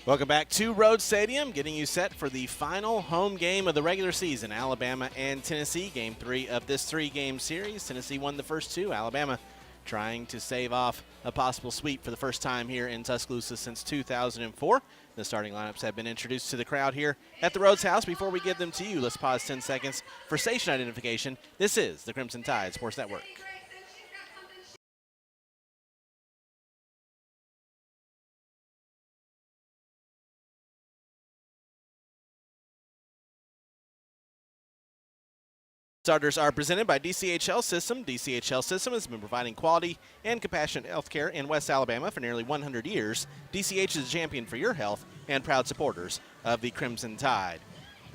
Welcome back to Road Stadium, getting you set for the final home game of the regular season, Alabama and Tennessee, game 3 of this 3-game series. Tennessee won the first 2. Alabama trying to save off a possible sweep for the first time here in Tuscaloosa since 2004. The starting lineups have been introduced to the crowd here at the Rhodes House. Before we give them to you, let's pause 10 seconds for station identification. This is the Crimson Tide Sports Network. Starters are presented by DCHL System. DCHL System has been providing quality and compassionate health care in West Alabama for nearly 100 years. DCH is a champion for your health and proud supporters of the Crimson Tide.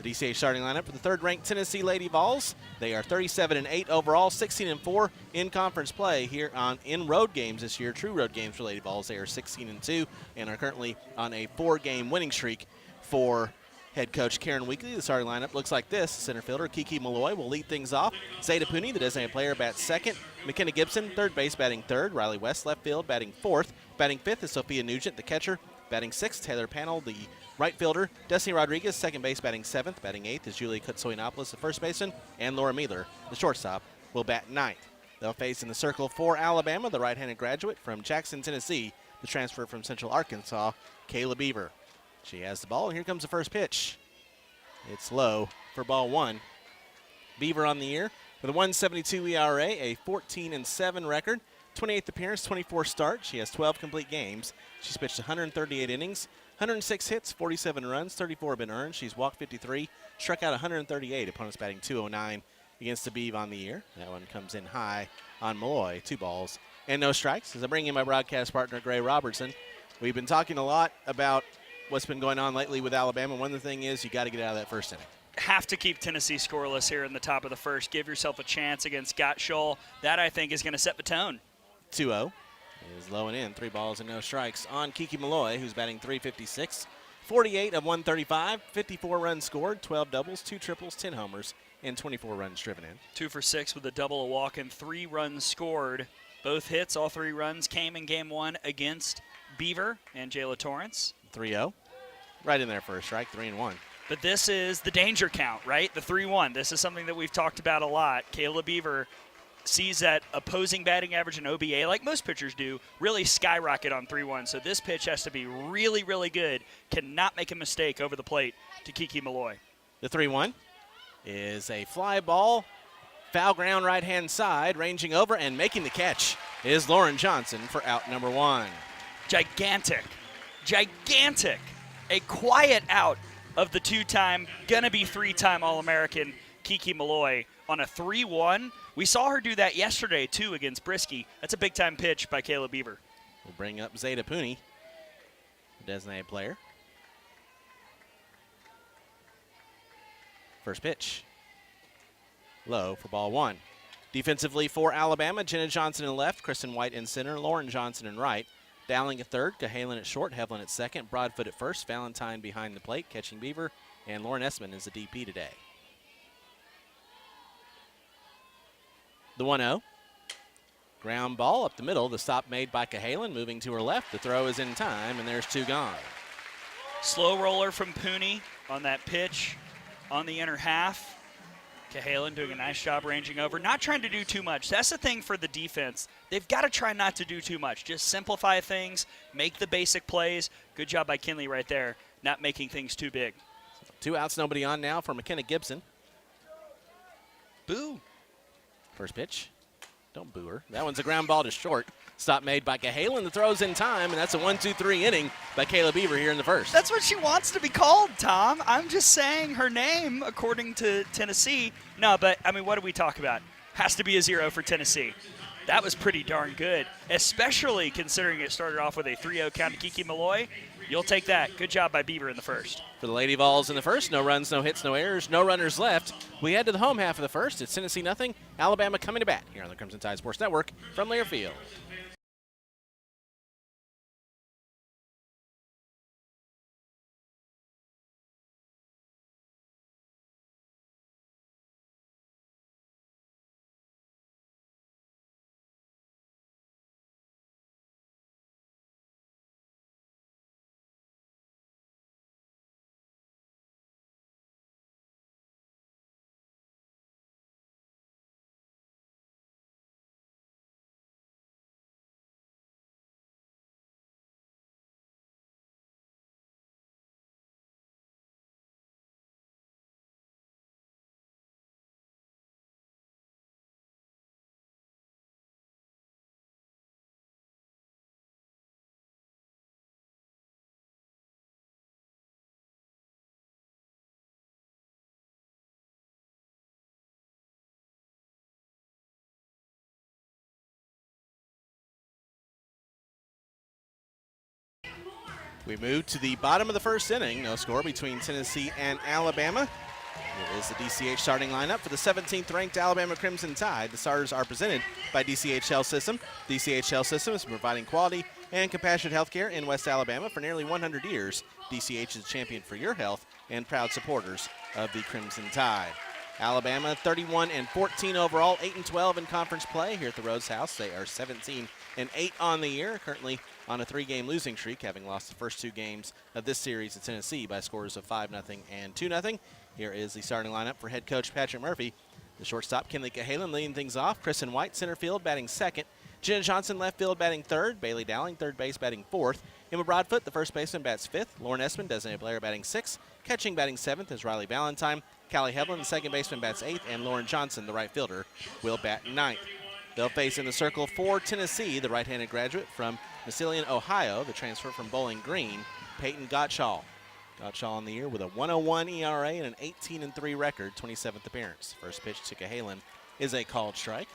The DCH starting lineup for the third-ranked Tennessee Lady Vols. They are 37-8 overall, 16-4 in conference play here in road games this year. True road games for Lady Vols. They are 16-2 and are currently on a 4-game winning streak for head coach Karen Weekly. The starting lineup looks like this. Center fielder Kiki Malloy will lead things off. Zeta Pooney, the designated player, bats second. McKenna Gibson, third base, batting third. Riley West, left field, batting fourth. Batting fifth is Sophia Nugent, the catcher. Batting sixth, Taylor Panel, the right fielder. Destiny Rodriguez, second base, batting seventh. Batting eighth is Julie Kutsoinopoulos, the first baseman. And Laura Mealer, the shortstop, will bat ninth. They'll face in the circle for Alabama, the right-handed graduate from Jackson, Tennessee, the transfer from Central Arkansas, Kayla Beaver. She has the ball, and here comes the first pitch. It's low for ball one. Beaver on the year with a 1.72 ERA, a 14-7 record, 28th appearance, 24 starts. She has 12 complete games. She's pitched 138 innings, 106 hits, 47 runs, 34 have been earned. She's walked 53, struck out 138. Opponents batting 209 against the Beav on the year. That one comes in high on Malloy. 2 balls and no strikes. As I bring in my broadcast partner, Gray Robertson, we've been talking a lot about what's been going on lately with Alabama. One of the things is you got to get out of that first inning. Have to keep Tennessee scoreless here in the top of the first. Give yourself a chance against Gottschall. That, I think, is going to set the tone. 2-0 is low and in. 3 balls and no strikes on Kiki Malloy, who's batting .356. 48 of 135, 54 runs scored, 12 doubles, 2 triples, 10 homers, and 24 runs driven in. 2 for 6 with a double, a walk, and 3 runs scored. Both hits, all 3 runs, came in game 1 against Beaver and Jayla Torrance. 3-0. Right in there for a strike, 3-1. But this is the danger count, right? The 3-1. This is something that we've talked about a lot. Kayla Beaver sees that opposing batting average and OBA, like most pitchers do, really skyrocket on 3-1. So this pitch has to be really, really good. Cannot make a mistake over the plate to Kiki Malloy. The 3-1 is a fly ball, foul ground right-hand side, ranging over and making the catch is Lauren Johnson for out number 1. Gigantic. A quiet out of the 2-time, gonna be 3-time All-American Kiki Malloy on a 3-1. We saw her do that yesterday, too, against Brisky. That's a big-time pitch by Kayla Beaver. We'll bring up Zeta Pooney, the designated player. First pitch. Low for ball 1. Defensively for Alabama, Jenna Johnson in left, Kristen White in center, Lauren Johnson in right. Dowling at third, Cahalan at short, Hevlin at second, Broadfoot at first, Valentine behind the plate, catching Beaver, and Lauren Essman is the DP today. The 1-0. Ground ball up the middle. The stop made by Cahalan, moving to her left. The throw is in time, and there's 2 gone. Slow roller from Pooney on that pitch on the inner half. Cahalan doing a nice job ranging over, not trying to do too much. That's the thing for the defense. They've got to try not to do too much. Just simplify things, make the basic plays. Good job by Kinley right there, not making things too big. 2 outs, nobody on now for McKenna Gibson. Boo. First pitch. Don't boo her. That one's a ground ball to short. Stop made by Cahalan. The throw's in time, and that's a 1-2-3 inning by Kayla Beaver here in the first. That's what she wants to be called, Tom. I'm just saying her name according to Tennessee. No, but, I mean, what do we talk about? Has to be a 0 for Tennessee. That was pretty darn good, especially considering it started off with a 3-0 count to Kiki Malloy. You'll take that. Good job by Beaver in the first. For the Lady Vols in the first, no runs, no hits, no errors, no runners left. We head to the home half of the first. It's Tennessee nothing, Alabama coming to bat here on the Crimson Tide Sports Network from Learfield. We move to the bottom of the first inning. No score between Tennessee and Alabama. Here is the DCH starting lineup for the 17th ranked Alabama Crimson Tide. The starters are presented by DCH Health System. DCH Health System is providing quality and compassionate health care in West Alabama for nearly 100 years. DCH is a champion for your health and proud supporters of the Crimson Tide. Alabama 31-14 overall, 8-12 in conference play here at the Rhodes House. They are 17-8 on the year, currently on a 3-game losing streak, having lost the first 2 games of this series to Tennessee by scores of 5-0 and 2-0. Here is the starting lineup for head coach Patrick Murphy. The shortstop, Kinley Cahalan, leading things off. Kristen White, center field, batting second. Jenna Johnson, left field, batting third. Bailey Dowling, third base, batting fourth. Emma Broadfoot, the first baseman, bats fifth. Lauren Espin, designated player, batting sixth. Catching, batting seventh is Riley Valentine. Callie Heblin, the second baseman, bats eighth. And Lauren Johnson, the right fielder, will bat ninth. They'll face in the circle for Tennessee, the right-handed graduate from Massillon, Ohio, the transfer from Bowling Green, Peyton Gottschall. Gottschall on the year with a 1.01 ERA and an 18-3 record, 27th appearance. First pitch to Cahalan is a called strike.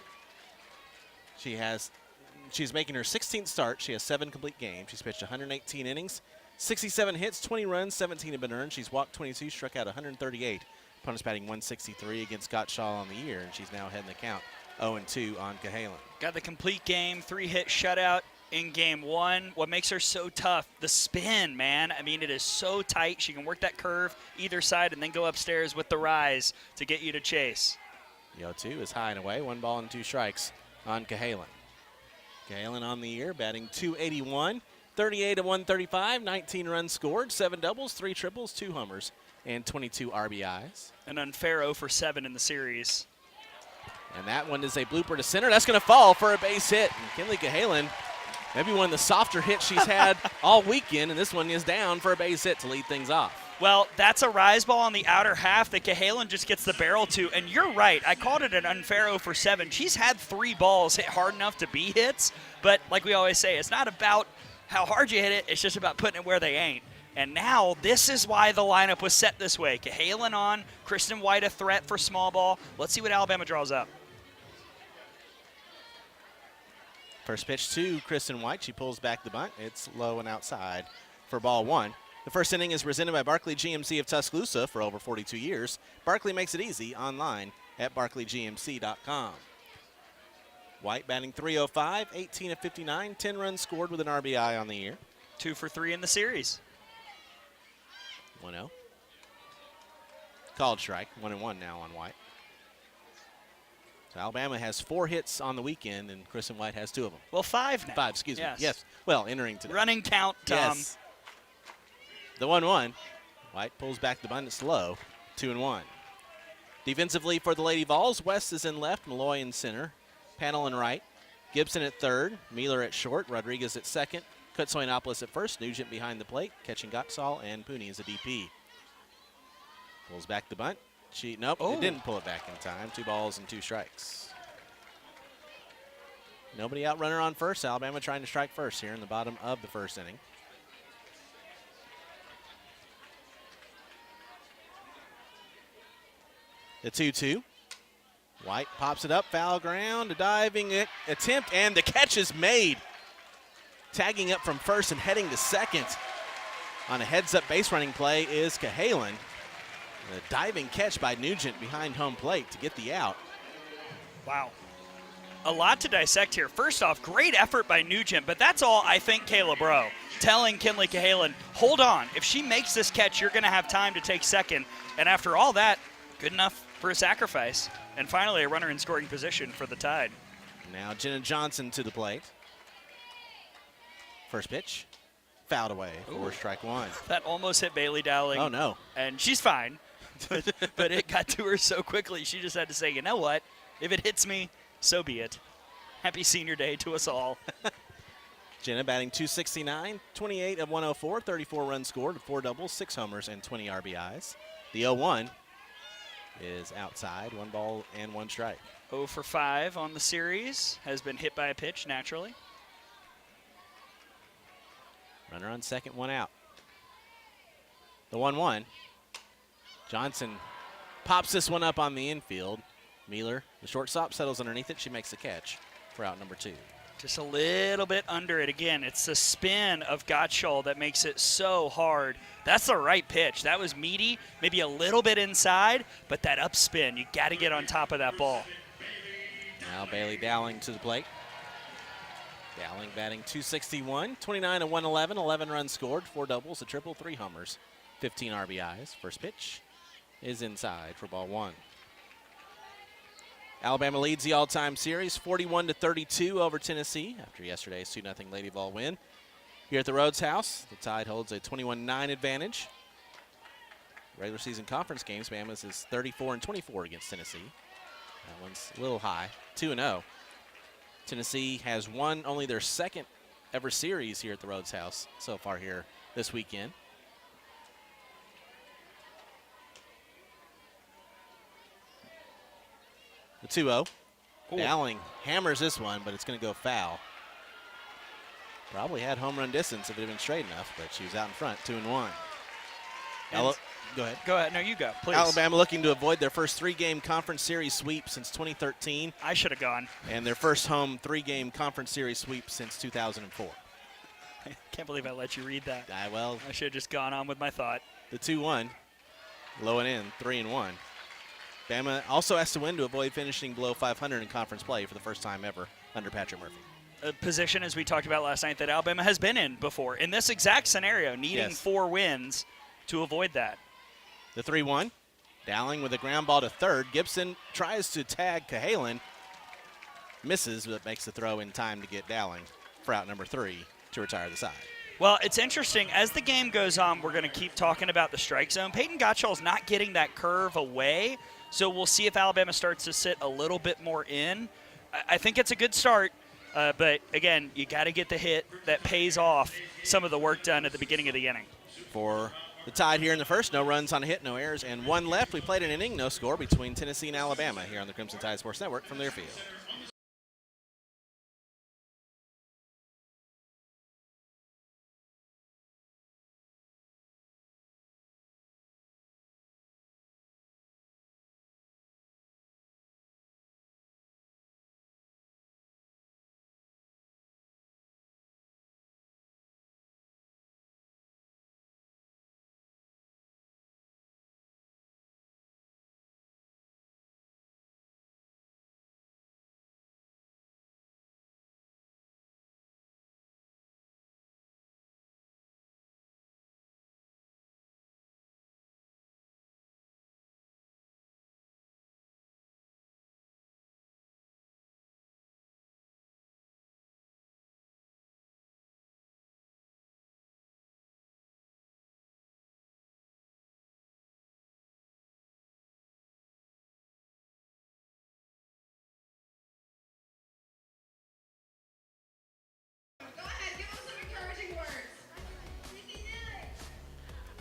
She's making her 16th start. She has 7 complete games. She's pitched 118 innings, 67 hits, 20 runs, 17 have been earned. She's walked 22, struck out 138. Opponent's batting 163 against Gottschall on the year, and she's now heading the count 0-2 on Cahalan. Got the complete game, 3-hit shutout in game 1. What makes her so tough? The spin, man. I mean, it is so tight. She can work that curve either side and then go upstairs with the rise to get you to chase. The 0-2 is high and away. 1 ball and 2 strikes on Cahalan. Cahalan on the year, batting .281, 38 of 135, 19 runs scored, 7 doubles, 3 triples, 2 homers, and 22 RBIs. An unfair 0 for 7 in the series. And that one is a blooper to center. That's going to fall for a base hit. And Kinley Cahalan, maybe one of the softer hits she's had all weekend, and this one is down for a base hit to lead things off. Well, that's a rise ball on the outer half that Cahalan just gets the barrel to. And you're right. I called it an unfair 0 for 7. She's had 3 balls hit hard enough to be hits. But like we always say, it's not about how hard you hit it. It's just about putting it where they ain't. And now this is why the lineup was set this way. Cahalan on, Kristen White a threat for small ball. Let's see what Alabama draws up. First pitch to Kristen White. She pulls back the bunt. It's low and outside for ball 1. The first inning is presented by Barclay GMC of Tuscaloosa for over 42 years. Barclay makes it easy online at barclaygmc.com. White batting .305, 18 of 59, 10 runs scored with an RBI on the year. 2 for 3 in the series. 1-0. Called strike, 1-1 now on White. So Alabama has 4 hits on the weekend, and Kristen White has 2 of them. Well, 5 now. 5, excuse me. Yes. Well, entering today. Running count, Tom. Yes. The 1-1. White pulls back the bunt. It's low. 2-1. Defensively for the Lady Vols, West is in left, Malloy in center, Panel in right, Gibson at third, Mealer at short, Rodriguez at second, Kutsoyanopoulos at first, Nugent behind the plate, catching Gottschall, and Pooney is a DP. Pulls back the bunt. Nope, it didn't pull it back in time. 2 balls and 2 strikes. Nobody out runner on first. Alabama trying to strike first here in the bottom of the first inning. The 2-2. White pops it up, foul ground, a diving attempt, and the catch is made. Tagging up from first and heading to second on a heads-up base running play is Cahalan. A diving catch by Nugent behind home plate to get the out. Wow. A lot to dissect here. First off, great effort by Nugent, but that's all I think Kayla Bro telling Kinley Cahalan, hold on. If she makes this catch, you're going to have time to take second. And after all that, good enough for a sacrifice. And finally, a runner in scoring position for the Tide. Now Jenna Johnson to the plate. First pitch, fouled away for strike 1. That almost hit Bailey Dowling. Oh, no. And she's fine, but it got to her so quickly, she just had to say, you know what? If it hits me, so be it. Happy senior day to us all. Jenna batting .269, 28 of 104, 34 runs scored, 4 doubles, 6 homers, and 20 RBIs. The 0-1 is outside, 1 ball and 1 strike. 0 for 5 on the series, has been hit by a pitch naturally. Runner on second, 1 out. The 1-1. Johnson pops this one up on the infield. Mealer, the shortstop, settles underneath it. She makes the catch for out number 2. Just a little bit under it. Again, it's the spin of Gottschall that makes it so hard. That's the right pitch. That was meaty, maybe a little bit inside, but that upspin, you got to get on top of that ball. Now Bailey Dowling to the plate. Dowling batting .261, 29 and 111, 11 runs scored, 4 doubles, a triple, 3 homers, 15 RBIs. First pitch is inside for ball 1. Alabama leads the all-time series 41-32 over Tennessee after yesterday's 2-0 Lady Vol win. Here at the Rhodes House, the Tide holds a 21-9 advantage. Regular season conference games, Bama's is 34-24 against Tennessee. That one's a little high, 2-0. Tennessee has won only their second ever series here at the Rhodes House so far here this weekend. The 2-0. Dowling hammers this one, but it's going to go foul. Probably had home run distance if it had been straight enough, but she was out in front, 2-1. Go ahead. Go ahead. No, you go, please. Alabama looking to avoid their first 3-game conference series sweep since 2013. I should have gone. And their first home 3-game conference series sweep since 2004. I can't believe I let you read that. Well, I should have just gone on with my thought. The 2-1, low and in, 3-1. Bama also has to win to avoid finishing below 500 in conference play for the first time ever under Patrick Murphy. A position, as we talked about last night, that Alabama has been in before. In this exact scenario, needing 4 wins to avoid that. The 3-1, Dowling with a ground ball to third. Gibson tries to tag Cahalan, misses, but makes the throw in time to get Dowling for out number 3 to retire the side. Well, it's interesting. As the game goes on, we're going to keep talking about the strike zone. Peyton Gottschall's not getting that curve away, so we'll see if Alabama starts to sit a little bit more in. I think it's a good start, but, again, you got to get the hit that pays off some of the work done at the beginning of the inning. For the Tide here in the first, no runs on a hit, no errors, and 1 left. We played an inning, no score between Tennessee and Alabama here on the Crimson Tide Sports Network from their field.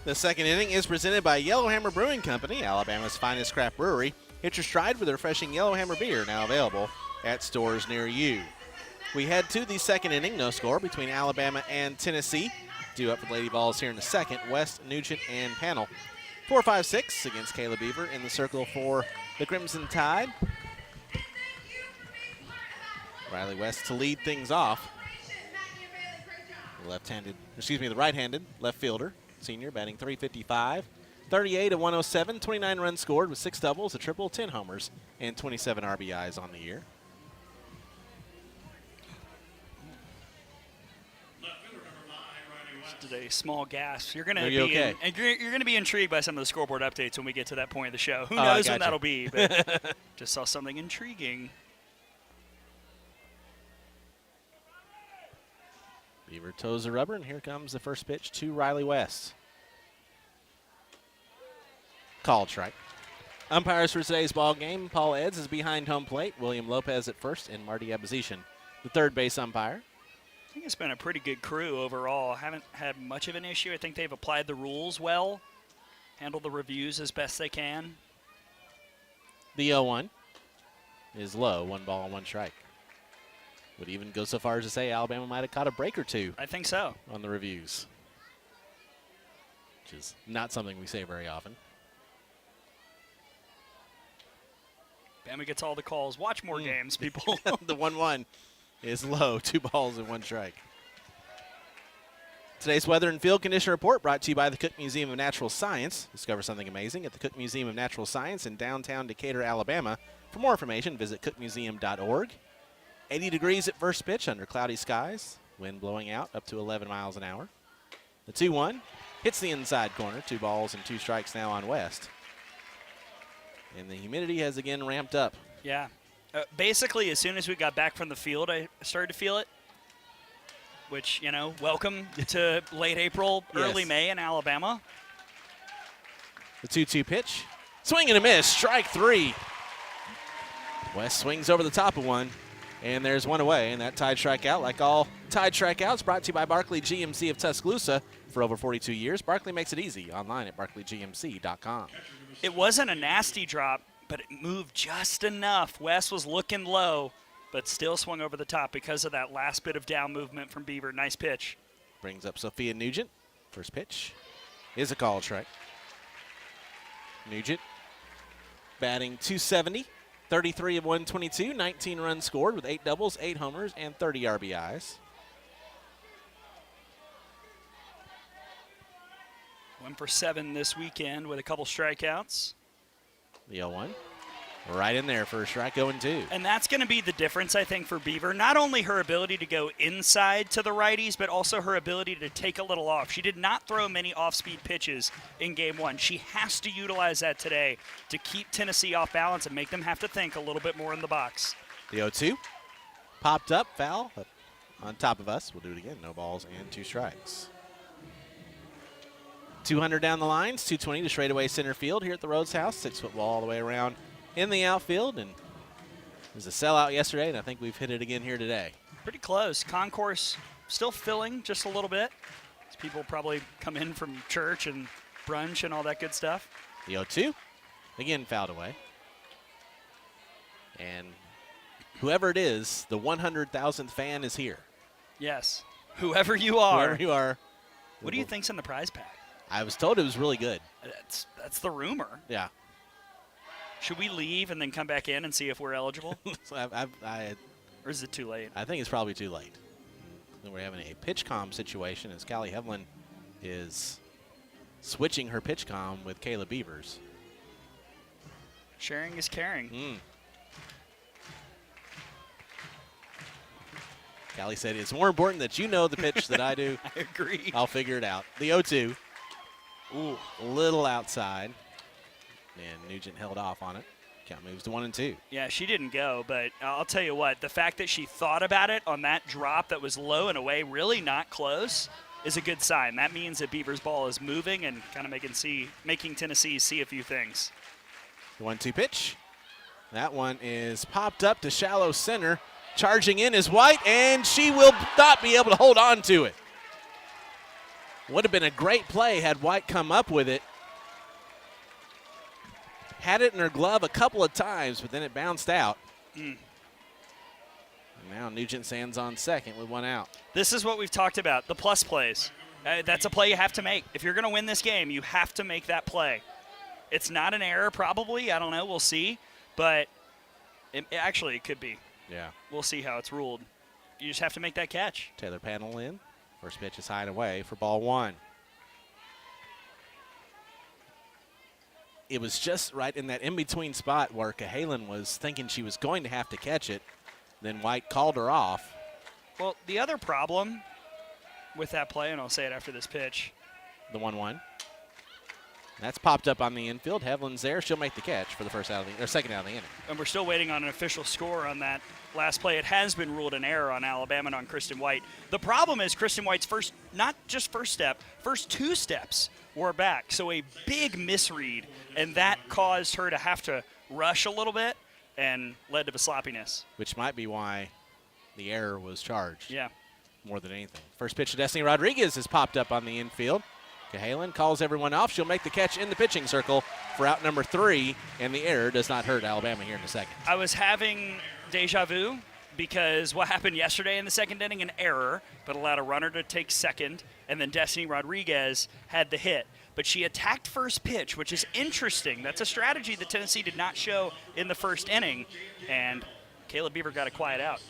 The second inning is presented by Yellowhammer Brewing Company, Alabama's finest craft brewery. Hit your stride with a refreshing Yellowhammer beer, now available at stores near you. We head to the second inning, no score between Alabama and Tennessee. Due up for Lady Vols here in the second, West, Nugent, and Panel. 4-5-6 against Kayla Beaver in the circle for the Crimson Tide. Riley West to lead things off. The right-handed left fielder. Senior batting .355, 38 of 107, 29 runs scored with 6 doubles, a triple, 10 homers, and 27 RBIs on the year. Just a small gasp. You're going to be intrigued by some of the scoreboard updates when we get to that point of the show. Who knows when that'll be? But just saw something intriguing. Beaver toes the rubber, and here comes the first pitch to Riley West. Called strike. Umpires for today's ball game: Paul Eds is behind home plate, William Lopez at first, and Marty Abazishan, the third base umpire. I think it's been a pretty good crew overall. Haven't had much of an issue. I think they've applied the rules well, handled the reviews as best they can. The 0-1 is low, 1 ball and 1 strike. Would even go so far as to say Alabama might have caught a break or two. I think so. On the reviews, which is not something we say very often. Bama gets all the calls. Watch more games, people. The 1-1 is low. 2 balls and 1 strike. Today's weather and field condition report brought to you by the Cook Museum of Natural Science. Discover something amazing at the Cook Museum of Natural Science in downtown Decatur, Alabama. For more information, visit cookmuseum.org. 80 degrees at first pitch under cloudy skies. Wind blowing out up to 11 miles an hour. The 2-1 hits the inside corner. 2 balls and 2 strikes now on West. And the humidity has again ramped up. Yeah. Basically, as soon as we got back from the field, I started to feel it. Which, you know, welcome to late April, early May in Alabama. The 2-2 pitch. Swing and a miss. Strike 3. West swings over the top of one. And there's one away. And that tied strikeout, like all tied strikeouts, brought to you by Barclay GMC of Tuscaloosa. For over 42 years, Barclay makes it easy. Online at barclaygmc.com. It wasn't a nasty drop, but it moved just enough. West was looking low, but still swung over the top because of that last bit of down movement from Beaver. Nice pitch. Brings up Sophia Nugent. First pitch is a called strike. Nugent batting .270, 33 of 122, 19 runs scored with 8 doubles, 8 homers, and 30 RBIs. 1 for 7 this weekend with a couple strikeouts. The 0-1. Right in there for a strike, 0-2. And that's going to be the difference, I think, for Beaver. Not only her ability to go inside to the righties, but also her ability to take a little off. She did not throw many off-speed pitches in Game 1. She has to utilize that today to keep Tennessee off balance and make them have to think a little bit more in the box. The 0-2. Popped up, foul. Up on top of us. We'll do it again. No balls and 2 strikes. 200 down the lines, 220 to straightaway center field here at the Rhodes House. 6-foot wall all the way around in the outfield, and it was a sellout yesterday, and I think we've hit it again here today. Pretty close. Concourse still filling just a little bit. As people probably come in from church and brunch and all that good stuff. The 0-2, again fouled away. And whoever it is, the 100,000th fan is here. Yes. Whoever you are. Whoever you are. What do you think's in the prize pack? I was told it was really good. That's the rumor. Yeah. Should we leave and then come back in and see if we're eligible? Or is it too late? I think it's probably too late. We're having a pitch comm situation as Callie Hevlin is switching her pitch comm with Kayla Beavers. Sharing is caring. Callie said, it's more important that you know the pitch than I do. I agree. I'll figure it out. The 0-2. Ooh, a little outside. And Nugent held off on it. Count moves to 1-2. Yeah, she didn't go, but I'll tell you what, the fact that she thought about it on that drop that was low and away, really not close, is a good sign. That means that Beaver's ball is moving and kind of making Tennessee see a few things. The 1-2 pitch. That one is popped up to shallow center. Charging in is White, and she will not be able to hold on to it. Would have been a great play had White come up with it. Had it in her glove a couple of times, but then it bounced out. And now Nugent stands on second with 1 out. This is what we've talked about, the plus plays. That's a play you have to make. If you're going to win this game, you have to make that play. It's not an error probably. I don't know. We'll see. But it could be. Yeah. We'll see how it's ruled. You just have to make that catch. Taylor Panel in. First pitch is high and away for ball 1. It was just right in that in-between spot where Cahalan was thinking she was going to have to catch it. Then White called her off. Well, the other problem with that play, and I'll say it after this pitch. The 1-1. That's popped up on the infield. Hevlin's there. She'll make the catch for the second out of the inning. And we're still waiting on an official score on that last play. It has been ruled an error on Alabama and on Kristen White. The problem is Kristen White's not just first step, first 2 steps were back. So a big misread, and that caused her to have to rush a little bit and led to the sloppiness. Which might be why the error was charged. Yeah. More than anything. First pitch to Destiny Rodriguez is popped up on the infield. Cahalan calls everyone off. She'll make the catch in the pitching circle for out number 3, and the error does not hurt Alabama here in the second. I was having deja vu because what happened yesterday in the second inning, an error, but allowed a runner to take second, and then Destiny Rodriguez had the hit. But she attacked first pitch, which is interesting. That's a strategy that Tennessee did not show in the first inning, and Caleb Beaver got a quiet out.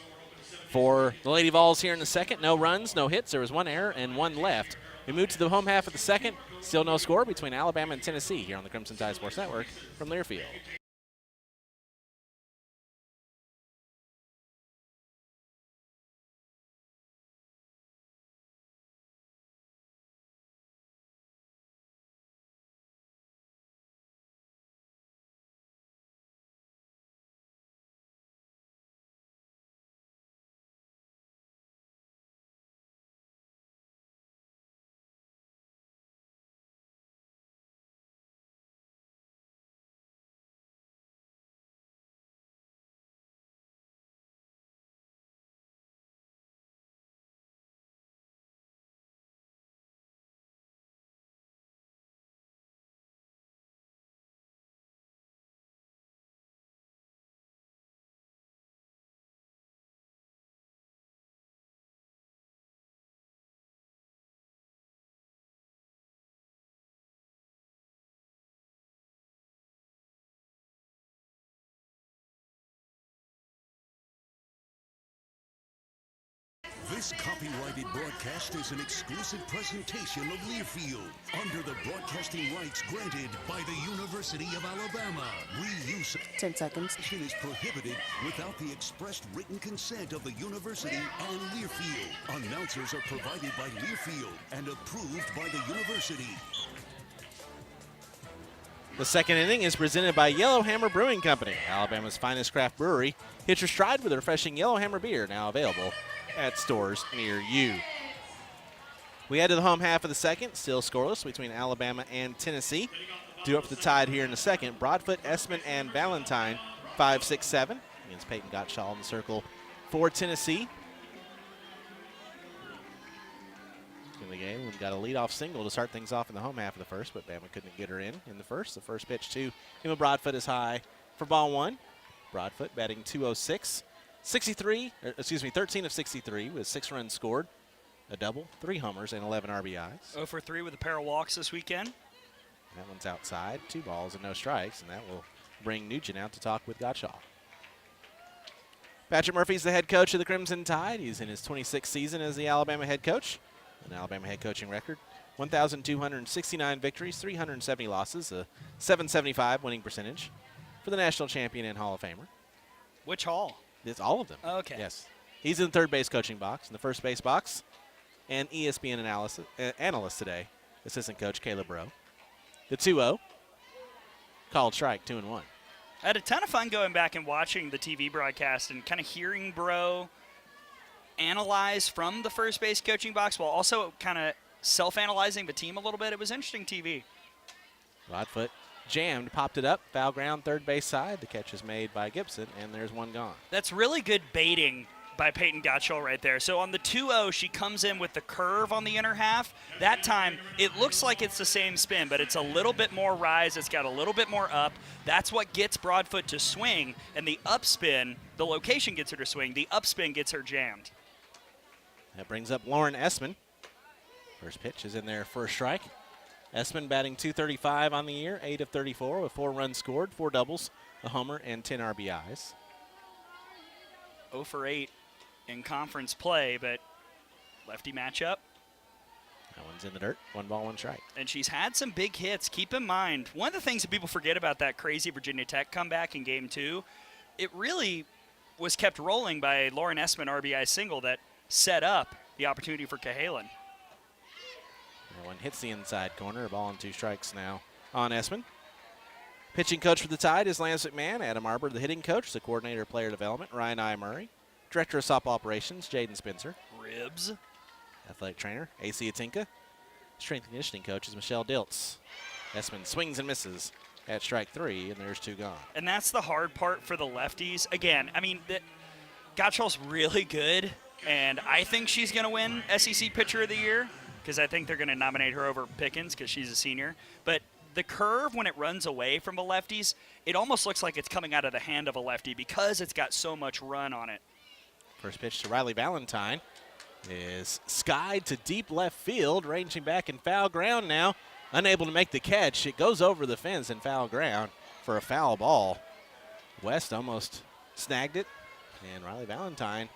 For the Lady Vols here in the second, no runs, no hits. There was one error and one left. We move to the home half of the second. Still no score between Alabama and Tennessee here on the Crimson Tide Sports Network from Learfield. This copyrighted broadcast is an exclusive presentation of Learfield under the broadcasting rights granted by the University of Alabama. Reuse 10 seconds. is prohibited without the expressed written consent of the university and Learfield. Announcers are provided by Learfield and approved by the university. The second inning is presented by Yellowhammer Brewing Company, Alabama's finest craft brewery. Hit your stride with a refreshing Yellowhammer beer, now available at stores near you. We head to the home half of the second, still scoreless between Alabama and Tennessee. Due up for the Tide here in the second. Broadfoot, Essman, and Valentine, 5-6-7 against Peyton Gottschall in the circle for Tennessee. In the game, we've got a leadoff single to start things off in the home half of the first, but Bama couldn't get her in the first. The first pitch to Emma Broadfoot is high for ball one. Broadfoot batting 206. 13 of 63 with 6 runs scored, a double, 3 homers, and 11 RBIs. 0 for 3 with a pair of walks this weekend. That one's outside, 2 balls and no strikes, and that will bring Nugent out to talk with Gottschall. Patrick Murphy's the head coach of the Crimson Tide. He's in his 26th season as the Alabama head coach. An Alabama head coaching record, 1,269 victories, 370 losses, a 775 winning percentage for the national champion and Hall of Famer. Which hall? It's all of them. Okay. Yes. He's in the third base coaching box, in the first base box, and ESPN analyst today, assistant coach Caleb Rowe. The 2-0, called strike, 2-1. I had a ton of fun going back and watching the TV broadcast and kind of hearing Bro analyze from the first base coaching box while also kind of self-analyzing the team a little bit. It was interesting TV. Broadfoot jammed, popped it up, foul ground, third base side. The catch is made by Gibson, and there's one gone. That's really good baiting by Peyton Gottschall right there. So on the 2-0, she comes in with the curve on the inner half. That time, it looks like it's the same spin, but it's a little bit more rise. It's got a little bit more up. That's what gets Broadfoot to swing, and the upspin, the location gets her to swing. The upspin gets her jammed. That brings up Lauren Essman. First pitch is in there for a strike. Essman batting 235 on the year, 8 of 34 with 4 runs scored, 4 doubles, a homer, and 10 RBIs. 0 for 8 in conference play, but lefty matchup. That one's in the dirt, 1 ball, 1 strike. And she's had some big hits. Keep in mind, one of the things that people forget about that crazy Virginia Tech comeback in Game 2, it really was kept rolling by Lauren Essman RBI single that set up the opportunity for Cahalan. That one hits the inside corner, a ball and 2 strikes now on Essman. Pitching coach for the Tide is Lance McMahon. Adam Arbor, the hitting coach, the coordinator of player development, Ryan I. Murray. Director of softball operations, Jaden Spencer. Ribs. Athletic trainer, A.C. Atinka. Strength and conditioning coach is Michelle Diltz. Essman swings and misses at strike 3, and there's 2 gone. And that's the hard part for the lefties. Again, I mean, Gottschall's really good, and I think she's going to win SEC Pitcher of the Year because I think they're going to nominate her over Pickens because she's a senior. But the curve, when it runs away from the lefties, it almost looks like it's coming out of the hand of a lefty because it's got so much run on it. First pitch to Riley Valentine is skied to deep left field, ranging back in foul ground now. Unable to make the catch. It goes over the fence in foul ground for a foul ball. West almost snagged it, and Riley Valentine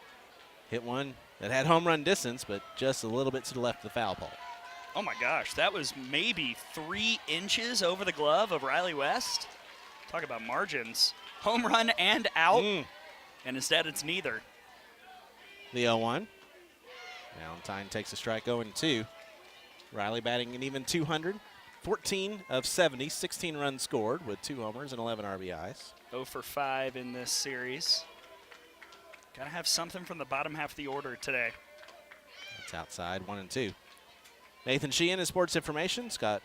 Hit one that had home run distance, but just a little bit to the left of the foul pole. Oh my gosh, that was maybe 3 inches over the glove of Riley West. Talk about margins. Home run and out, and instead it's neither. The 0-1. Valentine takes a strike 0-2. Riley batting an even 200. 14 of 70, 16 runs scored with 2 homers and 11 RBIs. 0 for 5 in this series. Got to have something from the bottom half of the order today. That's outside, 1-2. Nathan Sheehan is sports information. Scott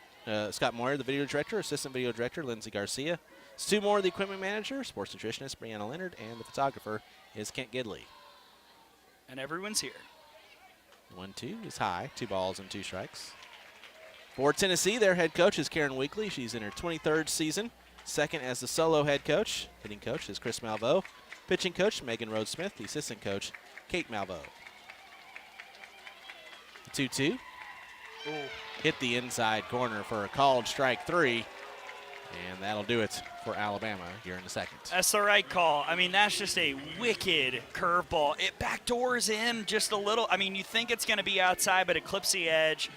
Moyer, the video director. Assistant video director, Lindsey Garcia. Stu Moore, the equipment manager. Sports nutritionist, Brianna Leonard. And the photographer is Kent Gidley. And everyone's here. 1-2 is high. 2 balls and 2 strikes. For Tennessee, their head coach is Karen Weekly. She's in her 23rd season. Second as the solo head coach. Hitting coach is Chris Malveaux. Pitching coach, Megan Rhodes-Smith. The assistant coach, Kate Malveaux. 2-2. Ooh. Hit the inside corner for a called strike 3. And that'll do it for Alabama here in the second. That's the right call. I mean, that's just a wicked curveball. It backdoors in just a little. I mean, you think it's going to be outside, but it clips the edge.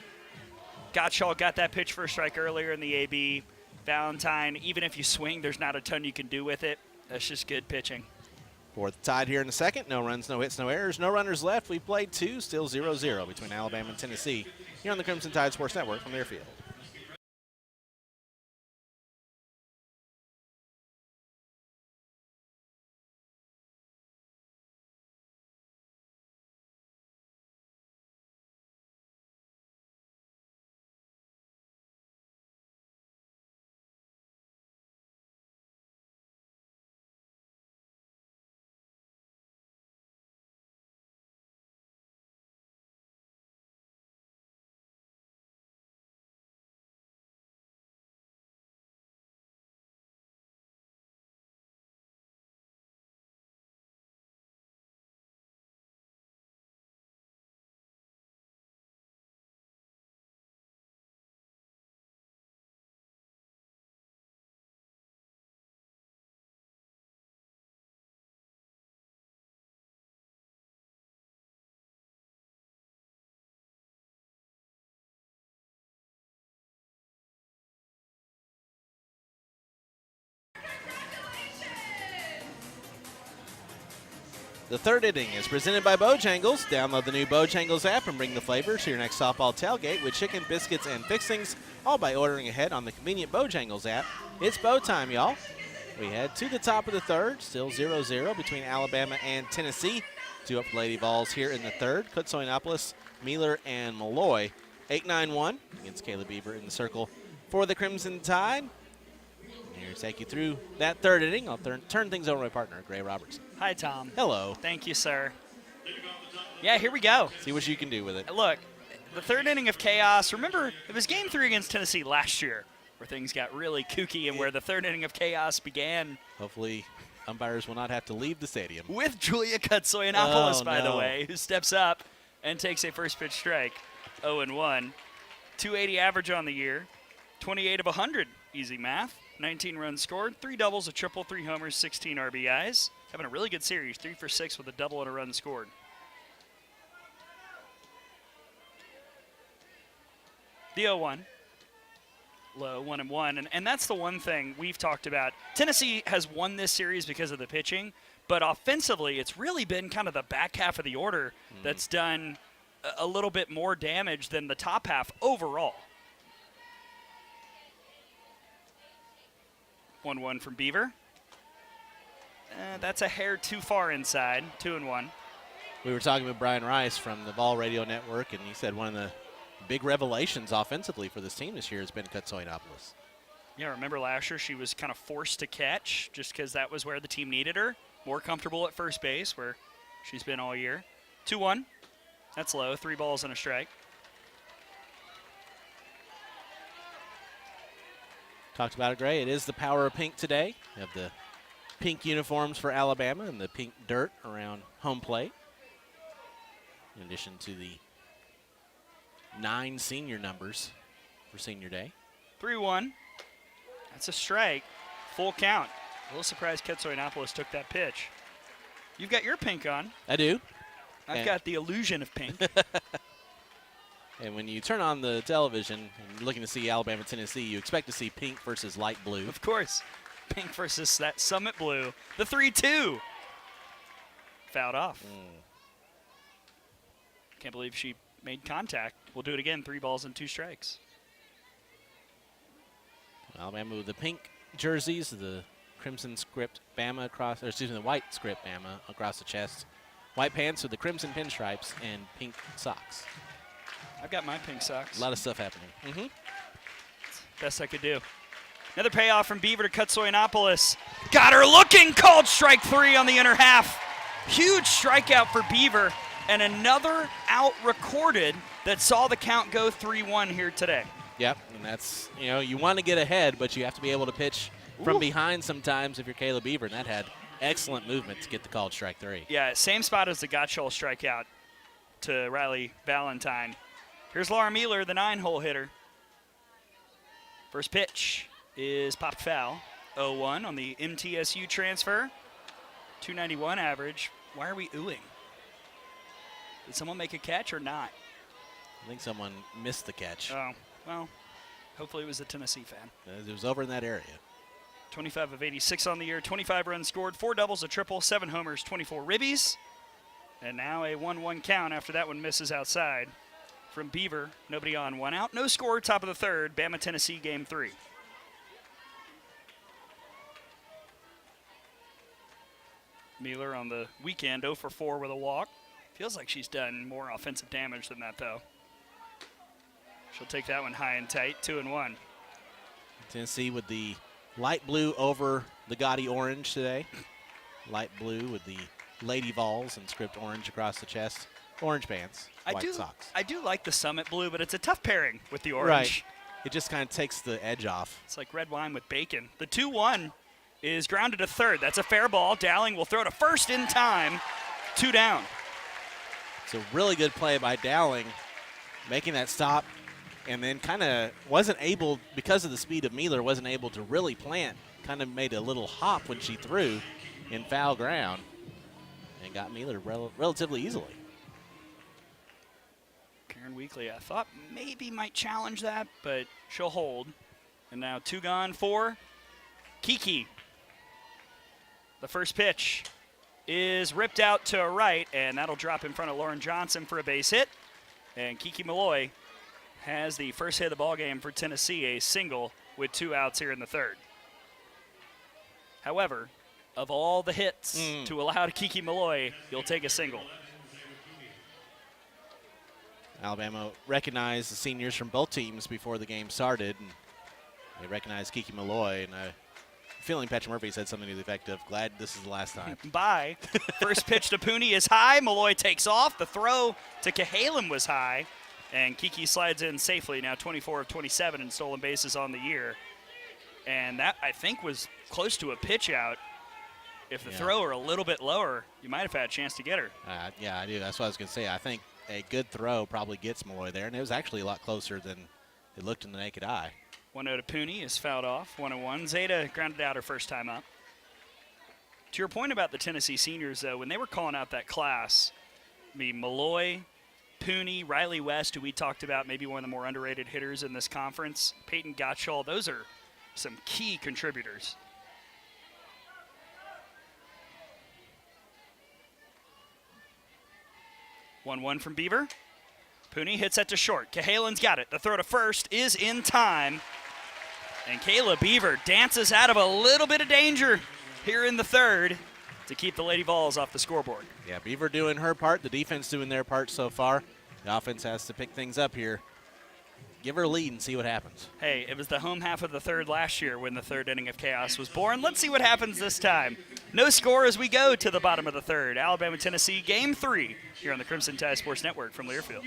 Gottschall got that pitch for a strike earlier in the AB. Valentine, even if you swing, there's not a ton you can do with it. That's just good pitching. Fourth tied here in the second. No runs, no hits, no errors. No runners left. We've played 2, still 0-0 between Alabama and Tennessee here on the Crimson Tide Sports Network from their field. The third inning is presented by Bojangles. Download the new Bojangles app and bring the flavors to your next softball tailgate with chicken, biscuits, and fixings, all by ordering ahead on the convenient Bojangles app. It's bow time, y'all. We head to the top of the third, still 0-0 between Alabama and Tennessee. 2 up for Lady Vols here in the third. Kutsoinopolis, Mealer, and Malloy. 8-9-1 against Caleb Beaver in the circle for the Crimson Tide. Here to take you through that third inning, I'll turn things over to my partner, Gray Robertson. Hi, Tom. Hello. Thank you, sir. Yeah, here we go. See what you can do with it. Look, the third inning of chaos. Remember, it was Game 3 against Tennessee last year where things got really kooky and where the third inning of chaos began. Hopefully, umpires will not have to leave the stadium. With Julia Kutsoyanopoulos, by the way, who steps up and takes a first pitch strike. 0-1. 280 average on the year. 28 of 100. Easy math. 19 runs scored. 3 doubles, a triple, 3 homers, 16 RBIs. Having a really good series. 3 for 6 with a double and a run scored. The 0-1. Low, 1-1. And that's the one thing we've talked about. Tennessee has won this series because of the pitching, but offensively, it's really been kind of the back half of the order that's done a little bit more damage than the top half overall. 1-1 from Beaver. That's a hair too far inside. 2-1. We were talking with Brian Rice from the Vol Radio Network, and he said one of the big revelations offensively for this team this year has been Kutsoyanopoulos. Yeah, remember last year she was kind of forced to catch just because that was where the team needed her. More comfortable at first base where she's been all year. 2-1. That's low. 3 balls and a strike. Talked about it, Gray. It is the power of pink today. We have the pink uniforms for Alabama and the pink dirt around home plate. In addition to the 9 senior numbers for senior day. 3-1. That's a strike. Full count. A little surprised Kutsoyanopoulos took that pitch. You've got your pink on. I do. I've got the illusion of pink. And when you turn on the television and you're looking to see Alabama, Tennessee, you expect to see pink versus light blue. Of course. Pink versus that Summit blue. The 3-2. Fouled off. Can't believe she made contact. We'll do it again. 3 balls and 2 strikes. Alabama with the pink jerseys, the crimson script Bama across, or excuse me, the white script Bama across the chest. White pants with the crimson pinstripes and pink socks. I've got my pink socks. A lot of stuff happening. Best I could do. Another payoff from Beaver to Kutsoyanopoulos. Got her looking, called strike 3 on the inner half. Huge strikeout for Beaver, and another out recorded that saw the count go 3-1 here today. Yep, and that's, you want to get ahead, but you have to be able to pitch from behind sometimes if you're Caleb Beaver, and that had excellent movement to get the called strike 3. Yeah, same spot as the Gottschall strikeout to Riley Valentine. Here's Laura Mueller, the 9-hole hitter. First pitch is popped foul. 0-1 on the MTSU transfer. 291 average. Why are we oohing? Did someone make a catch or not? I think someone missed the catch. Oh, well, hopefully it was a Tennessee fan. It was over in that area. 25 of 86 on the year, 25 runs scored, 4 doubles, a triple, 7 homers, 24 ribbies. And now a 1-1 count after that one misses outside. From Beaver, nobody on, 1 out, no score, top of the third, Bama, Tennessee, game 3. Mueller on the weekend, 0 for 4 with a walk. Feels like she's done more offensive damage than that, though. She'll take that one high and tight, 2-1. Tennessee with the light blue over the gaudy orange today. Light blue with the Lady Vols and script orange across the chest. Orange pants, white socks. I do like the Summit blue, but it's a tough pairing with the orange. Right. It just kind of takes the edge off. It's like red wine with bacon. The 2-1 is grounded to third. That's a fair ball. Dowling will throw to first in time. 2 down. It's a really good play by Dowling, making that stop, and then kind of wasn't able, because of the speed of Mueller, wasn't able to really plant. Kind of made a little hop when she threw in foul ground and got Mueller relatively easily. Karen Weekly, I thought maybe might challenge that, but she'll hold. And now 2 gone for Kiki. The first pitch is ripped out to right, and that'll drop in front of Lauren Johnson for a base hit. And Kiki Malloy has the first hit of the ballgame for Tennessee, a single with 2 outs here in the third. However, of all the hits to allow to Kiki Malloy, you'll take a single. Alabama recognized the seniors from both teams before the game started, and they recognized Kiki Malloy, and feeling Patrick Murphy said something to the effect of, glad this is the last time. Bye. First pitch to Pooney is high. Malloy takes off. The throw to Cahalan was high, and Kiki slides in safely. Now 24 of 27 in stolen bases on the year. And that, I think, was close to a pitch out. If the throw were a little bit lower, you might have had a chance to get her. Yeah, I do. That's what I was going to say. I think a good throw probably gets Malloy there, and it was actually a lot closer than it looked in the naked eye. 1-0 to Pooney is fouled off. 1-1. Zeta grounded out her first time up. To your point about the Tennessee seniors, though, when they were calling out that class, Malloy, Pooney, Riley West, who we talked about, maybe one of the more underrated hitters in this conference, Peyton Gottschall, those are some key contributors. One from Beaver. Pooney hits that to short. Cahalan's got it. The throw to first is in time. And Kayla Beaver dances out of a little bit of danger here in the third to keep the Lady Vols off the scoreboard. Yeah, Beaver doing her part. The defense doing their part so far. The offense has to pick things up here. Give her a lead and see what happens. Hey, it was the home half of the third last year when the third inning of chaos was born. Let's see what happens this time. No score as we go to the bottom of the third. Alabama, Tennessee, Game 3 here on the Crimson Tide Sports Network from Learfield.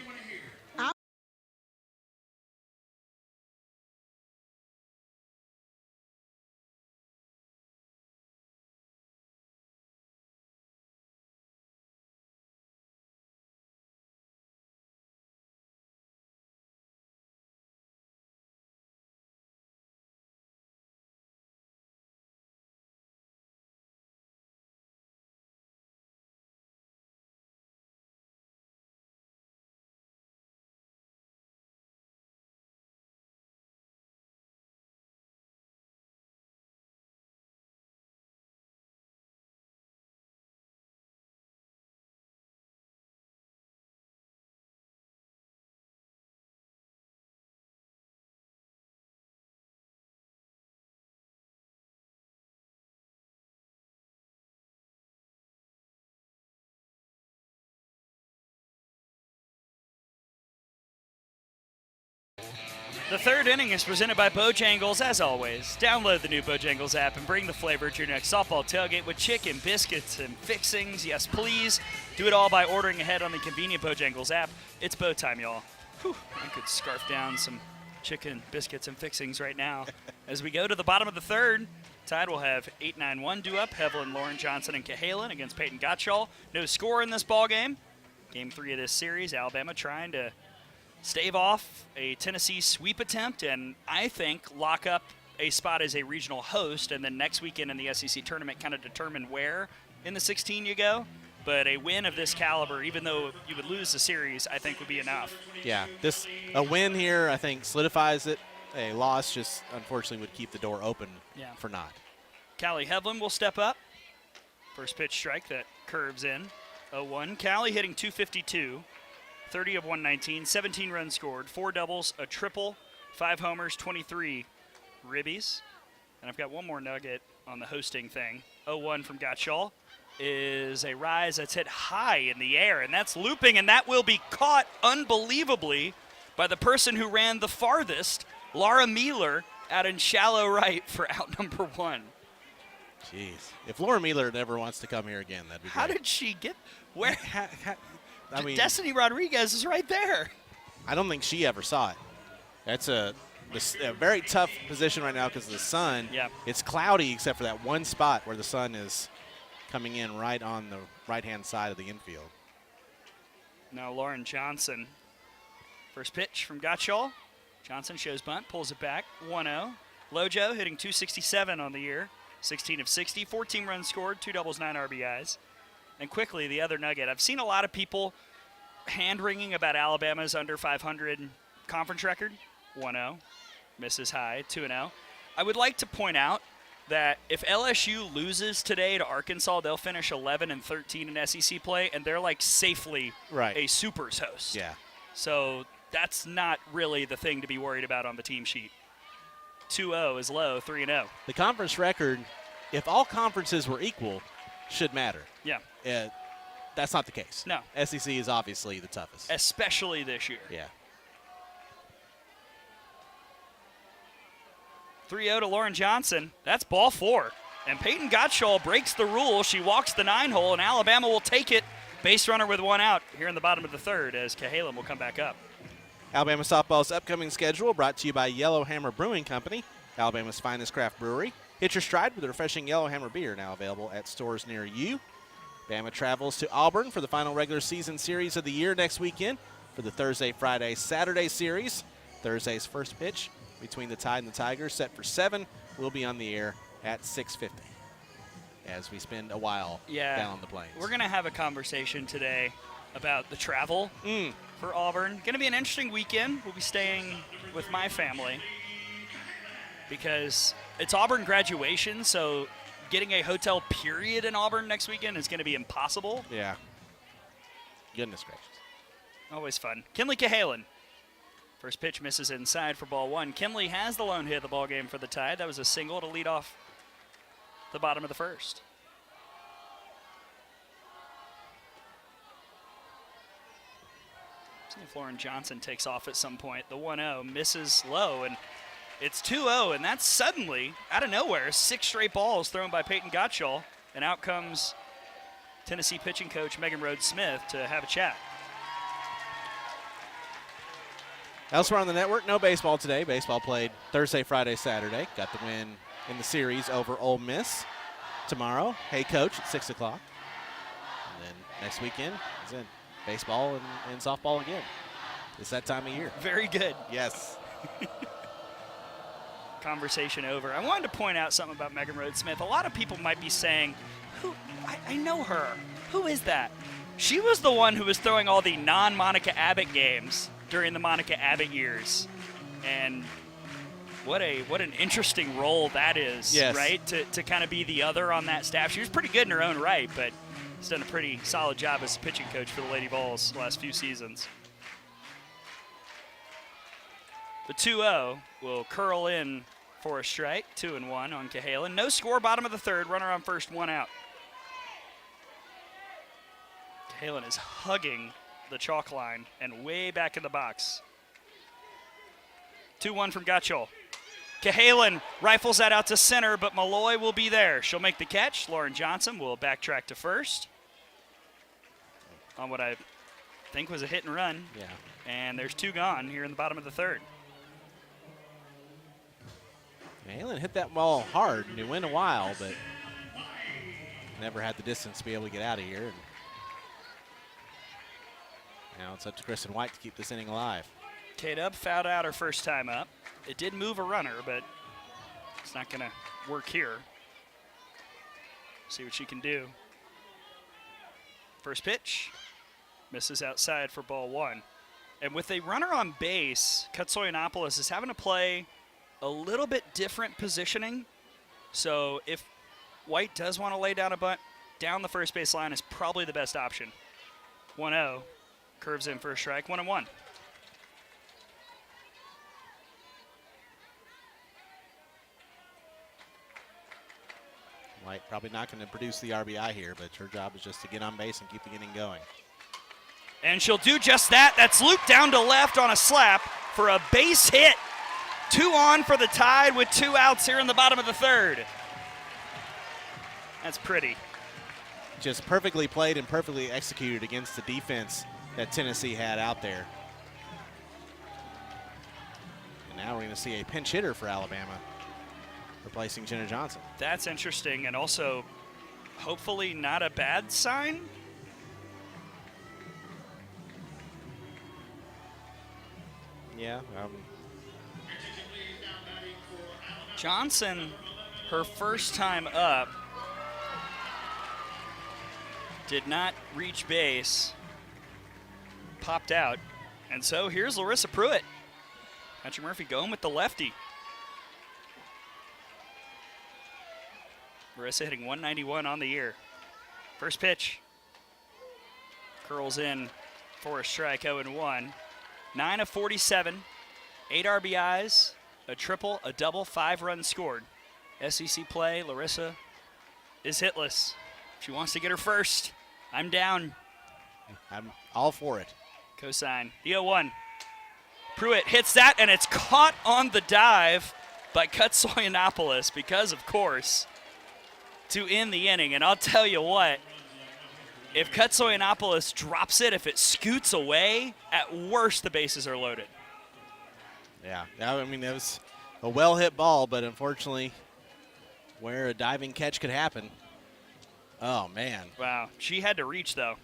The third inning is presented by Bojangles, as always. Download the new Bojangles app and bring the flavor to your next softball tailgate with chicken, biscuits, and fixings. Yes, please. Do it all by ordering ahead on the convenient Bojangles app. It's bow time, y'all. Whew, I could scarf down some chicken, biscuits, and fixings right now. As we go to the bottom of the third, Tide will have 8-9-1 due up. Hevelin, Lauren Johnson, and Cahalan against Peyton Gottschall. No score in this ball game. Game 3 of this series, Alabama trying to stave off a Tennessee sweep attempt and I think lock up a spot as a regional host, and then next weekend in the SEC tournament kind of determine where in the 16 you go. But a win of this caliber, even though you would lose the series, I think would be enough. Yeah, a win here I think solidifies it. A loss just unfortunately would keep the door open for not. Callie Hevelin will step up. First pitch strike that curves in. 0-1. Callie hitting .252. 30 of 119, 17 runs scored, 4 doubles, a triple, 5 homers, 23 ribbies. And I've got one more nugget on the hosting thing. 0-1 from Gottschall is a rise that's hit high in the air, and that's looping, and that will be caught unbelievably by the person who ran the farthest, Laura Mealer, out in shallow right for out number 1. Jeez. If Laura Mealer never wants to come here again, that'd be great. How did she get where? I mean, Destiny Rodriguez is right there. I don't think she ever saw it. That's a very tough position right now because of the sun. Yeah. It's cloudy except for that one spot where the sun is coming in right on the right-hand side of the infield. Now Lauren Johnson. First pitch from Gottschall. Johnson shows bunt, pulls it back, 1-0. Lojo hitting .267 on the year, 16 of 60, 14 runs scored, 2 doubles, 9 RBIs. And quickly, the other nugget. I've seen a lot of people hand-wringing about Alabama's under 500 conference record. 1-0, misses high, 2-0. I would like to point out that if LSU loses today to Arkansas, they'll finish 11-13 in SEC play, and they're like safely a Supers host. Yeah. So that's not really the thing to be worried about on the team sheet. 2-0 is low, 3-0. The conference record, if all conferences were equal, should matter. Yeah. That's not the case. No. SEC is obviously the toughest. Especially this year. Yeah. 3-0 to Lauren Johnson. That's ball 4. And Peyton Gottschall breaks the rule. She walks the 9-hole, and Alabama will take it. Base runner with 1 out here in the bottom of the third as Cahalan will come back up. Alabama softball's upcoming schedule brought to you by Yellowhammer Brewing Company, Alabama's finest craft brewery. Hit your stride with the refreshing Yellowhammer beer, now available at stores near you. Bama travels to Auburn for the final regular season series of the year next weekend for the Thursday, Friday, Saturday series. Thursday's first pitch between the Tide and the Tigers set for 7 will be on the air at 6:50 as we spend a while down on the plains. We're going to have a conversation today about the travel for Auburn. Going to be an interesting weekend. We'll be staying with my family because it's Auburn graduation, so getting a hotel period in Auburn next weekend is going to be impossible. Yeah. Goodness gracious. Always fun. Kinley Cahalan. First pitch misses inside for ball 1. Kinley has the lone hit of the ball game for the Tide. That was a single to lead off the bottom of the first. See if Lauren Johnson takes off at some point. The 1-0 misses low, and it's 2-0, and that's suddenly, out of nowhere, 6 straight balls thrown by Peyton Gottschall, and out comes Tennessee pitching coach Megan Rhodes-Smith to have a chat. Elsewhere on the network, no baseball today. Baseball played Thursday, Friday, Saturday. Got the win in the series over Ole Miss. Tomorrow, Hey Coach at 6 o'clock. And then next weekend is in baseball and softball again. It's that time of year. Very good. Yes. Conversation over. I wanted to point out something about Megan Rhodes-Smith. A lot of people might be saying, I know her. Who is that? She was the one who was throwing all the non-Monica Abbott games during the Monica Abbott years. And what an interesting role that is, right? To kind of be the other on that staff. She was pretty good in her own right, but has done a pretty solid job as a pitching coach for the Lady Vols the last few seasons. The 2-0 will curl in for a strike, 2-1 on Cahalan. No score, bottom of the third, runner on first, 1 out. Cahalan is hugging the chalk line and way back in the box. 2-1 from Gotchel. Cahalan rifles that out to center, but Malloy will be there. She'll make the catch. Lauren Johnson will backtrack to first on what I think was a hit and run. Yeah. And there's 2 gone here in the bottom of the third. Halen hit that ball hard, and it went a while, but never had the distance to be able to get out of here. And now it's up to Kristen White to keep this inning alive. K-Dub fouled out her first time up. It did move a runner, but it's not going to work here. See what she can do. First pitch. Misses outside for ball 1. And with a runner on base, Katsoyanopoulos is having to play a little bit different positioning. So if White does want to lay down a bunt, down the first base line is probably the best option. 1-0. Curves in for a strike. 1-1. White probably not going to produce the RBI here, but her job is just to get on base and keep the inning going. And she'll do just that. That's looped down to left on a slap for a base hit. 2 on for the Tide with 2 outs here in the bottom of the third. That's pretty. Just perfectly played and perfectly executed against the defense that Tennessee had out there. And now we're going to see a pinch hitter for Alabama, replacing Jenna Johnson. That's interesting, and also hopefully not a bad sign. Yeah. Johnson, her first time up, did not reach base, popped out, and so here's Larissa Pruitt. Patrick Murphy going with the lefty. Larissa hitting 191 on the year. First pitch. Curls in for a strike, 0-1. 9 of 47, 8 RBIs, a triple, a double, 5 runs scored. SEC play, Larissa is hitless. She wants to get her first. I'm down. I'm all for it. Cosign. The 0-1. Pruitt hits that, and it's caught on the dive by Katsoyanopoulos because, of course, to end the inning. And I'll tell you what, if Katsoyanopoulos drops it, if it scoots away, at worst the bases are loaded. Yeah, I mean, it was a well-hit ball, but unfortunately where a diving catch could happen. Oh, man. Wow. She had to reach, though.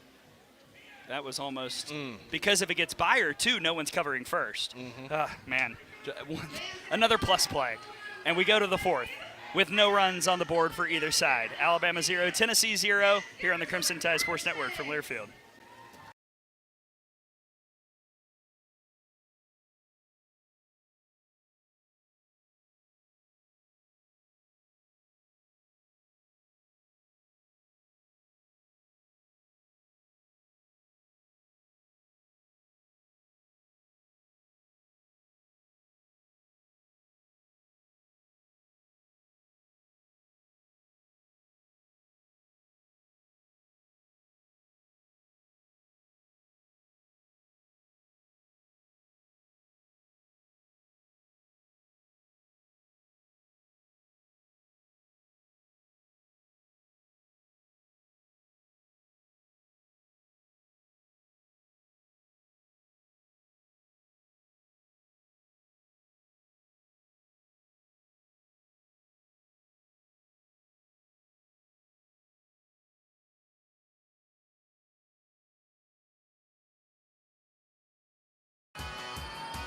That was almost because if it gets by her, too, no one's covering first. Man. Another plus play. And we go to the 4th with no runs on the board for either side. Alabama 0, Tennessee 0 here on the Crimson Tide Sports Network from Learfield.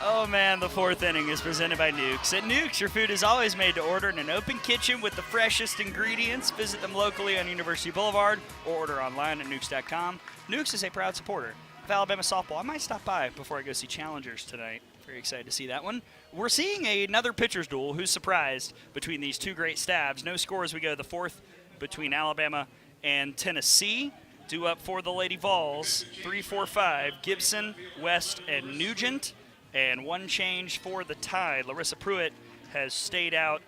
Oh man, the 4th inning is presented by Nukes. At Nukes, your food is always made to order in an open kitchen with the freshest ingredients. Visit them locally on University Boulevard or order online at nukes.com. Nukes is a proud supporter of Alabama softball. I might stop by before I go see Challengers tonight. Very excited to see that one. We're seeing another pitcher's duel. Who's surprised between these two great stabs? No score as we go to the 4th between Alabama and Tennessee. Due up for the Lady Vols, 3-4-5, Gibson, West, and Nugent. And one change for the Tide. Larissa Pruitt has stayed out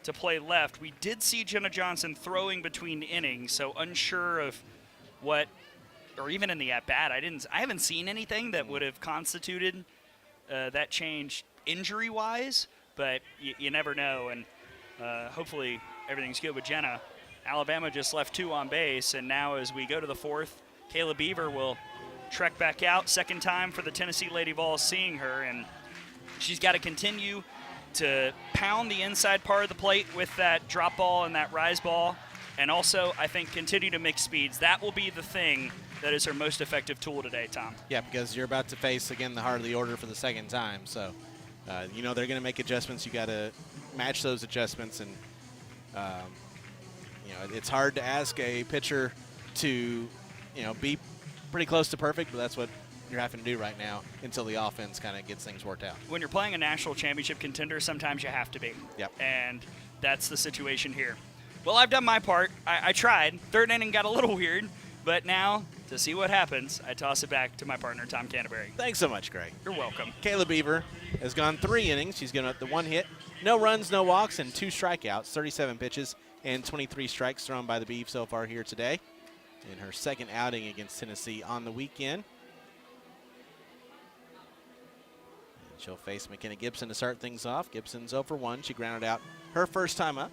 to play left. We did see Jenna Johnson throwing between innings, so unsure of what, or even in the at-bat, I haven't seen anything that would have constituted that change injury-wise, but you never know. And hopefully everything's good with Jenna. Alabama just left 2 on base, and now as we go to the 4th, Kayla Beaver will trek back out. Second time for the Tennessee Lady Vols seeing her, and she's got to continue to pound the inside part of the plate with that drop ball and that rise ball, and also, I think, continue to mix speeds. That will be the thing that is her most effective tool today, Tom. Yeah, because you're about to face, again, the heart of the order for the second time. So, you know they're going to make adjustments. You got to match those adjustments. And, you know, it's hard to ask a pitcher to, you know, be pretty close to perfect, but that's what you're having to do right now until the offense kind of gets things worked out. When you're playing a national championship contender, sometimes you have to be. Yep. And that's the situation here. Well, I've done my part. I tried. Third inning got a little weird, but now to see what happens, I toss it back to my partner, Tom Canterbury. Thanks so much, Greg. You're welcome. Kayla Beaver has gone 3 innings. She's given up the 1 hit, no runs, no walks, and 2 strikeouts, 37 pitches, and 23 strikes thrown by the Beef so far here today in her second outing against Tennessee on the weekend. And she'll face McKenna Gibson to start things off. Gibson's 0 for 1. She grounded out her first time up.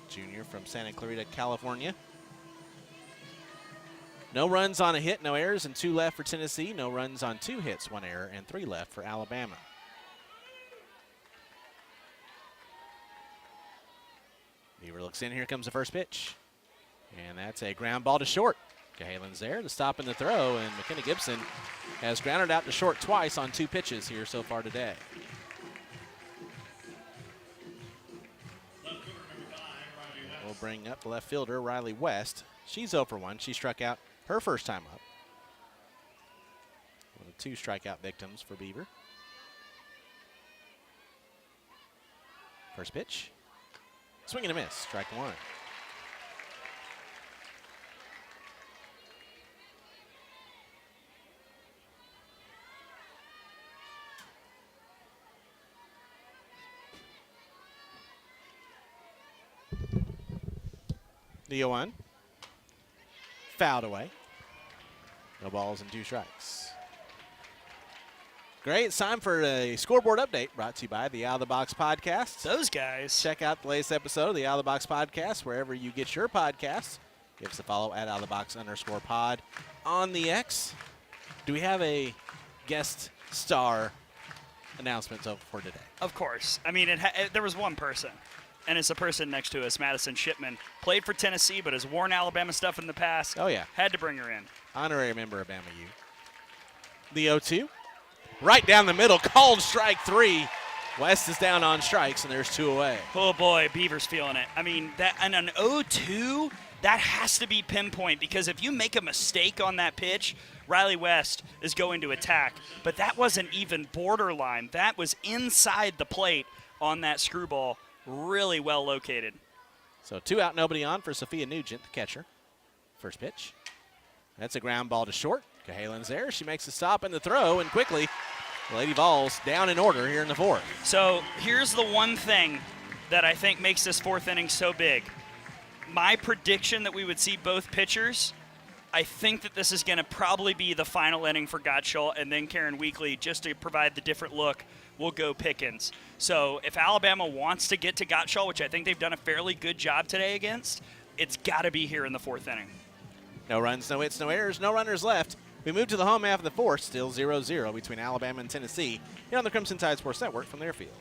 Junior from Santa Clarita, California. No runs on a hit, no errors, and 2 left for Tennessee. No runs on 2 hits, 1 error, and 3 left for Alabama. Beaver looks in. Here comes the first pitch. And that's a ground ball to short. Cahalan's there to stop in the throw, and McKenna Gibson has grounded out to short twice on 2 pitches here so far today. We'll bring up the left fielder, Riley West. She's 0 for 1. She struck out her first time up. One of 2 strikeout victims for Beaver. First pitch. Swing and a miss. Strike 1. The 0-1. Fouled away. No balls and 2 strikes. Great. It's time for a scoreboard update brought to you by the Out of the Box Podcast. Those guys. Check out the latest episode of the Out of the Box Podcast wherever you get your podcasts. Give us a follow at Out of the Box _pod on the X. Do we have a guest star announcement for today? Of course. I mean, there was one person, and it's the person next to us, Madison Shipman. Played for Tennessee, but has worn Alabama stuff in the past. Oh, yeah. Had to bring her in. Honorary member of Bama U. The 0-2. Right down the middle, called strike 3. West is down on strikes, and there's 2 away. Oh, boy, Beaver's feeling it. I mean, that and an 0-2, that has to be pinpoint, because if you make a mistake on that pitch, Riley West is going to attack. But that wasn't even borderline. That was inside the plate on that screwball. Really well located. So 2 out, nobody on for Sophia Nugent, the catcher. First pitch. That's a ground ball to short. Cahalan's there. She makes a stop in the throw, and quickly, the Lady Vols down in order here in the 4th. So here's the one thing that I think makes this 4th inning so big. My prediction that we would see both pitchers, I think that this is going to probably be the final inning for Gottschall, and then Karen Weekly, just to provide the different look, will go Pickens. So if Alabama wants to get to Gottschall, which I think they've done a fairly good job today against, it's got to be here in the 4th inning. No runs, no hits, no errors, no runners left. We move to the home half of the 4th, still 0-0 between Alabama and Tennessee here on the Crimson Tide Sports Network from their field.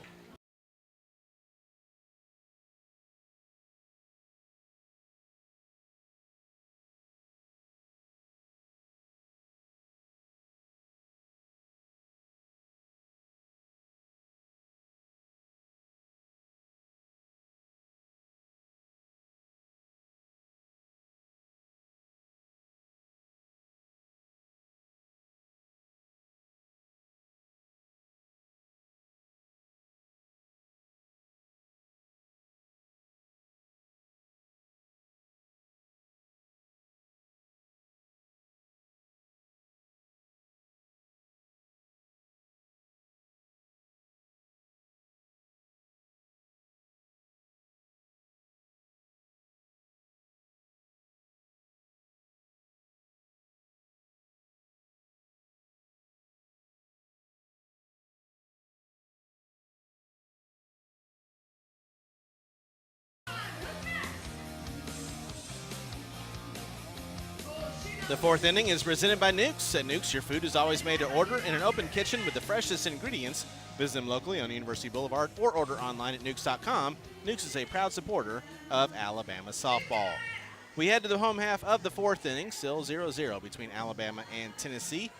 The fourth inning is presented by Nukes. At Nukes, your food is always made to order in an open kitchen with the freshest ingredients. Visit them locally on University Boulevard or order online at nukes.com. Nukes is a proud supporter of Alabama softball. We head to the home half of the fourth inning, still 0-0 between Alabama and Tennessee.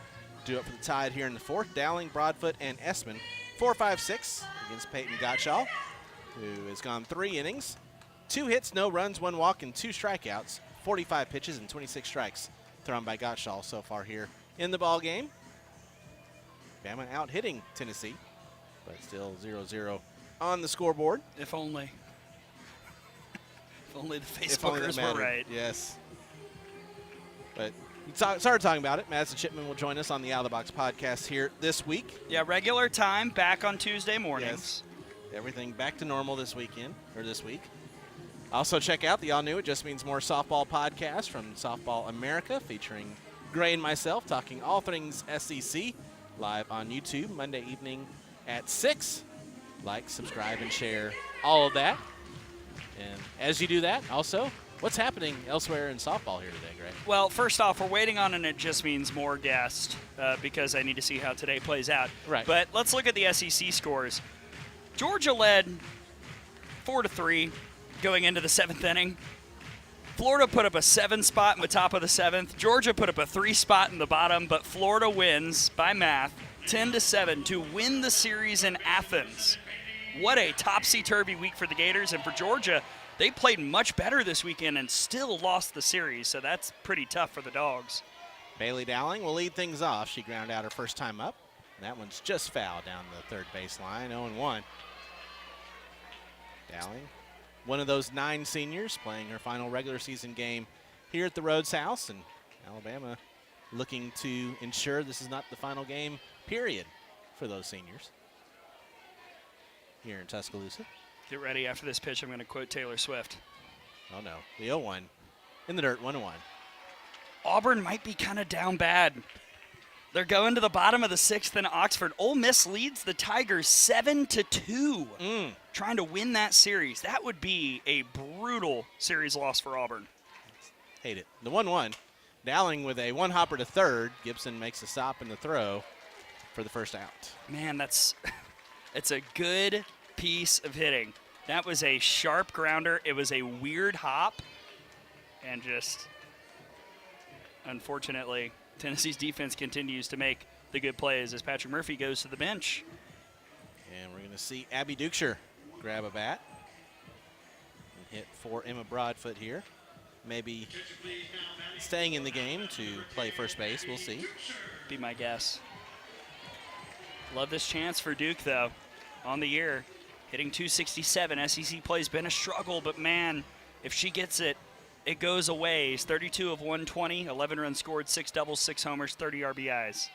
Do it for the Tide here in the fourth. Dowling, Broadfoot, and Essman 4-5-6 against Peyton Gottschall, who has gone 3 innings. 2 hits, no runs, 1 walk, and 2 strikeouts. 45 pitches and 26 strikes thrown by Gottschall so far here in the ball game. Bama out hitting Tennessee, but still 0-0 on the scoreboard. If only. If only the Facebookers were right. Yes. But we started talking about it. Madison Chipman will join us on the Out of the Box podcast here this week. Yeah, regular time, back on Tuesday mornings. Yes. Everything back to normal this week. Also check out the all-new It Just Means More Softball podcast from Softball America, featuring Gray and myself talking all things SEC, live on YouTube Monday evening at 6. Like, subscribe, and share all of that. And as you do that, also, what's happening elsewhere in softball here today, Gray? Well, first off, we're waiting on an It Just Means More guest because I need to see how today plays out. Right. But let's look at the SEC scores. Georgia led 4-3 going into the 7th inning. Florida put up a 7 spot in the top of the 7th. Georgia put up a 3 spot in the bottom, but Florida wins by math 10-7 to win the series in Athens. What a topsy-turvy week for the Gators, and for Georgia, they played much better this weekend and still lost the series, so that's pretty tough for the Dogs. Bailey Dowling will lead things off. She grounded out her first time up. And that one's just foul down the third baseline, 0-1. Dowling, one of those 9 seniors, playing her final regular season game here at the Rhodes House, and Alabama looking to ensure this is not the final game, period, for those seniors here in Tuscaloosa. Get ready. After this pitch, I'm going to quote Taylor Swift. Oh, no. The 0-1 in the dirt, 1-1. Auburn might be kind of down bad. They're going to the bottom of the 6th in Oxford. Ole Miss leads the Tigers 7-2, trying to win that series. That would be a brutal series loss for Auburn. Hate it. The 1-1. Dowling with a 1-hopper to third. Gibson makes a stop in the throw for the first out. Man, it's a good piece of hitting. That was a sharp grounder. It was a weird hop. And just, unfortunately, Tennessee's defense continues to make the good plays as Patrick Murphy goes to the bench. And we're going to see Abby Dukeshire grab a bat and hit for Emma Broadfoot here. Maybe staying in the game to play first base. We'll see. Be my guess. Love this chance for Duke, though, on the year. Hitting .267. SEC play's been a struggle, but, man, if she gets it, it goes away. He's 32 of 120, 11 runs scored, 6 doubles, 6 homers, 30 RBIs.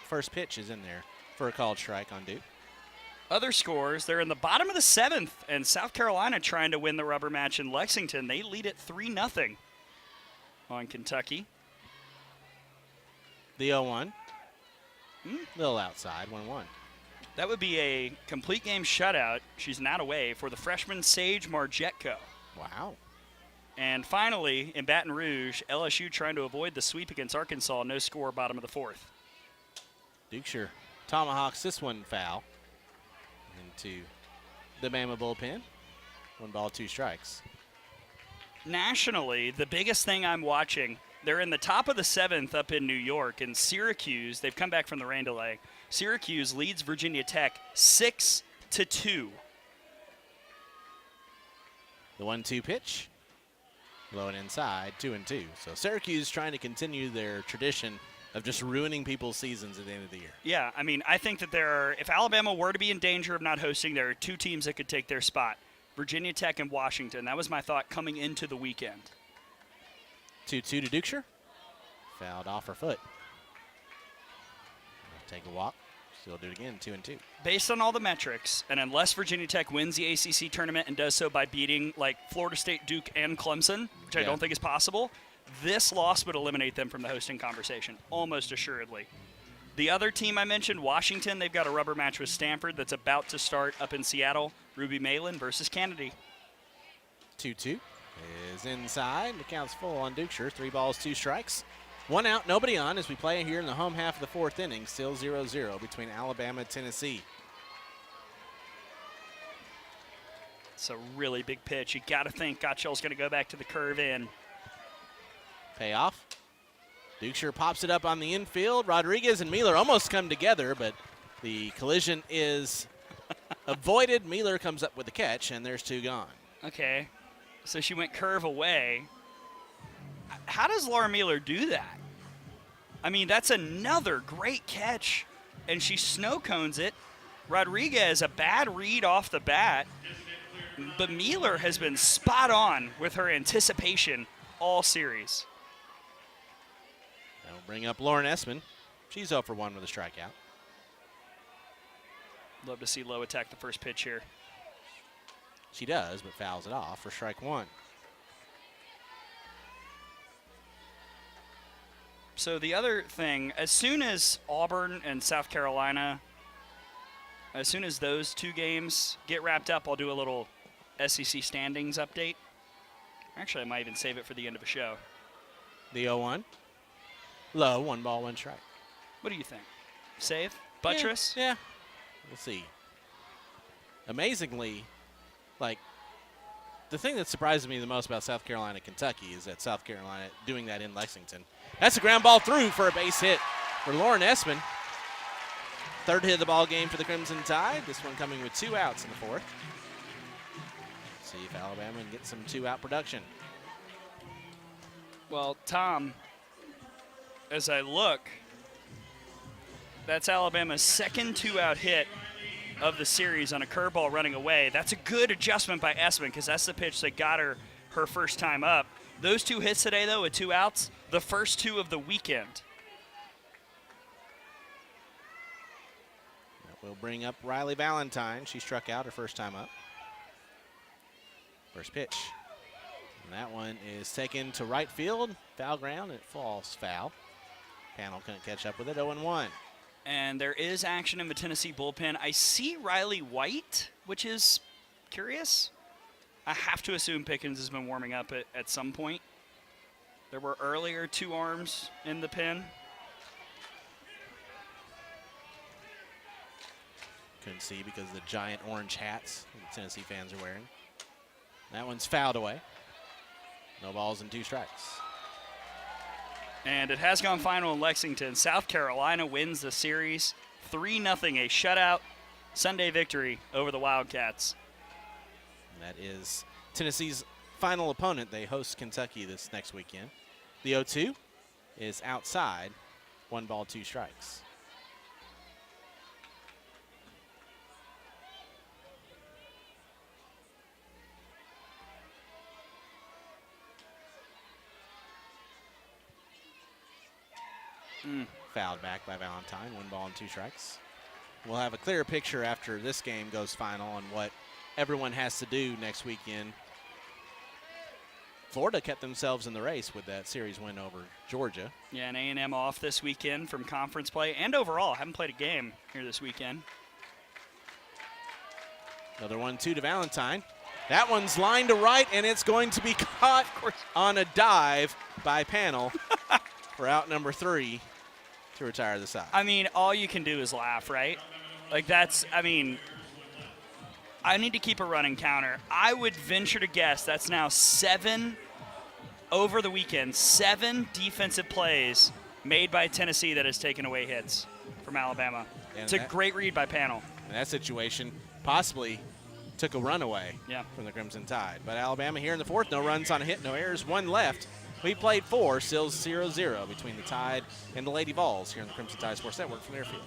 First pitch is in there for a called strike on Duke. Other scores, they're in the bottom of the 7th, and South Carolina trying to win the rubber match in Lexington. They lead it 3-0 on Kentucky. The 0-1. Little outside, 1-1. That would be a complete game shutout. She's not away for the freshman Sage Marjetko. Wow. And finally, in Baton Rouge, LSU trying to avoid the sweep against Arkansas. No score, bottom of the 4th. Dukeshire tomahawks this one foul into the Bama bullpen. 1 ball, 2 strikes. Nationally, the biggest thing I'm watching, they're in the top of the 7th up in New York, and Syracuse, they've come back from the rain delay. Syracuse leads Virginia Tech 6-2. The 1-2 pitch. Low and inside, 2-2. So Syracuse trying to continue their tradition of just ruining people's seasons at the end of the year. Yeah, I mean, I think that if Alabama were to be in danger of not hosting, there are 2 teams that could take their spot. Virginia Tech and Washington. That was my thought coming into the weekend. 2-2 to Dukeshire. Fouled off her foot. Take a walk. Still do it again, 2-2. Based on all the metrics, and unless Virginia Tech wins the ACC tournament and does so by beating like Florida State, Duke, and Clemson, which I don't think is possible, this loss would eliminate them from the hosting conversation, almost assuredly. The other team I mentioned, Washington, they've got a rubber match with Stanford that's about to start up in Seattle. Ruby Malin versus Kennedy. 2-2. is inside. The count's full on Dukeshire. 3 balls, 2 strikes. 1 out, nobody on as we play here in the home half of the 4th inning. Still 0-0 between Alabama and Tennessee. It's a really big pitch. You got to think Gottschall's going to go back to the curve in. Payoff. Dukeshire pops it up on the infield. Rodriguez and Mealer almost come together, but the collision is avoided. Mealer comes up with the catch, and there's 2 gone. Okay, so she went curve away. How does Laura Mealer do that? I mean, that's another great catch, and she snow cones it. Rodriguez, a bad read off the bat, but Mealer has been spot on with her anticipation all series. That'll bring up Lauren Essman. She's 0 for 1 with a strikeout. Love to see Lowe attack the first pitch here. She does, but fouls it off for strike 1. So the other thing, as soon as Auburn and South Carolina, as soon as those 2 games get wrapped up, I'll do a little SEC standings update. Actually, I might even save it for the end of the show. The 0-1. Low, 1 ball, 1 strike. What do you think? Save? Buttress? Yeah. We'll see. Amazingly, like, the thing that surprises me the most about South Carolina, Kentucky is that South Carolina doing that in Lexington. That's a ground ball through for a base hit for Lauren Essman. 3rd hit of the ball game for the Crimson Tide. This one coming with 2 outs in the 4th. See if Alabama can get some 2-out production. Well, Tom, as I look, that's Alabama's second 2-out hit of the series on a curveball running away. That's a good adjustment by Essman because that's the pitch that got her first time up. Those 2 hits today, though, with 2 outs, the first 2 of the weekend. We'll bring up Riley Valentine. She struck out her first time up. First pitch. And that one is taken to right field. Foul ground, and it falls foul. Panel couldn't catch up with it, 0-1. And there is action in the Tennessee bullpen. I see Riley White, which is curious. I have to assume Pickens has been warming up at some point. There were earlier 2 arms in the pen. Couldn't see because of the giant orange hats the Tennessee fans are wearing. That one's fouled away. No balls and 2 strikes. And it has gone final in Lexington. South Carolina wins the series 3-0, a shutout Sunday victory over the Wildcats. And that is Tennessee's final opponent. They host Kentucky this next weekend. The 0-2 is outside. 1 ball, 2 strikes. Fouled back by Valentine. 1 ball and 2 strikes. We'll have a clearer picture after this game goes final on what everyone has to do next weekend. Florida kept themselves in the race with that series win over Georgia. Yeah, and A&M off this weekend from conference play and overall. Haven't played a game here this weekend. Another 1-2 to Valentine. That one's lined to right, and it's going to be caught on a dive by Panel for out number 3 to retire the side. I mean, all you can do is laugh, right? Like that's, I mean, I need to keep a running counter. I would venture to guess that's now 7 over the weekend, 7 defensive plays made by Tennessee that has taken away hits from Alabama. And it's a great read by Panel. In that situation, possibly took a run away from the Crimson Tide. But Alabama here in the 4th, no runs on a hit, no errors, 1 left. We played 4, still 0-0 between the Tide and the Lady Vols here in the Crimson Tide Sports Network from Airfield.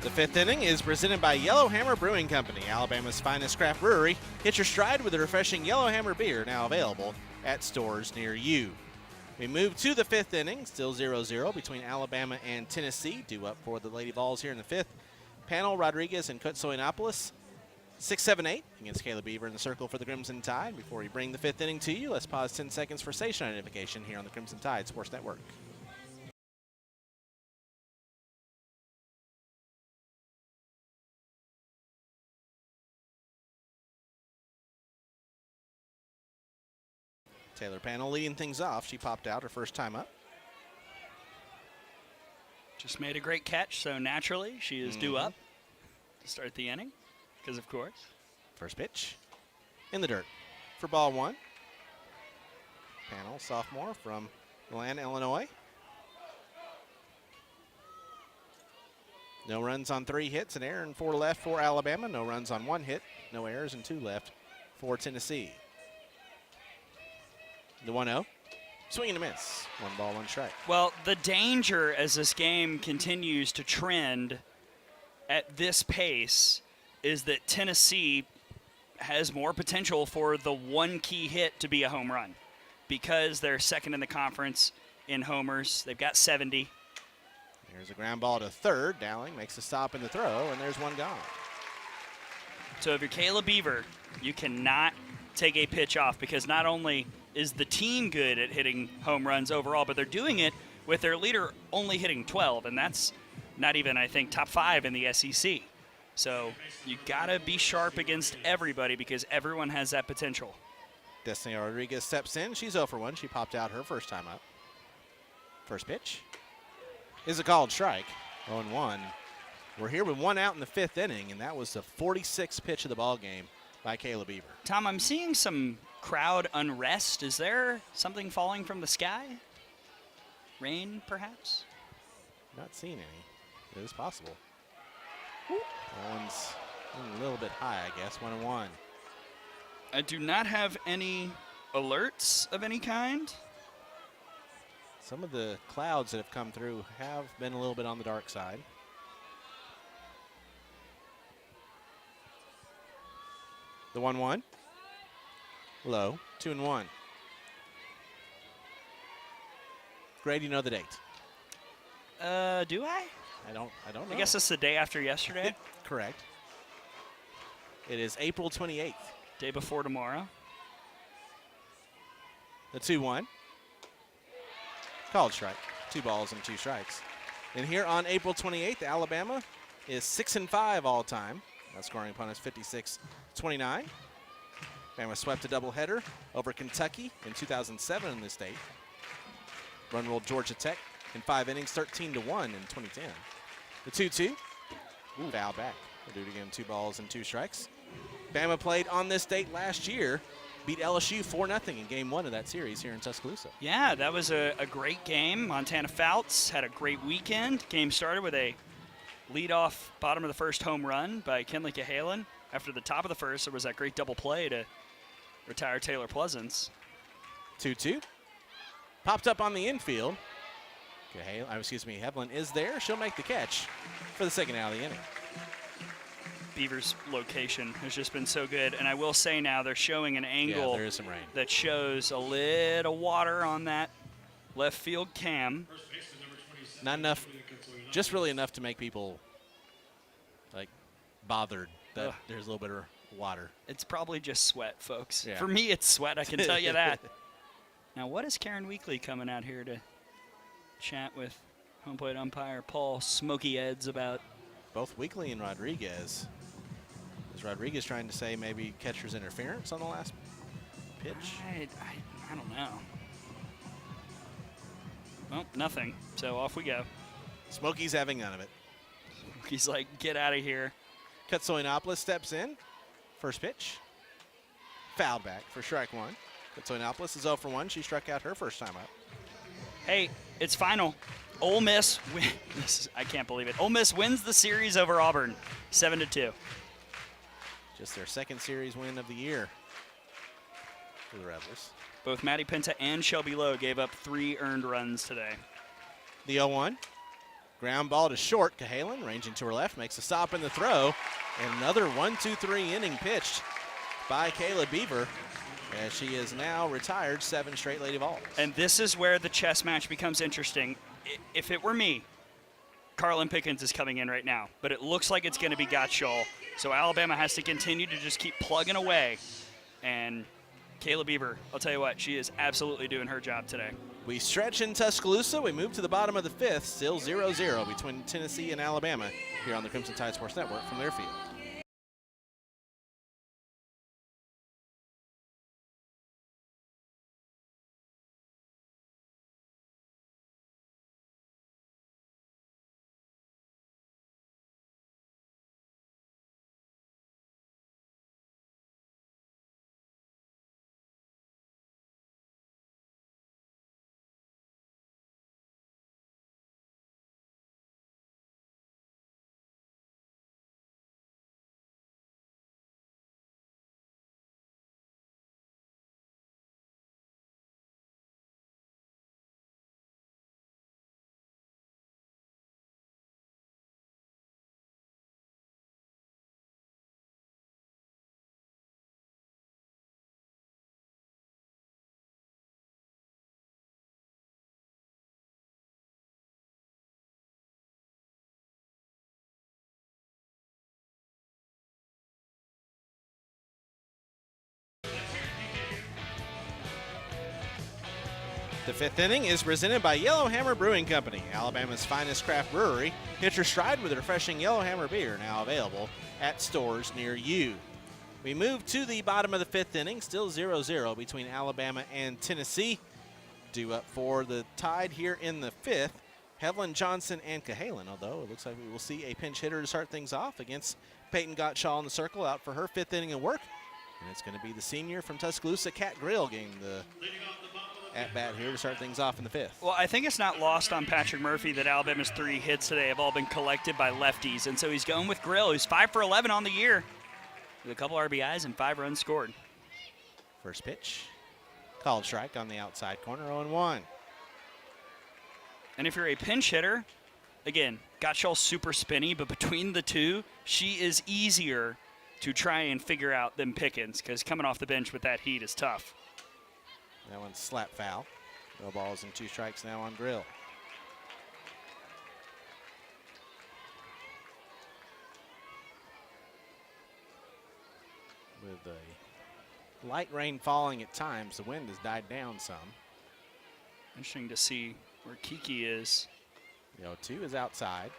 The fifth inning is presented by Yellowhammer Brewing Company, Alabama's finest craft brewery. Hit your stride with a refreshing Yellowhammer beer, now available at stores near you. We move to the fifth inning, still 0-0 between Alabama and Tennessee. Due up for the Lady Vols here in the fifth. Panel, Rodriguez, and Kutsoinopoulos. 6-7-8 against Caleb Beaver in the circle for the Crimson Tide. Before we bring the fifth inning to you, let's pause 10 seconds for station identification here on the Crimson Tide Sports Network. Taylor Panel leading things off. She popped out her first time up. Just made a great catch, so naturally she is due up to start the inning, because of course. First pitch in the dirt for ball one. Panel, sophomore from Milan, Illinois. No runs on 3 hits, an error and 4 left for Alabama. No runs on 1 hit, no errors and 2 left for Tennessee. The 1-0, swing and a miss. 1 ball, 1 strike. Well, the danger as this game continues to trend at this pace is that Tennessee has more potential for the one key hit to be a home run because they're second in the conference in homers. They've got 70. Here's a ground ball to third. Dowling makes a stop in the throw, and there's one gone. So if you're Caleb Beaver, you cannot take a pitch off because not only is the team good at hitting home runs overall, but they're doing it with their leader only hitting 12, and that's not even, I think, top 5 in the SEC. So you gotta be sharp against everybody because everyone has that potential. Destiny Rodriguez steps in. She's 0 for 1. She popped out her first time up. First pitch is a called strike. 0-1. We're here with 1 out in the 5th inning, and that was the 46th pitch of the ball game by Caleb Beaver. Tom, I'm seeing some crowd unrest. Is there something falling from the sky? Rain, perhaps? Not seeing any. It is possible. That one's a little bit high, I guess. 1-1. I do not have any alerts of any kind. Some of the clouds that have come through have been a little bit on the dark side. The 1-1. Low. 2-1. Grade, you know the date? Do I? I don't know. I guess it's the day after yesterday. Correct. It is April 28th. Day before tomorrow. The 2-1. Called strike. 2 balls and 2 strikes. And here on April 28th, Alabama is 6-5 all time. That scoring opponent is 56-29. Alabama swept a doubleheader over Kentucky in 2007 in the state. Run rolled Georgia Tech in 5 innings, 13-1 in 2010. The 2-2. Foul back. We'll do it again, 2 balls and 2 strikes. Bama played on this date last year, beat LSU 4-0 in game 1 of that series here in Tuscaloosa. Yeah, that was a great game. Montana Fouts had a great weekend. Game started with a leadoff bottom of the first home run by Kenley Cahalan. After the top of the first, there was that great double play to retire Taylor Pleasance. 2-2. Popped up on the infield. Heavlin is there. She'll make the catch for the second out of the inning. Beaver's location has just been so good. And I will say now they're showing an angle there is some rain that shows a little water on that left field cam. Not enough, just really enough to make people like bothered that there's a little bit of water. It's probably just sweat, folks. Yeah. For me, it's sweat, I can tell you that. Now, what is Karen Weekly coming out here to chat with home plate umpire Paul Smokey Eds about? Both Weekly and Rodriguez. Is Rodriguez trying to say maybe catcher's interference on the last pitch? I don't know. Well, nothing. So off we go. Smokey's having none of it. He's like, get out of here. Kutsoinopoulos steps in. First pitch. Foul back for strike 1. Kutsoinopoulos is 0 for 1. She struck out her first time up. Hey, it's final. Ole Miss, I can't believe it. Ole Miss wins the series over Auburn, 7-2. Just their second series win of the year for the Rebels. Both Maddie Penta and Shelby Lowe gave up 3 earned runs today. The 0-1. Ground ball to short. Cahalan ranging to her left, makes a stop in the throw. And another 1-2-3 inning pitched by Kayla Beaver, as she is now retired 7 straight Lady Vols. And this is where the chess match becomes interesting. If it were me, Carlin Pickens is coming in right now, but it looks like it's going to be Gottschall. So Alabama has to continue to just keep plugging away. And Kayla Beaver, I'll tell you what, she is absolutely doing her job today. We stretch in Tuscaloosa. We move to the bottom of the 5th, still 0-0 between Tennessee and Alabama here on the Crimson Tide Sports Network from their field. The 5th inning is presented by Yellowhammer Brewing Company, Alabama's finest craft brewery. Hit your stride with refreshing Yellowhammer beer, now available at stores near you. We move to the bottom of the 5th inning, still 0-0 between Alabama and Tennessee. Due up for the Tide here in the 5th, Hevlin, Johnson, and Cahalan, although it looks like we will see a pinch hitter to start things off against Peyton Gottschall in the circle, out for her 5th inning of work. And it's going to be the senior from Tuscaloosa, Kat Grill, getting the at-bat here to start things off in the 5th. Well, I think it's not lost on Patrick Murphy that Alabama's 3 hits today have all been collected by lefties, and so he's going with Grill, who's 5 for 11 on the year with a couple RBIs and 5 runs scored. First pitch, called strike on the outside corner, 0-1. And if you're a pinch hitter, again, Gottschall's super spinny, but between the two, she is easier to try and figure out than Pickens, because coming off the bench with that heat is tough. That one's slap foul. No balls and 2 strikes now on Grill. With the light rain falling at times, the wind has died down some. Interesting to see where Kiki is. The 0-2 is outside.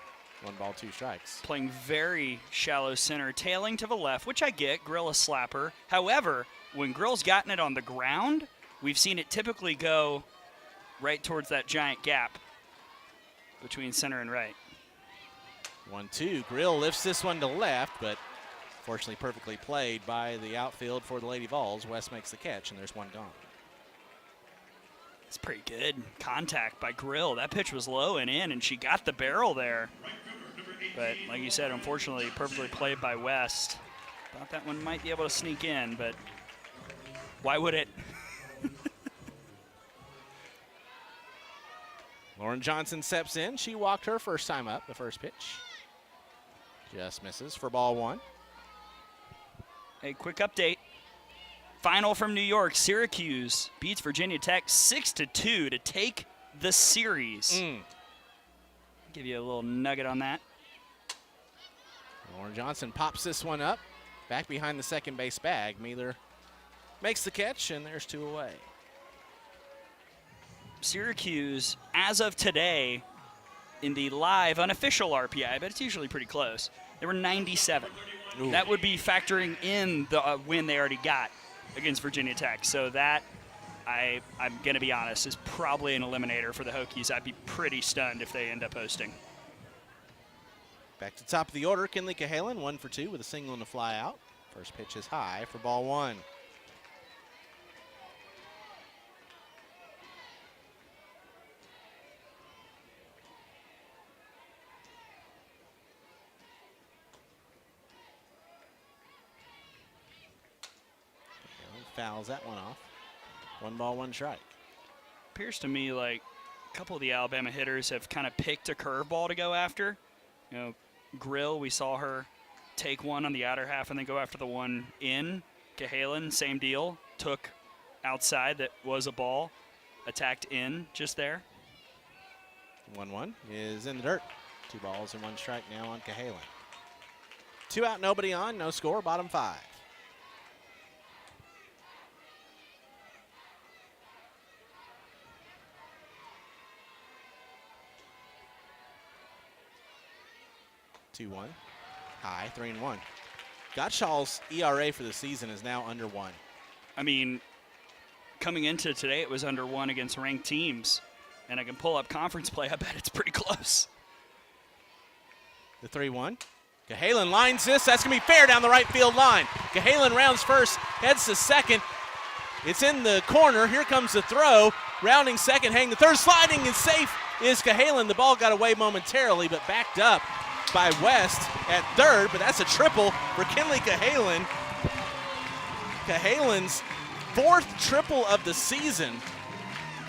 1 ball, 2 strikes. Playing very shallow center, tailing to the left, which I get. Grill a slapper. However, when Grill's gotten it on the ground, we've seen it typically go right towards that giant gap between center and right. 1-2. Grill lifts this one to left, but fortunately perfectly played by the outfield for the Lady Vols. West makes the catch, and there's 1 gone. It's pretty good contact by Grill. That pitch was low and in, and she got the barrel there. But like you said, unfortunately, perfectly played by West. Thought that one might be able to sneak in, but why would it? Lauren Johnson steps in. She walked her first time up. The first pitch just misses for ball 1. A quick update. Final from New York. Syracuse beats Virginia Tech 6-2 to take the series. Give you a little nugget on that. Lauren Johnson pops this one up. Back behind the second base bag. Mealer makes the catch, and there's 2 away. Syracuse, as of today, in the live unofficial RPI, but it's usually pretty close, they were 97. Ooh. That would be factoring in the win they already got against Virginia Tech. So that, I'm going to be honest, is probably an eliminator for the Hokies. I'd be pretty stunned if they end up hosting. Back to top of the order, Kinley Cahalan, 1 for 2 with a single and a fly out. First pitch is high for ball 1. Fouls that one off. 1 ball, 1 strike. Appears to me like A couple of the Alabama hitters have kind of picked a curveball to go after. You know, Grill, we saw her take one on the outer half and then go after the one in. Cahalan, same deal. Took outside that was a ball. Attacked in just there. 1-1 is in the dirt. 2 balls and 1 strike now on Cahalan. 2 out, nobody on, no score, bottom 5. Two one, high 3-1. Gottschall's ERA for the season is now under 1. I mean, coming into today, it was under 1 against ranked teams, and I can pull up conference play. I bet it's pretty close. The 3-1. Cahalan lines this. That's going to be fair down the right field line. Cahalan rounds first, heads to second. It's in the corner. Here comes the throw. Rounding second, hanging the third, sliding and safe is Cahalan. The ball got away momentarily, but backed up by West at third, but that's a triple for Kinley Cahalan. Cahalan's 4th triple of the season,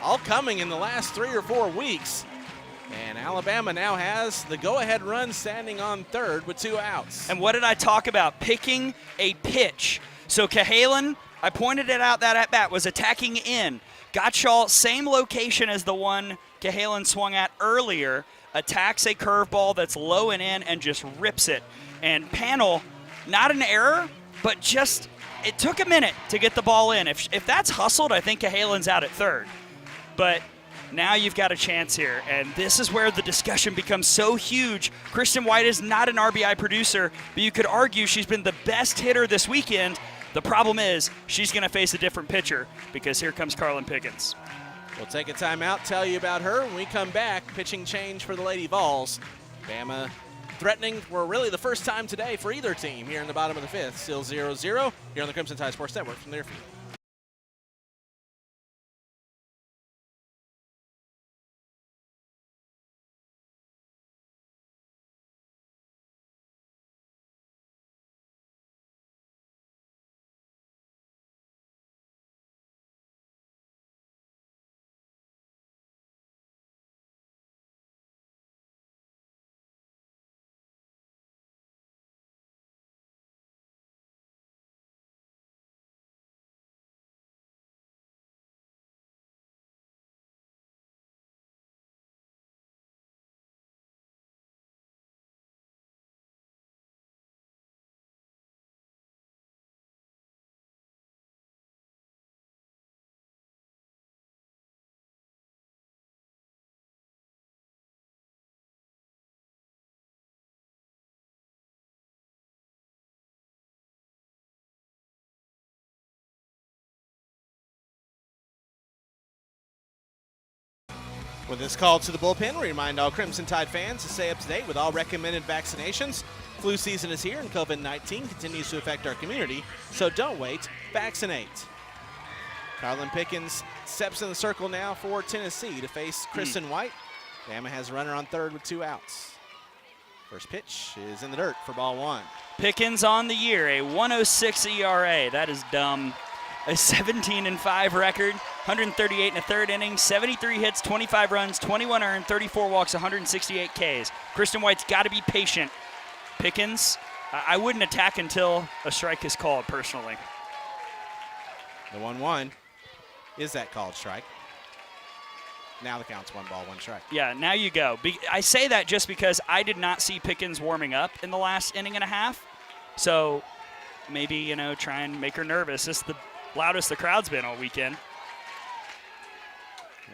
all coming in the last 3 or 4 weeks. And Alabama now has the go-ahead run standing on third with 2 outs. And what did I talk about? Picking a pitch. So Cahalan, I pointed it out, that at-bat was attacking in. Gottschall, same location as the one Cahalan swung at earlier, attacks a curveball that's low and in and just rips it. And Panel, not an error, but just it took a minute to get the ball in. If that's hustled, I think Cahalan's out at third. But now you've got a chance here, and this is where the discussion becomes so huge. Kristen White is not an RBI producer, but you could argue she's been the best hitter this weekend. The problem is she's going to face a different pitcher because here comes Carlin Pickens. We'll take a timeout, tell you about her. When we come back, pitching change for the Lady Vols. Bama threatening for really the first time today for either team here in the bottom of the 5th. Still 0-0 here on the Crimson Tide Sports Network from their field. With this call to the bullpen, we remind all Crimson Tide fans to stay up to date with all recommended vaccinations. Flu season is here and COVID-19 continues to affect our community, so don't wait, vaccinate. Carlin Pickens steps in the circle now for Tennessee to face Kristen White. Bama has a runner on third with 2 outs. First pitch is in the dirt for ball 1. Pickens on the year, a 1.06 ERA. That is dumb. A 17-5 record, 138 in the 3rd inning, 73 hits, 25 runs, 21 earned, 34 walks, 168 Ks. Kristen White's got to be patient. Pickens, I wouldn't attack until a strike is called, personally. The 1-1 is that called strike. Now the count's 1 ball, 1 strike. Yeah, now you go. I say that just because I did not see Pickens warming up in the last inning and a half. So maybe, try and make her nervous. This is the loudest the crowd's been all weekend.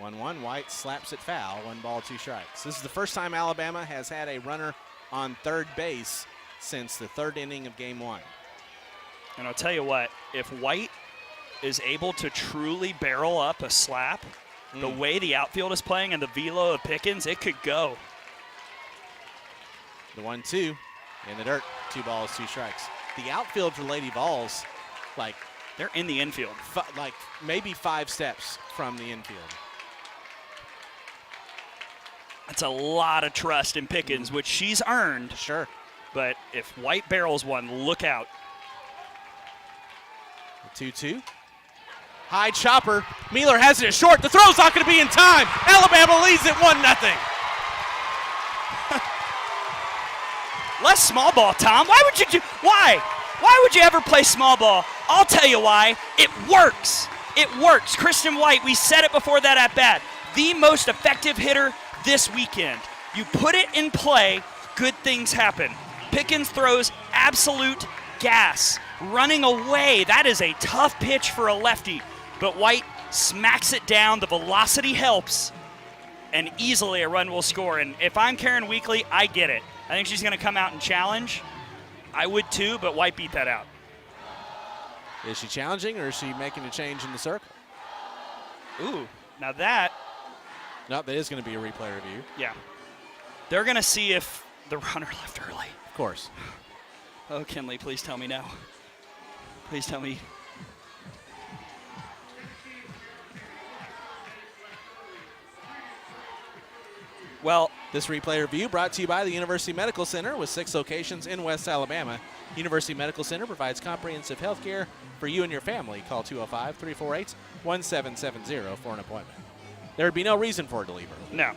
1-1, White slaps it foul, 1 ball, 2 strikes. This is the first time Alabama has had a runner on third base since the 3rd inning of game 1. And I'll tell you what, if White is able to truly barrel up a slap, the way the outfield is playing and the velo of Pickens, it could go. The 1-2 in the dirt, 2 balls, 2 strikes. The outfield for Lady Vols, they're in the infield. Maybe 5 steps from the infield. That's a lot of trust in Pickens, which she's earned. Sure. But if White barrels one, look out. The 2-2. High chopper Mealer has it short. The throw's not going to be in time. Alabama leads it 1-0. Less small ball, Tom. Why would you ever play small ball? I'll tell you why. It works. It works. Kristen White, we said it before that at bat. The most effective hitter this weekend. You put it in play, good things happen. Pickens throws absolute gas. Running away, that is a tough pitch for a lefty. But White smacks it down. The velocity helps. And easily a run will score. And if I'm Karen Weekly, I get it. I think she's going to come out and challenge. I would too, but White beat that out. Is she challenging or is she making a change in the circle? Ooh, now that. No, that is going to be a replay review. Yeah. They're going to see if the runner left early. Of course. Oh, Kinley, please tell me now. Please tell me. Well, this replay review brought to you by the University Medical Center with 6 locations in West Alabama. University Medical Center provides comprehensive health care for you and your family. Call 205-348-1770 for an appointment. There would be no reason for her to leave early. No.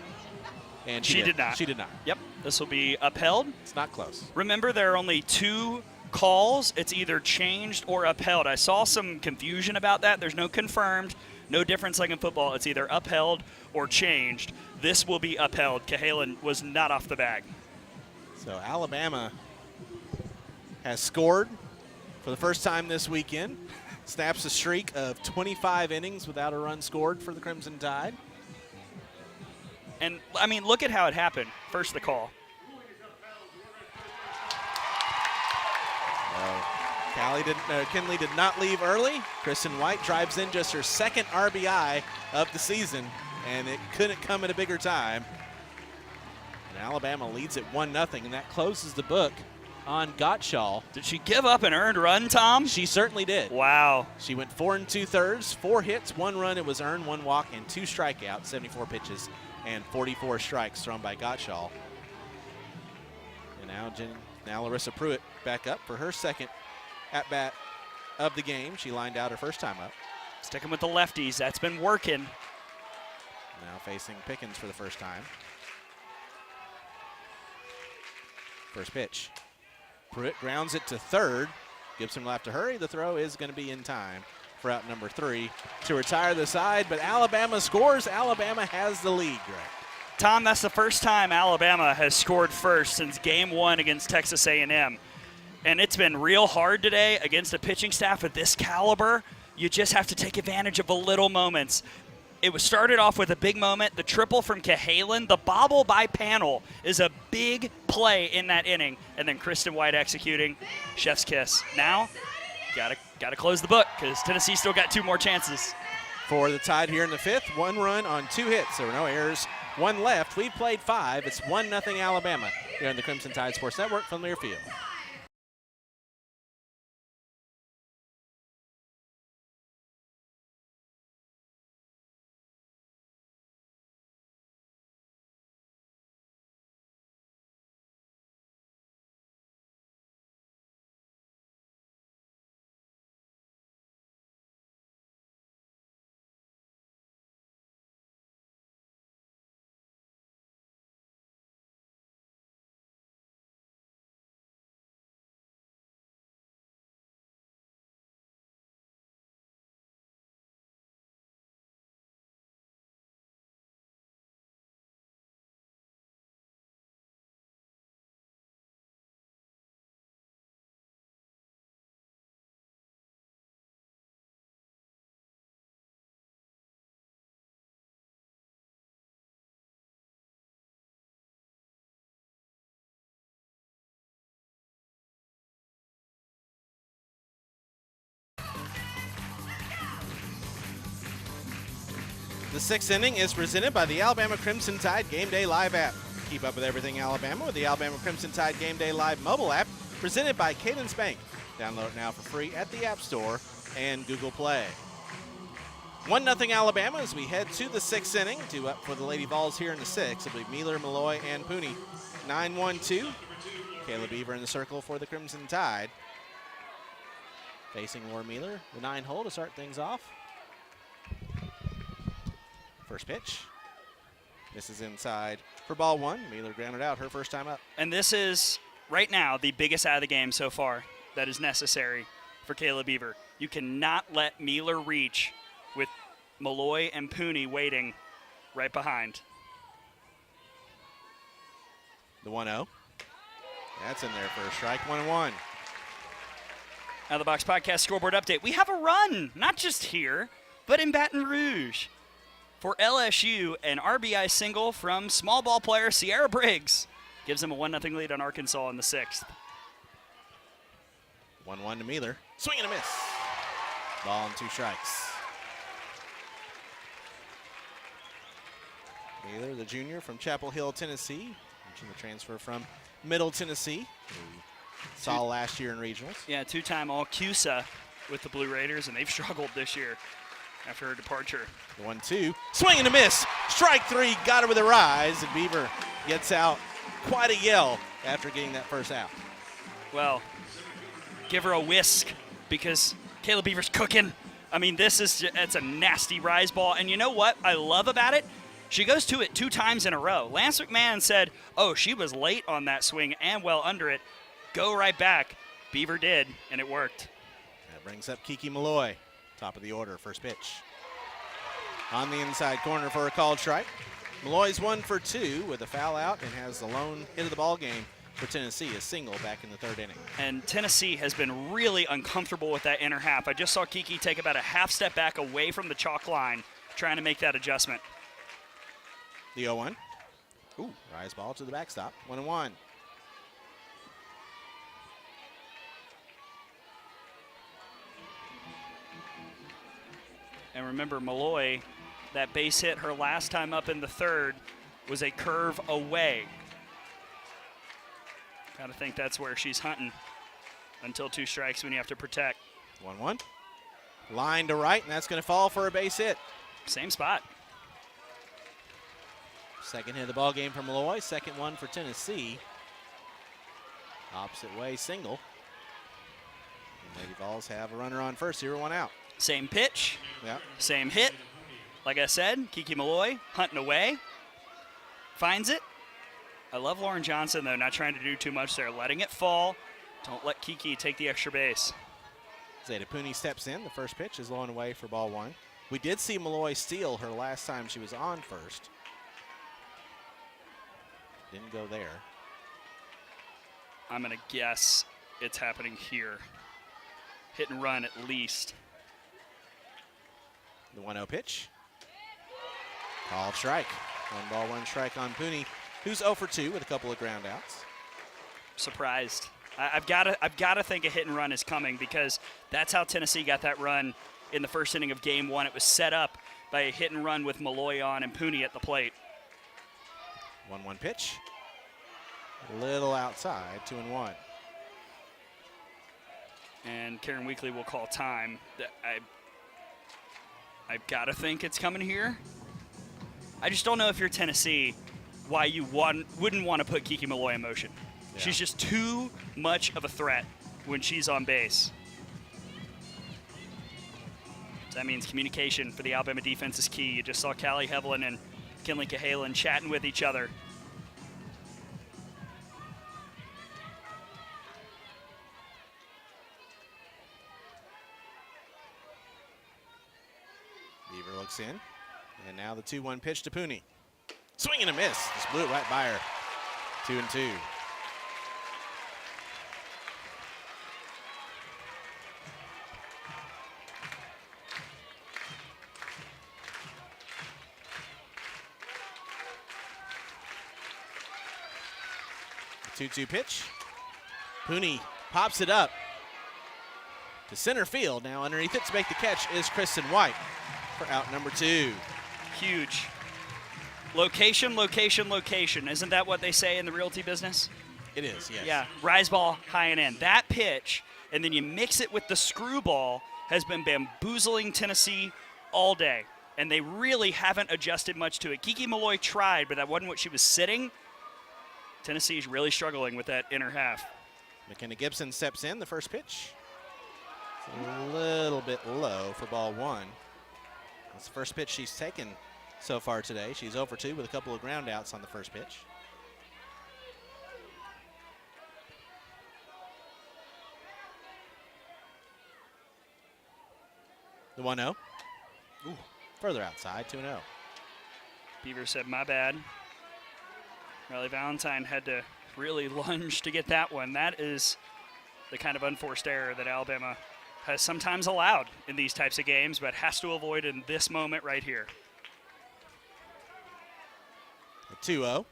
And she did not. She did not. Yep. This will be upheld. It's not close. Remember, there are only 2 calls. It's either changed or upheld. I saw some confusion about that. There's no confirmed. No difference like in football. It's either upheld or changed. This will be upheld. Cahalan was not off the bag. So Alabama has scored for the first time this weekend. Snaps a streak of 25 innings without a run scored for the Crimson Tide. And, I mean, look at how it happened. First the call. Kinley did not leave early. Kristen White drives in just her second RBI of the season, and it couldn't come at a bigger time. And Alabama leads it 1-0, and that closes the book on Gottschall. Did she give up an earned run, Tom? She certainly did. Wow. She went 4 2/3, 4 hits, 1 run. It was earned, 1 walk, and 2 strikeouts, 74 pitches, and 44 strikes thrown by Gottschall. And now Larissa Pruitt back up for her second at-bat of the game. She lined out her first time up. Sticking with the lefties. That's been working. Now facing Pickens for the first time. First pitch. Pruitt grounds it to third. Gibson will have to hurry. The throw is going to be in time for out number 3 to retire the side, but Alabama scores. Alabama has the lead, Greg. Tom, that's the first time Alabama has scored first since game 1 against Texas A&M. And it's been real hard today against a pitching staff of this caliber. You just have to take advantage of the little moments. It was started off with a big moment, the triple from Cahalan. The bobble by Panel is a big play in that inning. And then Kristen White executing. Chef's kiss. Now, gotta close the book because Tennessee still got 2 more chances. For the Tide here in the 5th, 1 run on 2 hits. There were no errors, 1 left. We've played 5. It's 1-0 Alabama here on the Crimson Tide Sports Network from Learfield. The 6th inning is presented by the Alabama Crimson Tide Game Day Live app. Keep up with everything Alabama with the Alabama Crimson Tide Game Day Live mobile app, presented by Cadence Bank. Download it now for free at the App Store and Google Play. 1-0 Alabama as we head to the 6th inning. 2 up for the Lady Vols here in the 6th. It'll be Mealer, Malloy, and Pooney. 9-1-2. Kayla Beaver in the circle for the Crimson Tide. Facing Laura Mealer, the 9 hole to start things off. First pitch. Misses inside for ball one. Mealer grounded out her first time up. And this is, right now, the biggest out of the game so far that is necessary for Kayla Beaver. You cannot let Mealer reach with Malloy and Pooney waiting right behind. The 1-0. That's in there for a strike. 1-1. Out of the Box Podcast scoreboard update. We have a run, not just here, but in Baton Rouge. For LSU, an RBI single from small ball player Sierra Briggs gives them a 1-0 lead on Arkansas in the 6th. 1-1 to Mealer. Swing and a miss. Ball and 2 strikes. Mealer, the junior from Chapel Hill, Tennessee. Mentioned the transfer from Middle Tennessee. We saw last year in regionals. Yeah, 2-time All-CUSA with the Blue Raiders, and they've struggled this year after her departure. The 1-2. Swing and a miss. Strike 3. Got her with a rise, and Beaver gets out. Quite a yell after getting that first out. Well, give her a whisk because Kayla Beaver's cooking. I mean, it's a nasty rise ball. And you know what I love about it? She goes to it 2 times in a row. Lance McMahon said, oh, she was late on that swing and well under it. Go right back. Beaver did, and it worked. That brings up Kiki Malloy. Top of the order, first pitch. On the inside corner for a called strike. Malloy's 1 for 2 with a foul out and has the lone hit of the ball game for Tennessee, a single back in the 3rd inning. And Tennessee has been really uncomfortable with that inner half. I just saw Kiki take about a half step back away from the chalk line, trying to make that adjustment. The 0-1. Ooh, rise ball to the backstop. 1-1. And remember, Malloy, that base hit her last time up in the 3rd was a curve away. Got to think that's where she's hunting until 2 strikes when you have to protect. 1-1. Line to right, and that's going to fall for a base hit. Same spot. Second hit of the ball game for Malloy. Second one for Tennessee. Opposite way single. And Lady Vols have a runner on first. 0-1 out. Same pitch. Yeah. Same hit. Like I said, Kiki Malloy hunting away. Finds it. I love Lauren Johnson, though, not trying to do too much there. Letting it fall. Don't let Kiki take the extra base. Zeta Pooney steps in. The first pitch is low and away for ball 1. We did see Malloy steal her last time she was on first. Didn't go there. I'm going to guess it's happening here. Hit and run at least. The 1-0 pitch. Called strike. 1-1 strike on Pooney, who's 0 for 2 with a couple of ground outs. Surprised. I've got to think a hit and run is coming because that's how Tennessee got that run in the first inning of game 1. It was set up by a hit and run with Malloy on and Pooney at the plate. 1-1 pitch. A little outside, 2-1. And Karen Weekly will call time. I've got to think it's coming here. I just don't know if you're Tennessee why you wouldn't want to put Kiki Malloy in motion. Yeah. She's just too much of a threat when she's on base. So that means communication for the Alabama defense is key. You just saw Callie Hevelin and Kinley Cahalan chatting with each other. Beaver looks in. And now the 2-1 pitch to Pooney. Swing and a miss. Just blew it right by her. 2-2. The 2-2 pitch. Pooney pops it up to center field. Now underneath it to make the catch is Kristen White for out number 2. Huge. Location, location, location. Isn't that what they say in the realty business? It is, yes. Yeah, rise ball, high and in. That pitch, and then you mix it with the screwball, has been bamboozling Tennessee all day. And they really haven't adjusted much to it. Kiki Malloy tried, but that wasn't what she was sitting. Tennessee's really struggling with that inner half. McKenna Gibson steps in. The first pitch. It's a little bit low for ball 1. That's the first pitch she's taken so far today. She's 0 for 2 with a couple of ground outs on the first pitch. The 1-0. Ooh, further outside, 2-0. Beaver said, my bad. Riley Valentine had to really lunge to get that one. That is the kind of unforced error that Alabama has sometimes allowed in these types of games, but has to avoid in this moment right here. The 2-0.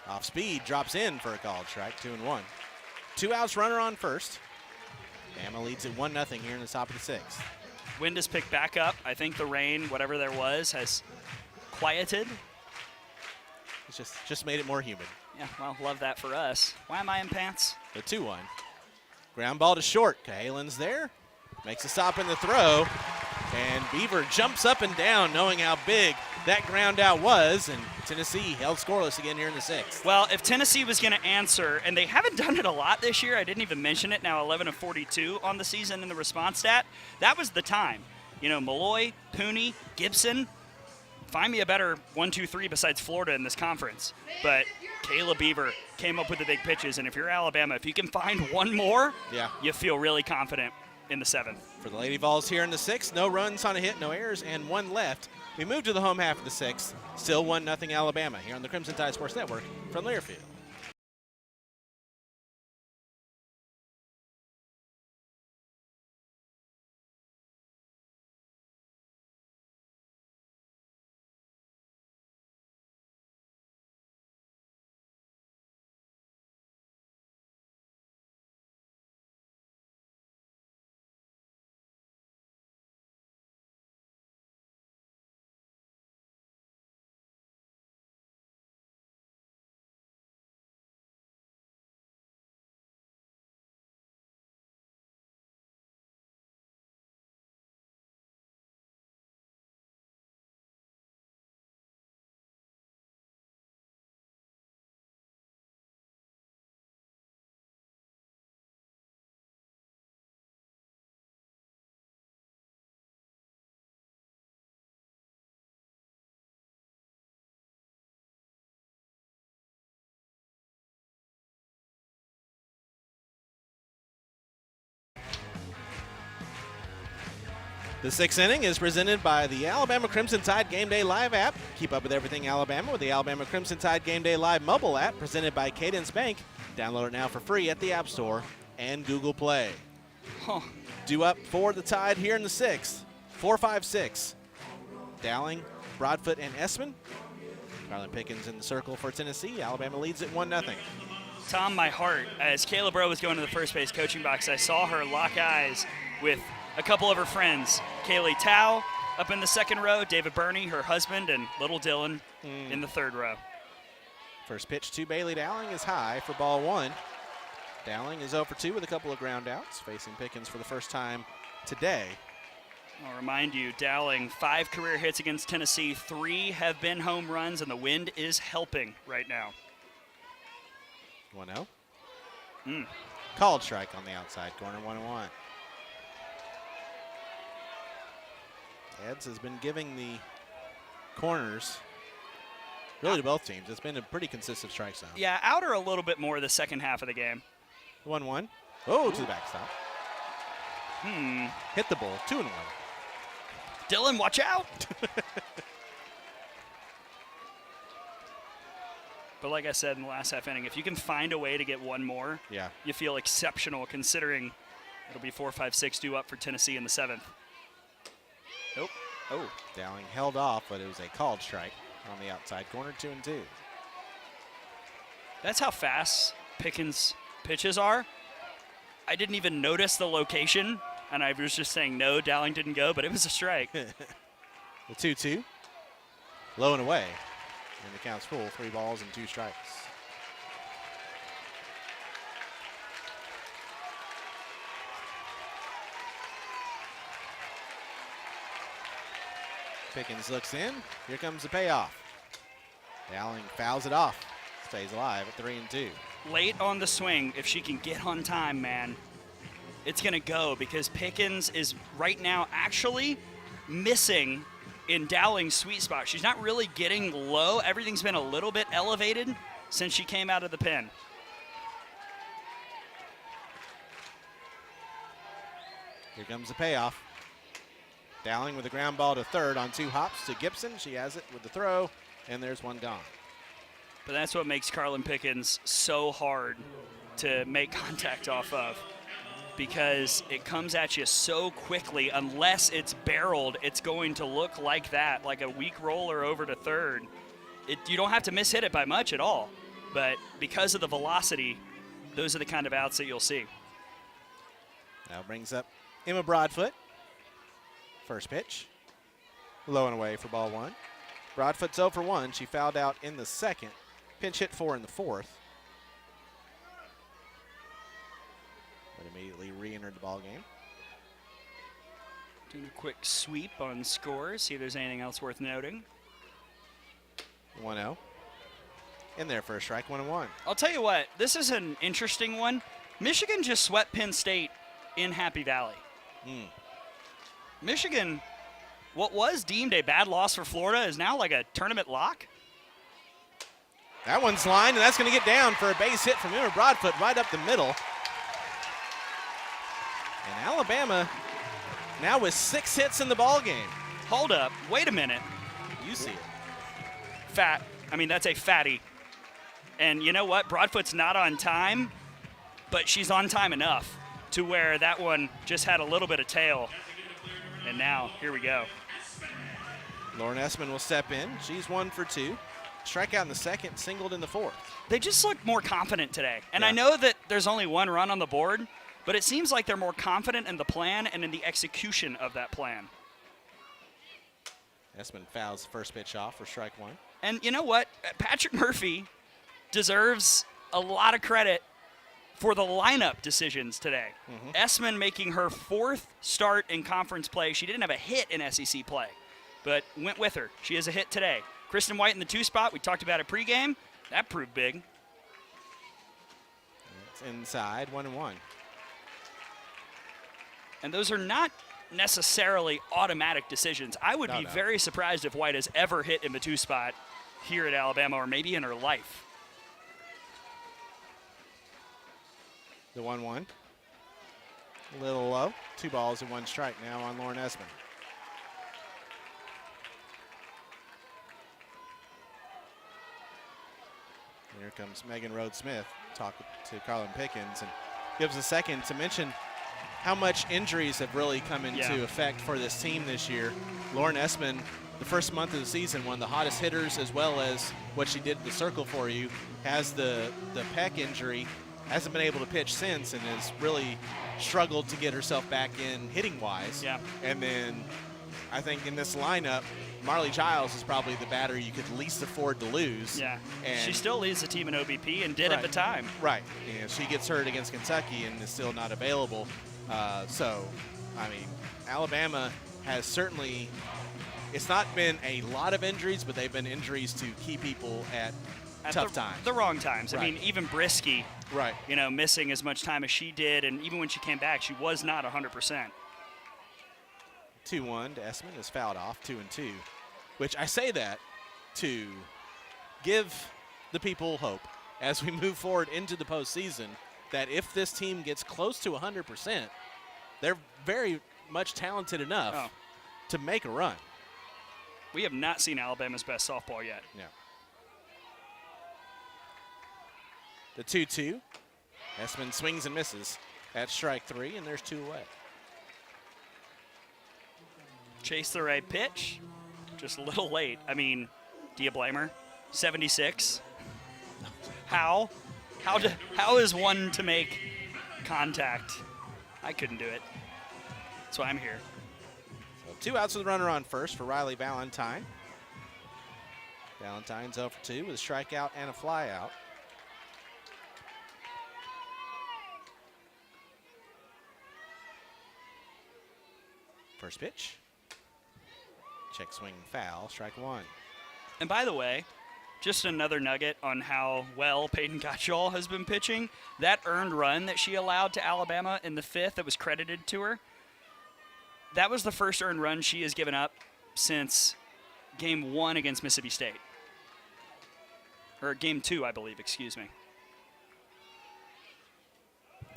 Off speed, drops in for a called strike, 2-1. 2 outs, runner on first. Bama leads it 1-0 here in the top of the sixth. Wind has picked back up. I think the rain, whatever there was, has quieted. It's just made it more humid. Yeah, well, love that for us. Why am I in pants? The 2-1. Ground ball to short. Cahalan's there. Makes a stop in the throw. And Beaver jumps up and down knowing how big that ground out was. And Tennessee held scoreless again here in the sixth. Well, if Tennessee was going to answer, and they haven't done it a lot this year, I didn't even mention it, now 11 of 42 on the season in the response stat, that was the time. You know, Malloy, Pooney, Gibson, find me a better 1, 2, 3 besides Florida in this conference. But Kayla Beaver came up with the big pitches, and if you're Alabama, if you can find one more, you feel really confident in the seventh. For the Lady Vols here in the sixth, no runs on a hit, no errors, and 1 left. We move to the home half of the sixth. Still 1-0 Alabama here on the Crimson Tide Sports Network from Learfield. The sixth inning is presented by the Alabama Crimson Tide Game Day Live app. Keep up with everything Alabama with the Alabama Crimson Tide Game Day Live mobile app presented by Cadence Bank. Download it now for free at the App Store and Google Play. Due up for the Tide here in the sixth. 4-5-6. Dowling, Broadfoot, and Essman. Carlin Pickens in the circle for Tennessee. Alabama leads it 1-0. Tom, my heart, as Kayla Bro was going to the first base coaching box, I saw her lock eyes with a couple of her friends. Kaylee Tao up in the second row, David Burney, her husband, and little Dylan in the third row. First pitch to Bailey Dowling is high for ball 1. Dowling is 0 for 2 with a couple of ground outs, facing Pickens for the first time today. I'll remind you, Dowling, 5 career hits against Tennessee. 3 have been home runs, and the wind is helping right now. 1-0. Called strike on the outside corner, 1-1. Eds has been giving the corners really to both teams. It's been a pretty consistent strike zone. Yeah, outer a little bit more the second half of the game. 1-1. Oh, to the backstop. Hit the bull. 2-1. Dylan, watch out. But like I said in the last half inning, if you can find a way to get one more, you feel exceptional considering it'll be 4-5-6 due up for Tennessee in the seventh. Oh. Dowling held off, but it was a called strike on the outside corner, 2-2. That's how fast Pickens' pitches are. I didn't even notice the location, and I was just saying no, Dowling didn't go, but it was a strike. The 2-2. Low and away. And the count's full, 3 balls and 2 strikes. Pickens looks in. Here comes the payoff. Dowling fouls it off. Stays alive at 3-2. Late on the swing, if she can get on time, man, it's going to go because Pickens is right now actually missing in Dowling's sweet spot. She's not really getting low. Everything's been a little bit elevated since she came out of the pin. Here comes the payoff. Dowling with a ground ball to third on 2 hops to Gibson. She has it with the throw, and there's one gone. But that's what makes Carlin Pickens so hard to make contact off of, because it comes at you so quickly. Unless it's barreled, it's going to look like that, like a weak roller over to third. You don't have to mishit it by much at all, but because of the velocity, those are the kind of outs that you'll see. Now brings up Emma Broadfoot. First pitch. Low and away for ball 1. Broadfoot's 0 for 1. She fouled out in the second. Pinch hit 4 in the fourth. But immediately re-entered the ball game. Doing a quick sweep on scores, see if there's anything else worth noting. 1-0. In there for a strike, 1-1. I'll tell you what, this is an interesting one. Michigan just swept Penn State in Happy Valley. Michigan, what was deemed a bad loss for Florida, is now like a tournament lock. That one's lined, and that's going to get down for a base hit from Emma Broadfoot right up the middle. And Alabama now with 6 hits in the ball game. Hold up, wait a minute. You see it. That's a fatty. And you know what? Broadfoot's not on time, but she's on time enough to where that one just had a little bit of tail. And now, here we go. Lauren Essman will step in. She's 1 for 2. Strikeout in the second, singled in the fourth. They just look more confident today. And Yeah. I know that there's only 1 run on the board, but it seems like they're more confident in the plan and in the execution of that plan. Essman fouls the first pitch off for strike 1. And you know what? Patrick Murphy deserves a lot of credit for the lineup decisions today. Essman making her 4th start in conference play. She didn't have a hit in SEC play, but went with her. She has a hit today. Kristen White in the 2 spot. We talked about it pregame. That proved big. It's inside, 1-1. And those are not necessarily automatic decisions. I would be very surprised if White has ever hit in the 2 spot here at Alabama, or maybe in her life. The 1-1. A little low. 2 balls and 1 strike now on Lauren Essman. Here comes Megan Rhodes-Smith talking to Carlin Pickens and gives a second to mention how much injuries have really come into effect for this team this year. Lauren Essman, the first month of the season, one of the hottest hitters, as well as what she did at the circle for you, has the pec injury, hasn't been able to pitch since, and has really struggled to get herself back in hitting-wise. Yeah. And then I think in this lineup, Marley Giles is probably the batter you could least afford to lose. Yeah, and she still leads the team in OBP and did at the time. Right. And she gets hurt against Kentucky and is still not available. Alabama has certainly, it's not been a lot of injuries, but they've been injuries to key people at tough times. The wrong times. Right. I mean, even Brisky, Right. Missing as much time as she did, and even when she came back, she was not 100%. 2-1 to Essman is fouled off, 2-2, which I say that to give the people hope as we move forward into the postseason, that if this team gets close to 100%, they're very much talented enough to make a run. We have not seen Alabama's best softball yet. Yeah. The 2-2. Essman swings and misses at strike 3, and there's 2 away. Chase the right pitch, just a little late. I mean, do you blame her? 76. How is one to make contact? I couldn't do it. That's why I'm here. So 2 outs with the runner on first for Riley Valentine. Valentine's 0 for 2 with a strikeout and a flyout. First pitch. Check swing foul, strike 1. And by the way, just another nugget on how well Peyton Gottschall has been pitching. That earned run that she allowed to Alabama in the 5th that was credited to her, that was the first earned run she has given up since game 1 against Mississippi State. Or game 2, I believe, excuse me.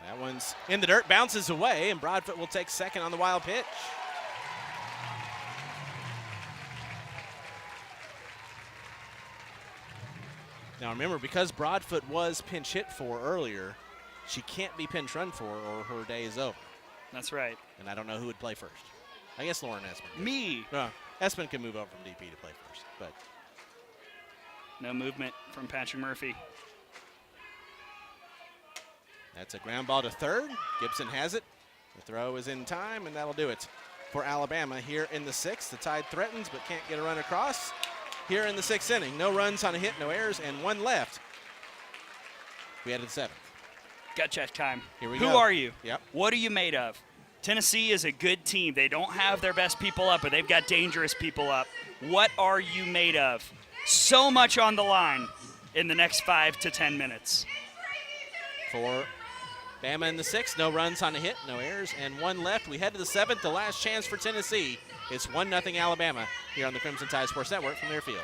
That one's in the dirt, bounces away, and Broadfoot will take second on the wild pitch. Now remember, because Broadfoot was pinch hit for earlier, she can't be pinch run for or her day is over. That's right. And I don't know who would play first. I guess Lauren Espen. Me. Espen can move over from DP to play first, but no movement from Patrick Murphy. That's a ground ball to third. Gibson has it. The throw is in time, and that'll do it for Alabama here in the 6th. The Tide threatens, but can't get a run across. Here in the 6th inning, no runs on a hit, no errors, and 1 left. We head to the 7th. Gut check time. Here we Who go. are you? Yep. What are you made of? Tennessee is a good team. They don't have their best people up, but they've got dangerous people up. What are you made of? So much on the line in the next 5 to 10 minutes. For Bama in the 6th, no runs on a hit, no errors, and 1 left. We head to the 7th, the last chance for Tennessee. It's 1-0 Alabama here on the Crimson Tide Sports Network from their field.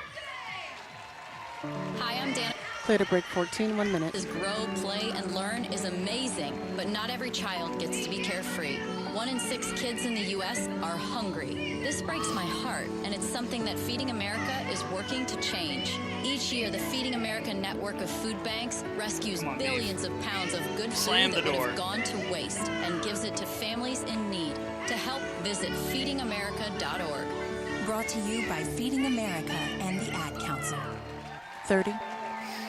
Hi, I'm Dana. Clear to break 14, 1 minute. This grow, play, and learn is amazing, but not every child gets to be carefree. 1 in 6 kids in the U.S. are hungry. This breaks my heart, and it's something that Feeding America is working to change. Each year, the Feeding America network of food banks rescues billions of pounds of good food that would have gone to waste and gives it to families in need. To help, visit feedingamerica.org. Brought to you by Feeding America and the Ad Council. 30.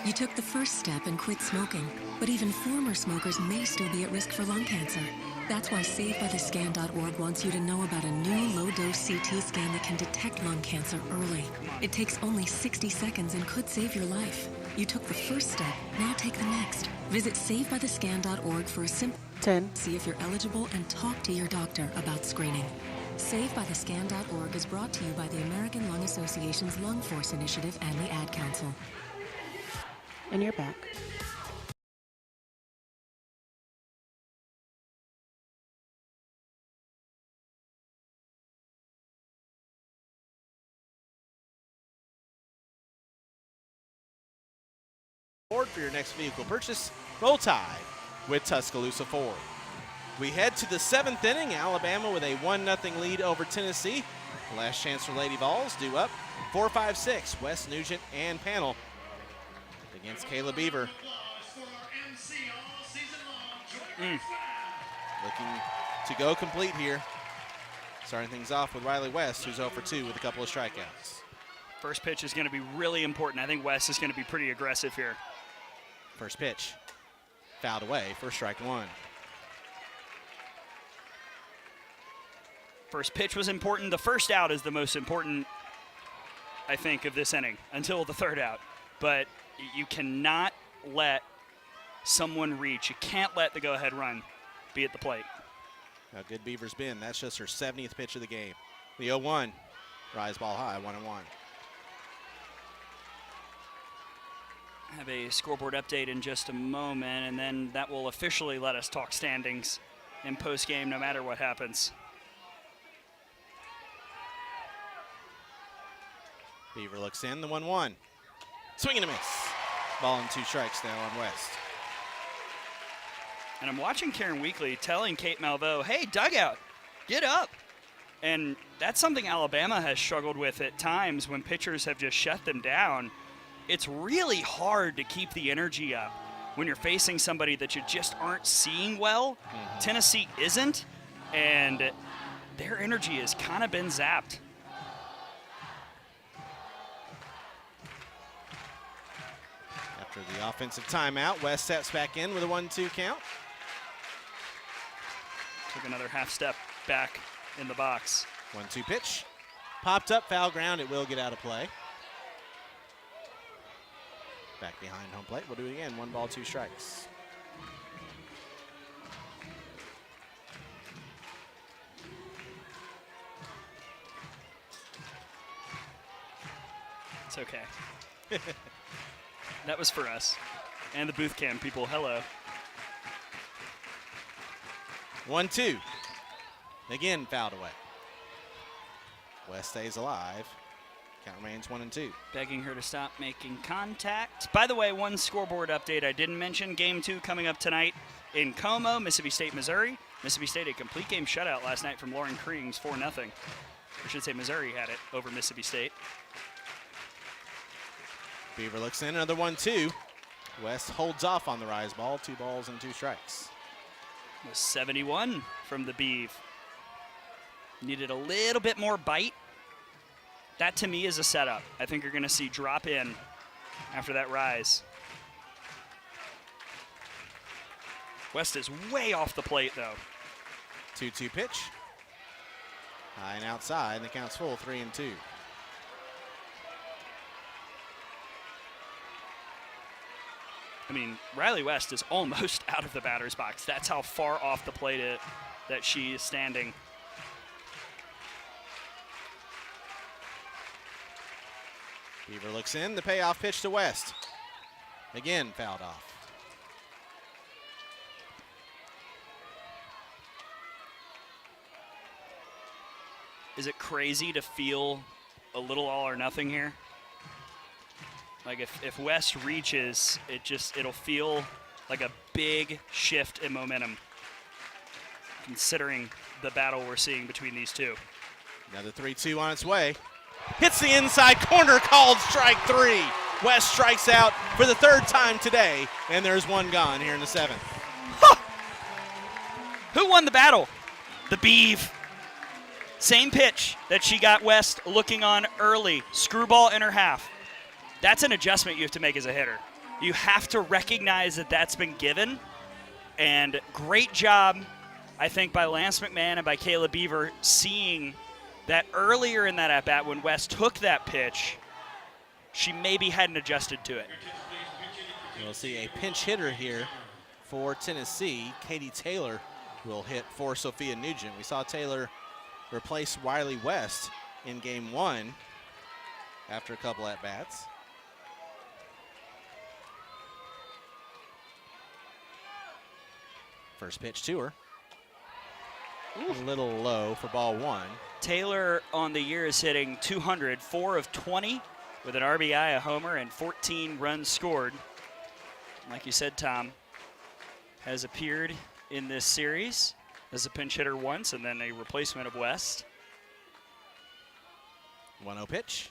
You took the first step and quit smoking, but even former smokers may still be at risk for lung cancer. That's why SaveByTheScan.org wants you to know about a new low-dose CT scan that can detect lung cancer early. It takes only 60 seconds and could save your life. You took the first step, now take the next. Visit SaveByTheScan.org for a simple 10. See if you're eligible and talk to your doctor about screening. SaveByTheScan.org is brought to you by the American Lung Association's Lung Force Initiative and the Ad Council. And you're back. Ford for your next vehicle purchase. Roll Tide with Tuscaloosa Ford. We head to the 7th inning. Alabama with a 1-0 lead over Tennessee. The last chance for Lady Vols due up. 4-5-6. Wes Nugent and Panel against Kayla Beaver. Looking to go complete here. Starting things off with Riley West, who's 0 for 2 with a couple of strikeouts. First pitch is going to be really important. I think West is going to be pretty aggressive here. First pitch, fouled away for strike 1. First pitch was important. The first out is the most important, I think, of this inning until the 3rd out. But you cannot let someone reach. You can't let the go-ahead run be at the plate. How good Beaver's been. That's just her 70th pitch of the game. The 0-1, rise ball high, 1-1. Have a scoreboard update in just a moment, and then that will officially let us talk standings in postgame no matter what happens. Beaver looks in, the 1-1. Swing and a miss. Ball and 2 strikes now on West. And I'm watching Karen Weekly telling Kate Malveaux, hey, dugout, get up. And that's something Alabama has struggled with at times when pitchers have just shut them down. It's really hard to keep the energy up when you're facing somebody that you just aren't seeing well. Tennessee isn't, and their energy has kind of been zapped. After the offensive timeout, West steps back in with a 1-2 count. Took another half step back in the box. 1-2 pitch. Popped up, foul ground. It will get out of play. Back behind home plate. We'll do it again. 1 ball, 2 strikes. It's okay. That was for us. And the booth cam people, hello. 1-2. Again, fouled away. West stays alive. Count remains 1-2. Begging her to stop making contact. By the way, one scoreboard update I didn't mention. Game 2 coming up tonight in Como, Mississippi State, Missouri. Mississippi State a complete game shutout last night from Lauren Krings, 4-0. I should say Missouri had it over Mississippi State. Beaver looks in, another 1-2. West holds off on the rise ball, 2 balls and 2 strikes. It was 71 from the Beav. Needed a little bit more bite. That to me is a setup. I think you're going to see drop in after that rise. West is way off the plate though. 2-2 pitch. High and outside, and the count's full, 3-2. I mean, Riley West is almost out of the batter's box. That's how far off the plate that she is standing. Beaver looks in, the payoff pitch to West. Again, fouled off. Is it crazy to feel a little all or nothing here? Like if West reaches, it'll feel like a big shift in momentum, considering the battle we're seeing between these two. Another 3-2 on its way. Hits the inside corner, called strike 3. West strikes out for the 3rd time today, and there's 1 gone here in the 7th. Huh. Who won the battle? The Beav. Same pitch that she got West looking on early. Screwball in her half. That's an adjustment you have to make as a hitter. You have to recognize that that's been given. And great job, I think, by Lance McMahon and by Kayla Beaver seeing that earlier in that at-bat when West took that pitch, she maybe hadn't adjusted to it. We'll see a pinch hitter here for Tennessee. Katie Taylor will hit for Sophia Nugent. We saw Taylor replace Wiley West in game 1 after a couple at-bats. First pitch to her. Ooh. A little low for ball 1. Taylor on the year is hitting 200, 4 of 20 with an RBI, a homer, and 14 runs scored. Like you said, Tom, has appeared in this series as a pinch hitter once and then a replacement of West. 1-0 pitch.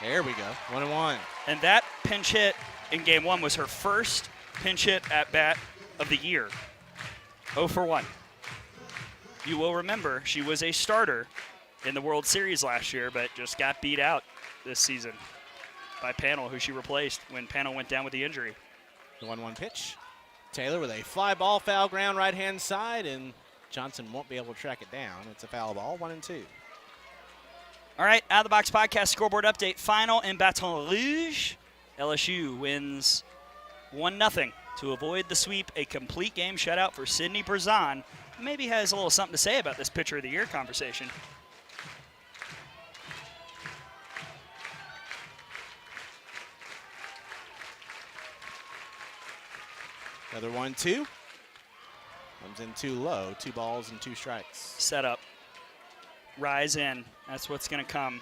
There we go, 1-1. And that pinch hit in game 1 was her first pinch hit at bat of the year. 0 for 1. You will remember she was a starter in the World Series last year, but just got beat out this season by Panel, who she replaced when Panel went down with the injury. The 1-1 pitch. Taylor with a fly ball, foul ground, right-hand side, and Johnson won't be able to track it down. It's a foul ball, 1-2. All right, Out of the Box Podcast scoreboard update. Final in Baton Rouge. LSU wins 1-0 to avoid the sweep, a complete game shutout for Sydney Berzon. Maybe has a little something to say about this Pitcher of the Year conversation. Another 1-2. Comes in too low, 2 balls and 2 strikes. Set up. Rise in. That's what's going to come.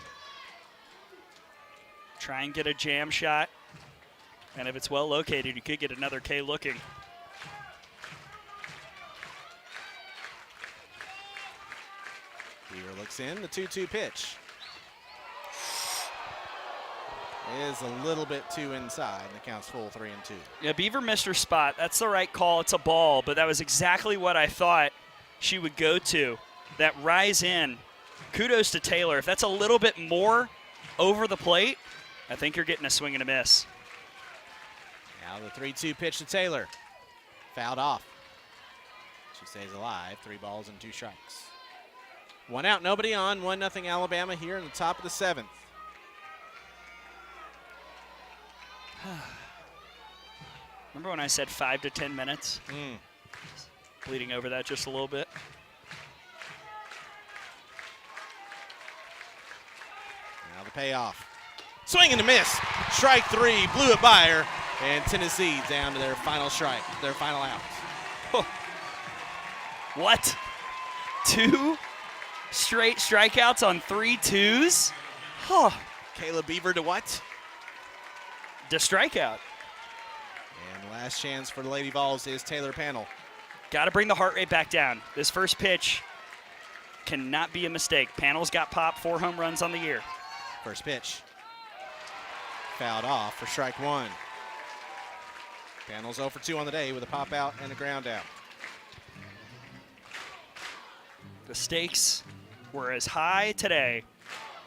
Try and get a jam shot. And if it's well located, you could get another K looking. Beaver looks in, the 2-2 pitch. Is a little bit too inside, and the count's full, 3-2. Yeah, Beaver missed her spot. That's the right call. It's a ball, but that was exactly what I thought she would go to. That rise in. Kudos to Taylor. If that's a little bit more over the plate, I think you're getting a swing and a miss. Now the 3-2 pitch to Taylor. Fouled off. She stays alive, 3 balls and 2 strikes. 1 out, nobody on, 1-0 Alabama here in the top of the 7th. Remember when I said 5 to 10 minutes? Bleeding over that just a little bit. Now the payoff. Swing and a miss. Strike 3, blew it by her. And Tennessee down to their final strike, their final out. Oh. What? 2 straight strikeouts on 3 twos? Huh. Caleb Beaver to what? The strikeout. And last chance for the Lady Vols is Taylor Panel. Got to bring the heart rate back down. This first pitch cannot be a mistake. Panel's got pop, 4 home runs on the year. First pitch. Fouled off for strike one. Panel's 0 for 2 on the day with a pop out and a ground out. The stakes were as high today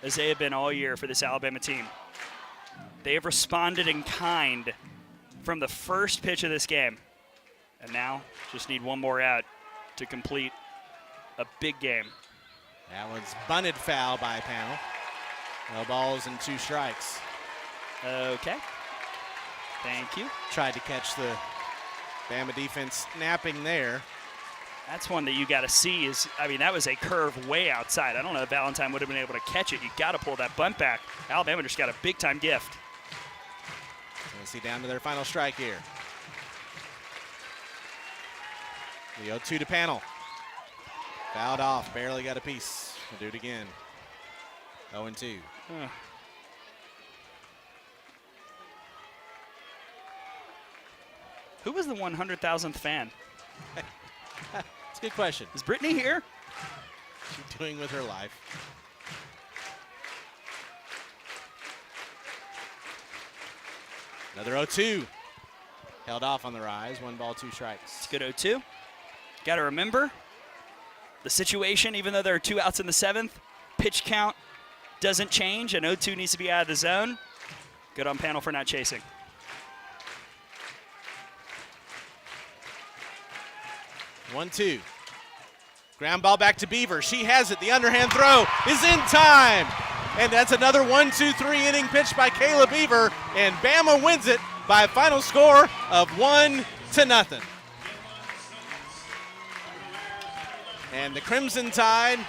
as they have been all year for this Alabama team. They have responded in kind from the first pitch of this game. And now just need one more out to complete a big game. That one's bunted foul by Panel. No balls and 2 strikes. Okay. Thank you. Tried to catch the Bama defense napping there. That's one that you got to see is, I mean, that was a curve way outside. I don't know if Valentine would have been able to catch it. You got to pull that bunt back. Alabama just got a big-time gift. Tennessee down to their final strike here. The 0-2 to Panel. Fouled off, barely got a piece. We'll do it again. 0-2. Who was the 100,000th fan? That's a good question. Is Brittany here? What's she doing with her life? Another 0-2. Held off on the rise. 1 ball, 2 strikes. It's a good 0-2. Got to remember the situation, even though there are 2 outs in the 7th, pitch count doesn't change, and 0-2 needs to be out of the zone. Good on Panel for not chasing. 1-2. Ground ball back to Beaver. She has it. The underhand throw is in time. And that's another 1-2-3 inning pitch by Kayla Beaver. And Bama wins it by a final score of 1-0. And the Crimson Tide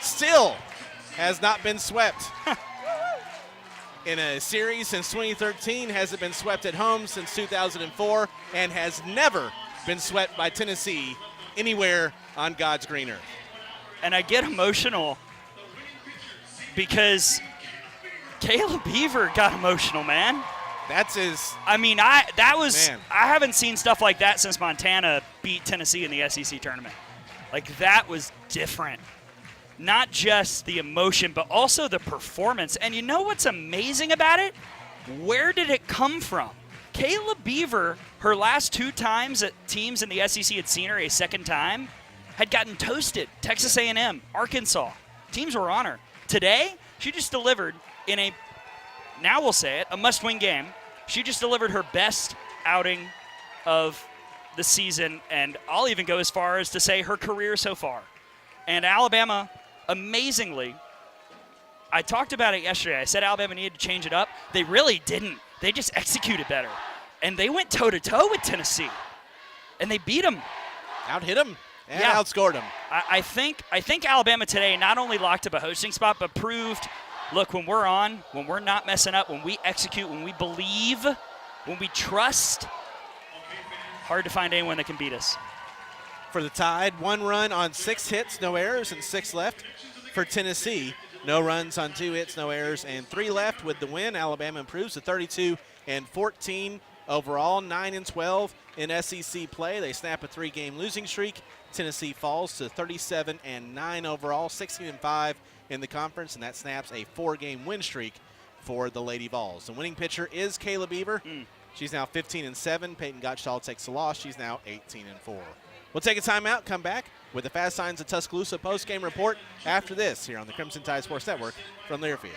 still has not been swept. In a series since 2013, hasn't been swept at home since 2004, and has never been swept by Tennessee anywhere on God's green earth. And I get emotional because Caleb Beaver got emotional, man. That's his. I mean, Man. I haven't seen stuff like that since Montana beat Tennessee in the SEC tournament. Like, that was different. Not just the emotion, but also the performance. And you know what's amazing about it? Where did it come from? Kayla Beaver, her last 2 times that teams in the SEC had seen her a second time, had gotten toasted. Texas A&M, Arkansas. Teams were on her. Today, she just delivered in a, now we'll say it, a must-win game. She just delivered her best outing of the season, and I'll even go as far as to say her career so far. And Alabama, amazingly, I talked about it yesterday. I said Alabama needed to change it up. They really didn't. They just executed better. And they went toe-to-toe with Tennessee. And they beat them. Out-hit him and Yeah. outscored him. I think Alabama today not only locked up a hosting spot, but proved, look, when we're on, when we're not messing up, when we execute, when we believe, when we trust, hard to find anyone that can beat us. For the Tide, 1 run on 6 hits, no errors, and 6 left. For Tennessee, no runs on 2 hits, no errors, and 3 left. With the win, Alabama improves to 32-14 overall, 9-12 in SEC play. They snap a 3-game losing streak. Tennessee falls to 37-9 overall, 16-5 in the conference, and that snaps a 4-game win streak for the Lady Vols. The winning pitcher is Kayla Beaver. She's now 15-7. Peyton Gottschall takes the loss. She's now 18-4. We'll take a timeout, come back with the Fast Signs of Tuscaloosa post-game report after this here on the Crimson Tide Sports Network from Learfield.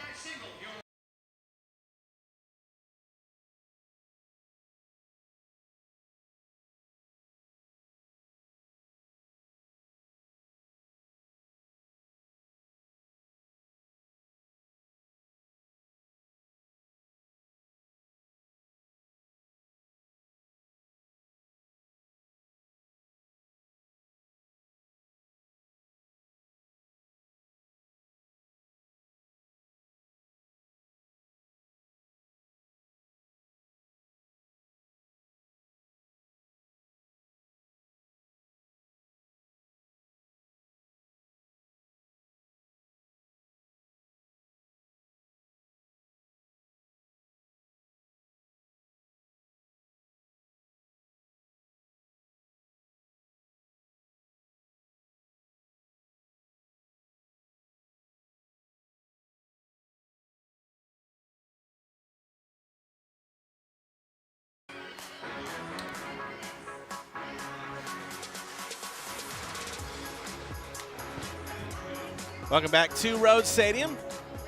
Welcome back to Rhodes Stadium.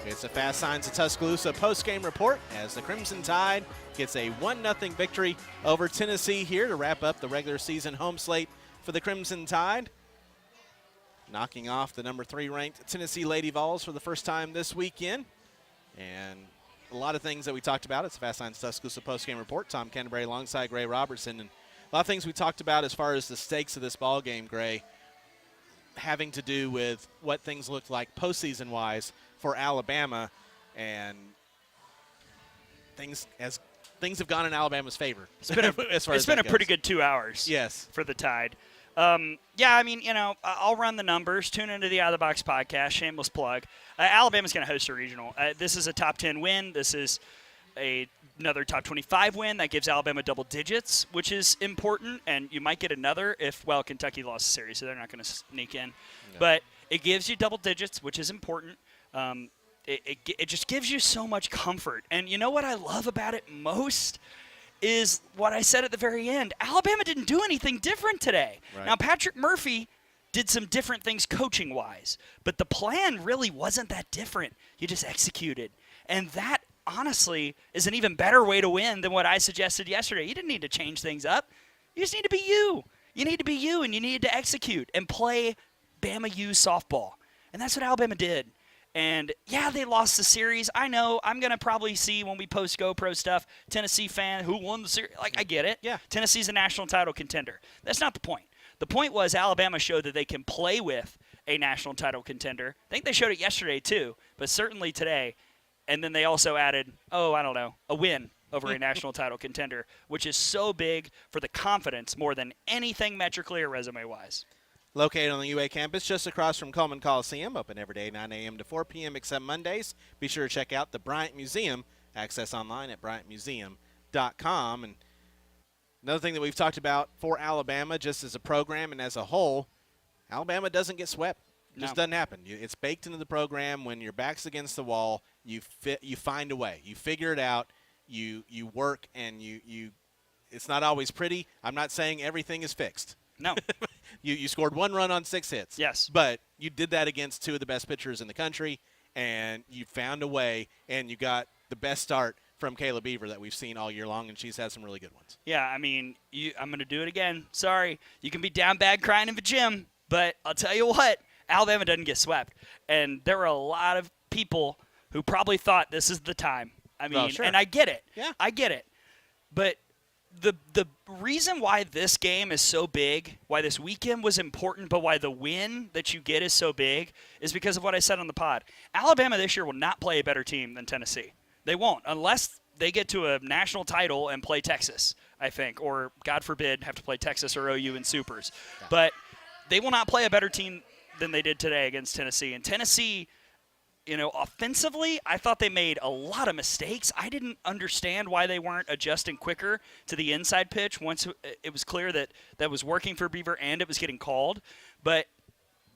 It's a Fast Signs of Tuscaloosa post-game report as the Crimson Tide gets a 1-0 victory over Tennessee here to wrap up the regular season home slate for the Crimson Tide. Knocking off the number 3 ranked Tennessee Lady Vols for the first time this weekend. And a lot of things that we talked about. It's a Fast Signs of Tuscaloosa post-game report. Tom Canterbury alongside Gray Robertson. And a lot of things we talked about as far as the stakes of this ball game, Gray, having to do with what things looked like postseason-wise for Alabama, and things have gone in Alabama's favor. It's been a pretty good 2 hours. Yes, for the Tide. Yeah, I mean, I'll run the numbers. Tune into the Out of the Box podcast. Shameless plug. Alabama's going to host a regional. This is a top 10 win. This is another top 25 win. That gives Alabama double digits, which is important. And you might get another if, Kentucky lost the series, so they're not going to sneak in. No. But it gives you double digits, which is important. It just gives you so much comfort. And you know what I love about it most is what I said at the very end. Alabama didn't do anything different today. Right. Now, Patrick Murphy did some different things coaching-wise, but the plan really wasn't that different. You just executed. And that, honestly, is an even better way to win than what I suggested yesterday. You didn't need to change things up. You just need to be you. You need to be you, and you need to execute and play Bama U softball. And that's what Alabama did. And, yeah, they lost the series. I know. I'm going to probably see when we post GoPro stuff, Tennessee fan, who won the series. I get it. Yeah. Tennessee's a national title contender. That's not the point. The point was Alabama showed that they can play with a national title contender. I think they showed it yesterday too, but certainly today. And then they also added, a win over a national title contender, which is so big for the confidence more than anything metrically or resume-wise. Located on the UA campus just across from Coleman Coliseum, open every day 9 a.m. to 4 p.m. except Mondays. Be sure to check out the Bryant Museum. Access online at bryantmuseum.com. And another thing that we've talked about for Alabama just as a program and as a whole, Alabama doesn't get swept. It just doesn't happen. It's baked into the program. When your back's against the wall, you find a way. You figure it out. You work, and you. It's not always pretty. I'm not saying everything is fixed. No. You scored 1 run on 6 hits. Yes. But you did that against 2 of the best pitchers in the country, and you found a way, and you got the best start from Kayla Beaver that we've seen all year long, and she's had some really good ones. Yeah, I mean, I'm going to do it again. Sorry. You can be down bad crying in the gym, but I'll tell you what, Alabama doesn't get swept. And there were a lot of people who probably thought this is the time. I mean, sure. And I get it. Yeah. I get it. But the reason why this game is so big, why this weekend was important, but why the win that you get is so big is because of what I said on the pod. Alabama this year will not play a better team than Tennessee. They won't, unless they get to a national title and play Texas, I think, or, God forbid, have to play Texas or OU in Supers. Yeah. But they will not play a better team than they did today against Tennessee. And Tennessee, offensively, I thought they made a lot of mistakes. I didn't understand why they weren't adjusting quicker to the inside pitch once it was clear that was working for Beaver and it was getting called. But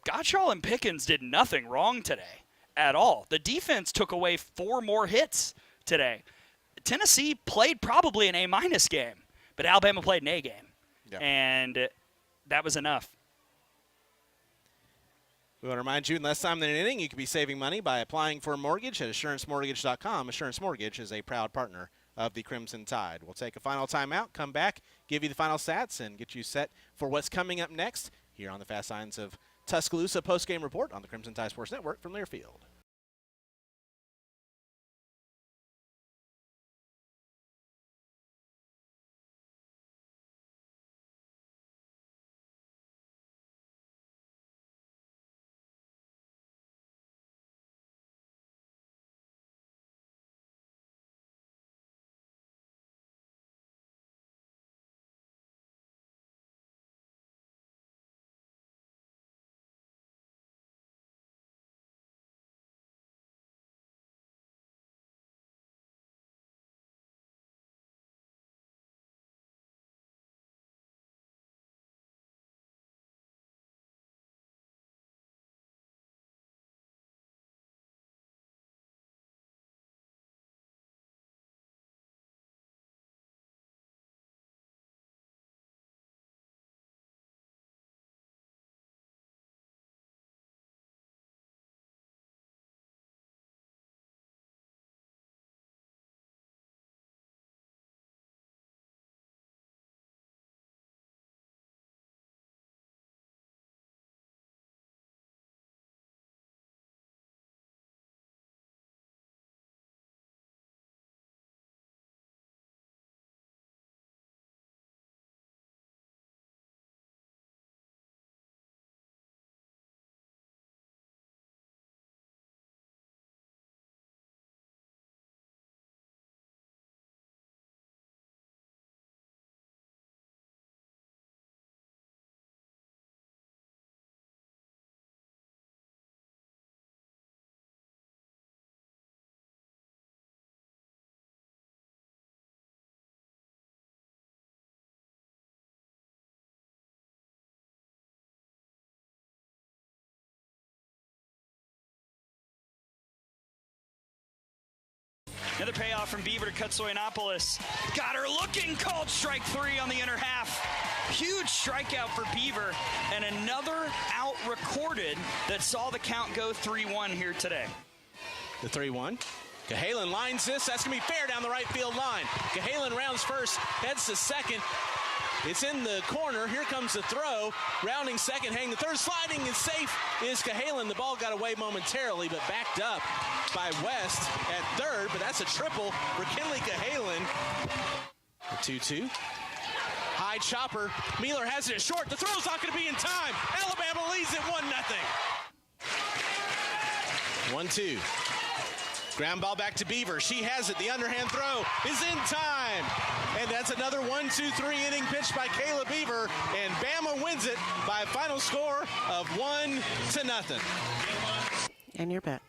Gottschall and Pickens did nothing wrong today at all. The defense took away 4 more hits today. Tennessee played probably an A- game, but Alabama played an A game. Yep. And that was enough. We want to remind you, in less time than an inning, you could be saving money by applying for a mortgage at AssuranceMortgage.com. Assurance Mortgage is a proud partner of the Crimson Tide. We'll take a final timeout, come back, give you the final stats, and get you set for what's coming up next here on the Fast Signs of Tuscaloosa postgame report on the Crimson Tide Sports Network from Learfield. Another payoff from Beaver to Kutsoyanopolis. Got her looking, called strike 3 on the inner half. Huge strikeout for Beaver, and another out recorded that saw the count go 3-1 here today. The 3-1. Cahalan lines this. That's going to be fair down the right field line. Cahalan rounds first, heads to second. It's in the corner. Here comes the throw. Rounding second, hanging the third. Sliding is safe is Cahalan. The ball got away momentarily, but backed up by West at third. But that's a triple for Kinley Cahalan. The 2-2. High chopper. Mealer has it at short. The throw's not going to be in time. Alabama leads it 1-0. 1-2. Ground ball back to Beaver. She has it. The underhand throw is in time. And that's another 1-2-3 inning pitch by Kayla Beaver. And Bama wins it by a final score of 1-0. And you're back.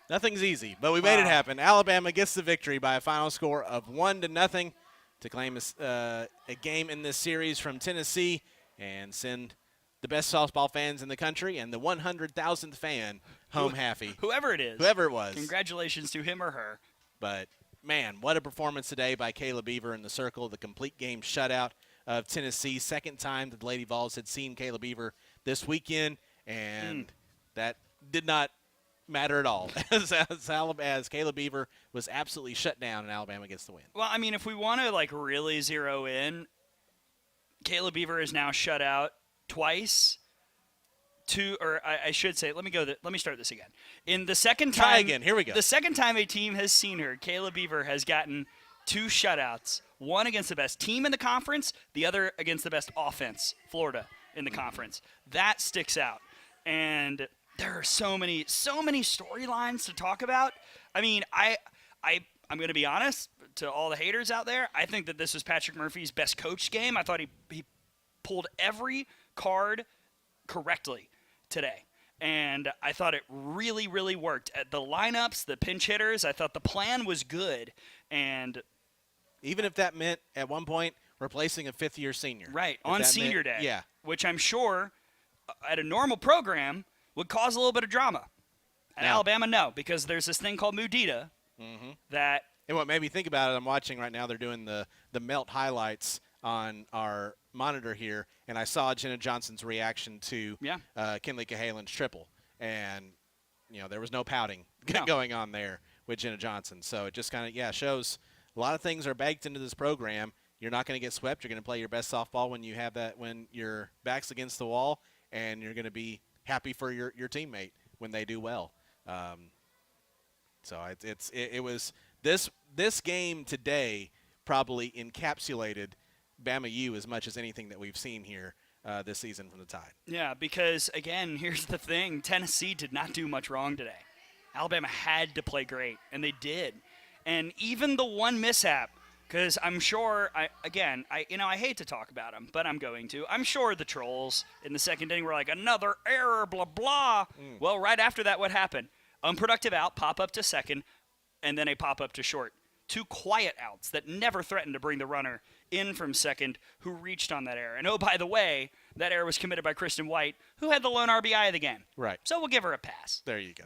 Nothing's easy, but we made it happen. Alabama gets the victory by a final score of 1-0 to claim a game in this series from Tennessee and send the best softball fans in the country and the 100,000th fan home happy. Whoever it is. Whoever it was. Congratulations to him or her. But, man, what a performance today by Kayla Beaver in the circle. The complete game shutout of Tennessee. Second time that the Lady Vols had seen Kayla Beaver this weekend, and that did not matter at all as Kayla Beaver was absolutely shut down and Alabama gets the win. Well, I mean, if we want to, like, really zero in, Kayla Beaver is now shut out twice. I should say, let me start this again. In the second time, try again. Here we go. The second time a team has seen her, Kayla Beaver has gotten 2 shutouts. One against the best team in the conference, the other against the best offense, Florida, in the conference. That sticks out. And there are so many storylines to talk about. I mean, I'm going to be honest to all the haters out there. I think that this was Patrick Murphy's best coach game. I thought he pulled every card correctly today. And I thought it really, really worked. At the lineups, the pinch hitters, I thought the plan was good. And even if that meant at one point replacing a fifth-year senior. Right, on senior day. Yeah. Which I'm sure at a normal program would cause a little bit of drama. At Alabama, no, because there's this thing called Mudita that. And what made me think about it, I'm watching right now, they're doing the melt highlights on our monitor here, and I saw Jenna Johnson's reaction to Kinley Cahalan's triple. And, there was no pouting going on there with Jenna Johnson. So it just kind of, shows a lot of things are baked into this program. You're not going to get swept. You're going to play your best softball when you have that, when your back's against the wall, and you're going to be happy for your teammate when they do well. So it was this game today probably encapsulated Bama U as much as anything that we've seen here this season from the Tide. Yeah, because, again, here's the thing. Tennessee did not do much wrong today. Alabama had to play great, and they did. And even the one mishap, because I'm sure, I hate to talk about them, but I'm going to. I'm sure the trolls in the second inning were like, another error, blah, blah. Well, right after that, what happened? Unproductive out, pop up to second, and then a pop up to short. 2 quiet outs that never threatened to bring the runner in from second who reached on that error. And, oh, by the way, that error was committed by Kristen White, who had the lone RBI of the game. Right. So we'll give her a pass. There you go.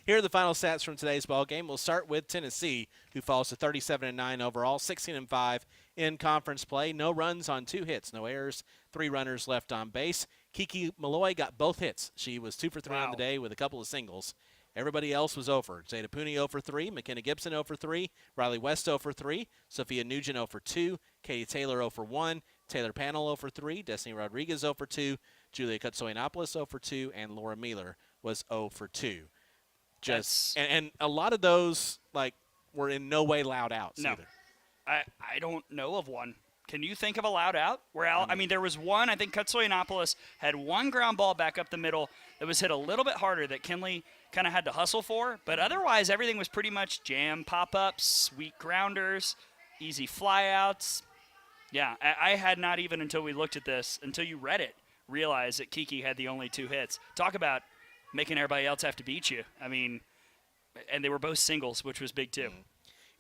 Here are the final stats from today's ball game. We'll start with Tennessee, who falls to 37-9 overall, 16-5 in conference play. No runs on 2 hits, no errors, 3 runners left on base. Kiki Malloy got both hits. She was 2 for 3 on the day with a couple of singles. Everybody else was 0 for. Zeta Pooney 0 for 3, McKenna Gibson 0 for 3, Riley West 0 for 3, Sophia Nugent 0 for 2, Katie Taylor 0 for 1, Taylor Panel 0 for 3, Destiny Rodriguez 0 for 2, Julia Kutsoyanopolis 0 for 2, and Laura Mealer was 0 for 2. And a lot of those were in no way loud outs either. I don't know of one. Can you think of a loud out? There was one. I think Kutsoyanopolis had one ground ball back up the middle that was hit a little bit harder that Kinley kind of had to hustle for. But otherwise, everything was pretty much jam pop-ups, sweet grounders, easy flyouts. Yeah, I had not even until we looked at this, until you read it, realized that Kiki had the only 2 hits. Talk about making everybody else have to beat you. I mean, and they were both singles, which was big too.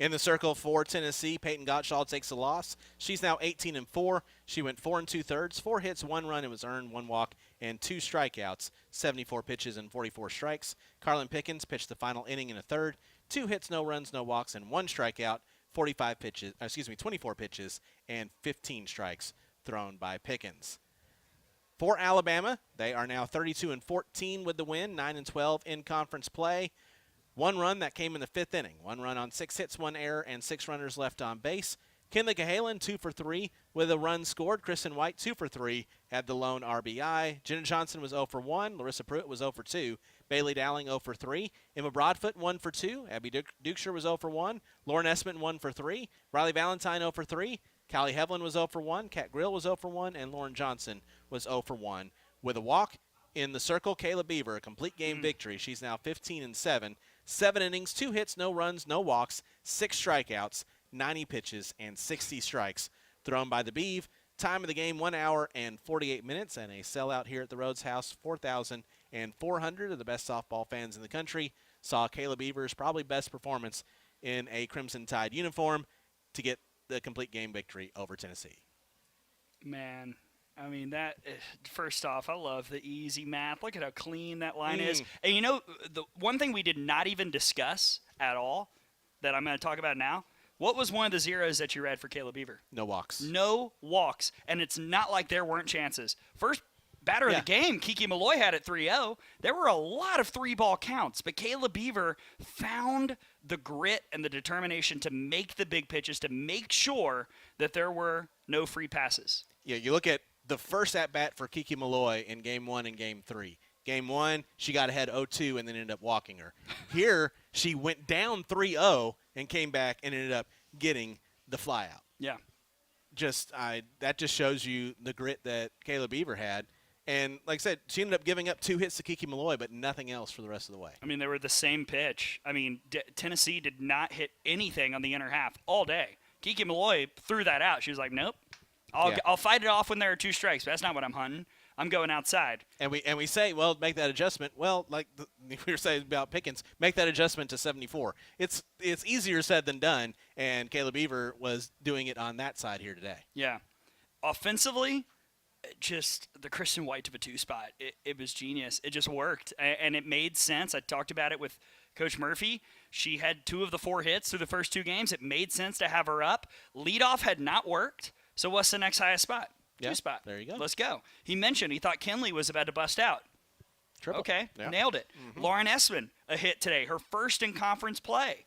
In the circle for Tennessee, Peyton Gottschall takes a loss. She's now 18-4. She went 4 2/3, 4 hits, 1 run. It was earned, 1 walk, and 2 strikeouts. 74 pitches and 44 strikes. Carlin Pickens pitched the final inning in a third. 2 hits, no runs, no walks, and 1 strikeout. 24 pitches and 15 strikes thrown by Pickens. For Alabama, they are now 32-14 with the win, 9-12 in conference play. 1 run that came in the 5th inning. 1 run on 6 hits, 1 error, and 6 runners left on base. Kinley Cahalan, 2 for 3 with a run scored. Kristen White, 2 for 3, had the lone RBI. Jenna Johnson was 0 for 1. Larissa Pruitt was 0 for 2. Bailey Dowling 0 for 3. Emma Broadfoot 1 for 2. Abby Dukeshire was 0 for 1. Lauren Essman 1 for 3. Riley Valentine 0 for 3. Callie Hevlin was 0 for 1. Kat Grill was 0 for 1. And Lauren Johnson was 0 for 1 with a walk. In the circle, Kayla Beaver, a complete game victory. She's now 15-7. 7 innings, 2 hits, no runs, no walks, 6 strikeouts, 90 pitches, and 60 strikes thrown by the Beeve. Time of the game, 1 hour and 48 minutes, and a sellout here at the Rhodes House. 4,400 of the best softball fans in the country saw Kayla Beaver's probably best performance in a Crimson Tide uniform to get the complete game victory over Tennessee. Man, I mean, that first off, I love the easy math. Look at how clean that line is. And, you know, the one thing we did not even discuss at all that I'm going to talk about now, what was one of the zeros that you read for Kayla Beaver? No walks. No walks. And it's not like there weren't chances. First batter of the game, Kiki Malloy had it 3-0. There were a lot of 3-ball counts, but Kayla Beaver found the grit and the determination to make the big pitches, to make sure that there were no free passes. Yeah, you look at the first at-bat for Kiki Malloy in Game 1 and Game 3. Game 1, she got ahead 0-2 and then ended up walking her. Here, she went down 3-0 and came back and ended up getting the flyout. Yeah. That just shows you the grit that Kayla Beaver had. And like I said, she ended up giving up 2 hits to Kiki Malloy, but nothing else for the rest of the way. I mean, they were the same pitch. I mean, Tennessee did not hit anything on the inner half all day. Kiki Malloy threw that out. She was like, nope. I'll fight it off when there are 2 strikes, but that's not what I'm hunting. I'm going outside. And we say, well, make that adjustment. Well, like we were saying about Pickens, make that adjustment to 74. It's easier said than done, and Kayla Beaver was doing it on that side here today. Yeah. Offensively, just the Kristen White to a 2 spot. It was genius. It just worked, and it made sense. I talked about it with Coach Murphy. She had 2 of the 4 hits through the first 2 games. It made sense to have her up. Leadoff had not worked. So what's the next highest spot? 2 spot. There you go. Let's go. He mentioned he thought Kinley was about to bust out. Triple. Okay, Yeah. Nailed it. Lauren Essman, a hit today, her first in conference play.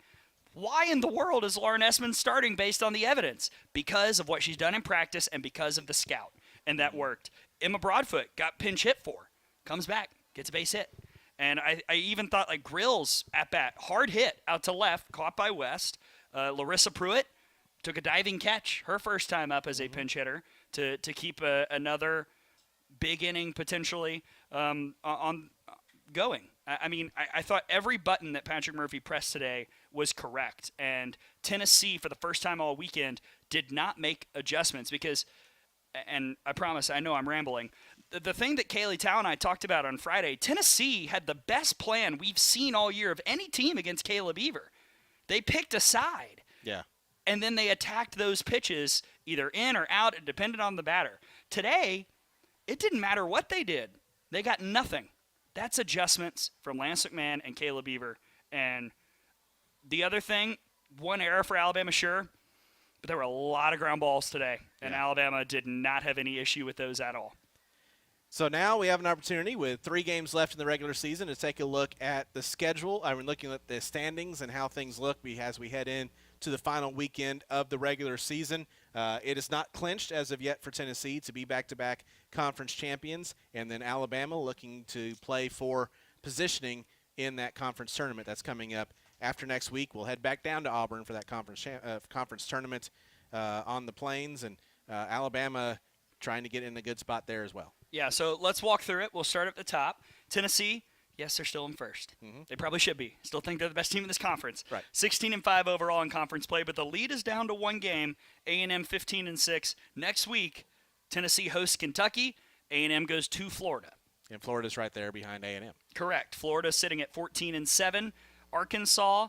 Why in the world is Lauren Essman starting based on the evidence? Because of what she's done in practice and because of the scout. And that worked. Emma Broadfoot got pinch hit for. Comes back, gets a base hit. And I even thought like Grill's at bat, hard hit out to left, caught by West. Larissa Pruitt took a diving catch, her first time up as a pinch hitter, to keep another big inning potentially on going. I mean, I thought every button that Patrick Murphy pressed today was correct. And Tennessee, for the first time all weekend, did not make adjustments because, and I promise, I know I'm rambling, the thing that Kaylee Tao and I talked about on Friday, Tennessee had the best plan we've seen all year of any team against Kayla Beaver. They picked a side. Yeah. And then they attacked those pitches either in or out. It depended on the batter. Today, it didn't matter what they did. They got nothing. That's adjustments from Lance McMahon and Kayla Beaver. And the other thing, 1 error for Alabama, sure, but there were a lot of ground balls today, and Alabama did not have any issue with those at all. So now we have an opportunity with 3 games left in the regular season to take a look at the schedule. I'm looking at the standings and how things look as we head in to the final weekend of the regular season. It is not clinched as of yet for Tennessee to be back-to-back conference champions, and then Alabama looking to play for positioning in that conference tournament that's coming up after next week. We'll head back down to Auburn for that conference tournament on the Plains, and Alabama trying to get in a good spot there as well. Yeah, so let's walk through it. We'll start at the top. Tennessee, yes, they're still in first. They probably should be. Still think they're the best team in this conference. Right. 16-5 overall in conference play, but the lead is down to 1 game. A&M 15-6. Next week, Tennessee hosts Kentucky. A&M goes to Florida. And Florida's right there behind A&M. Correct. Florida sitting at 14-7. Arkansas,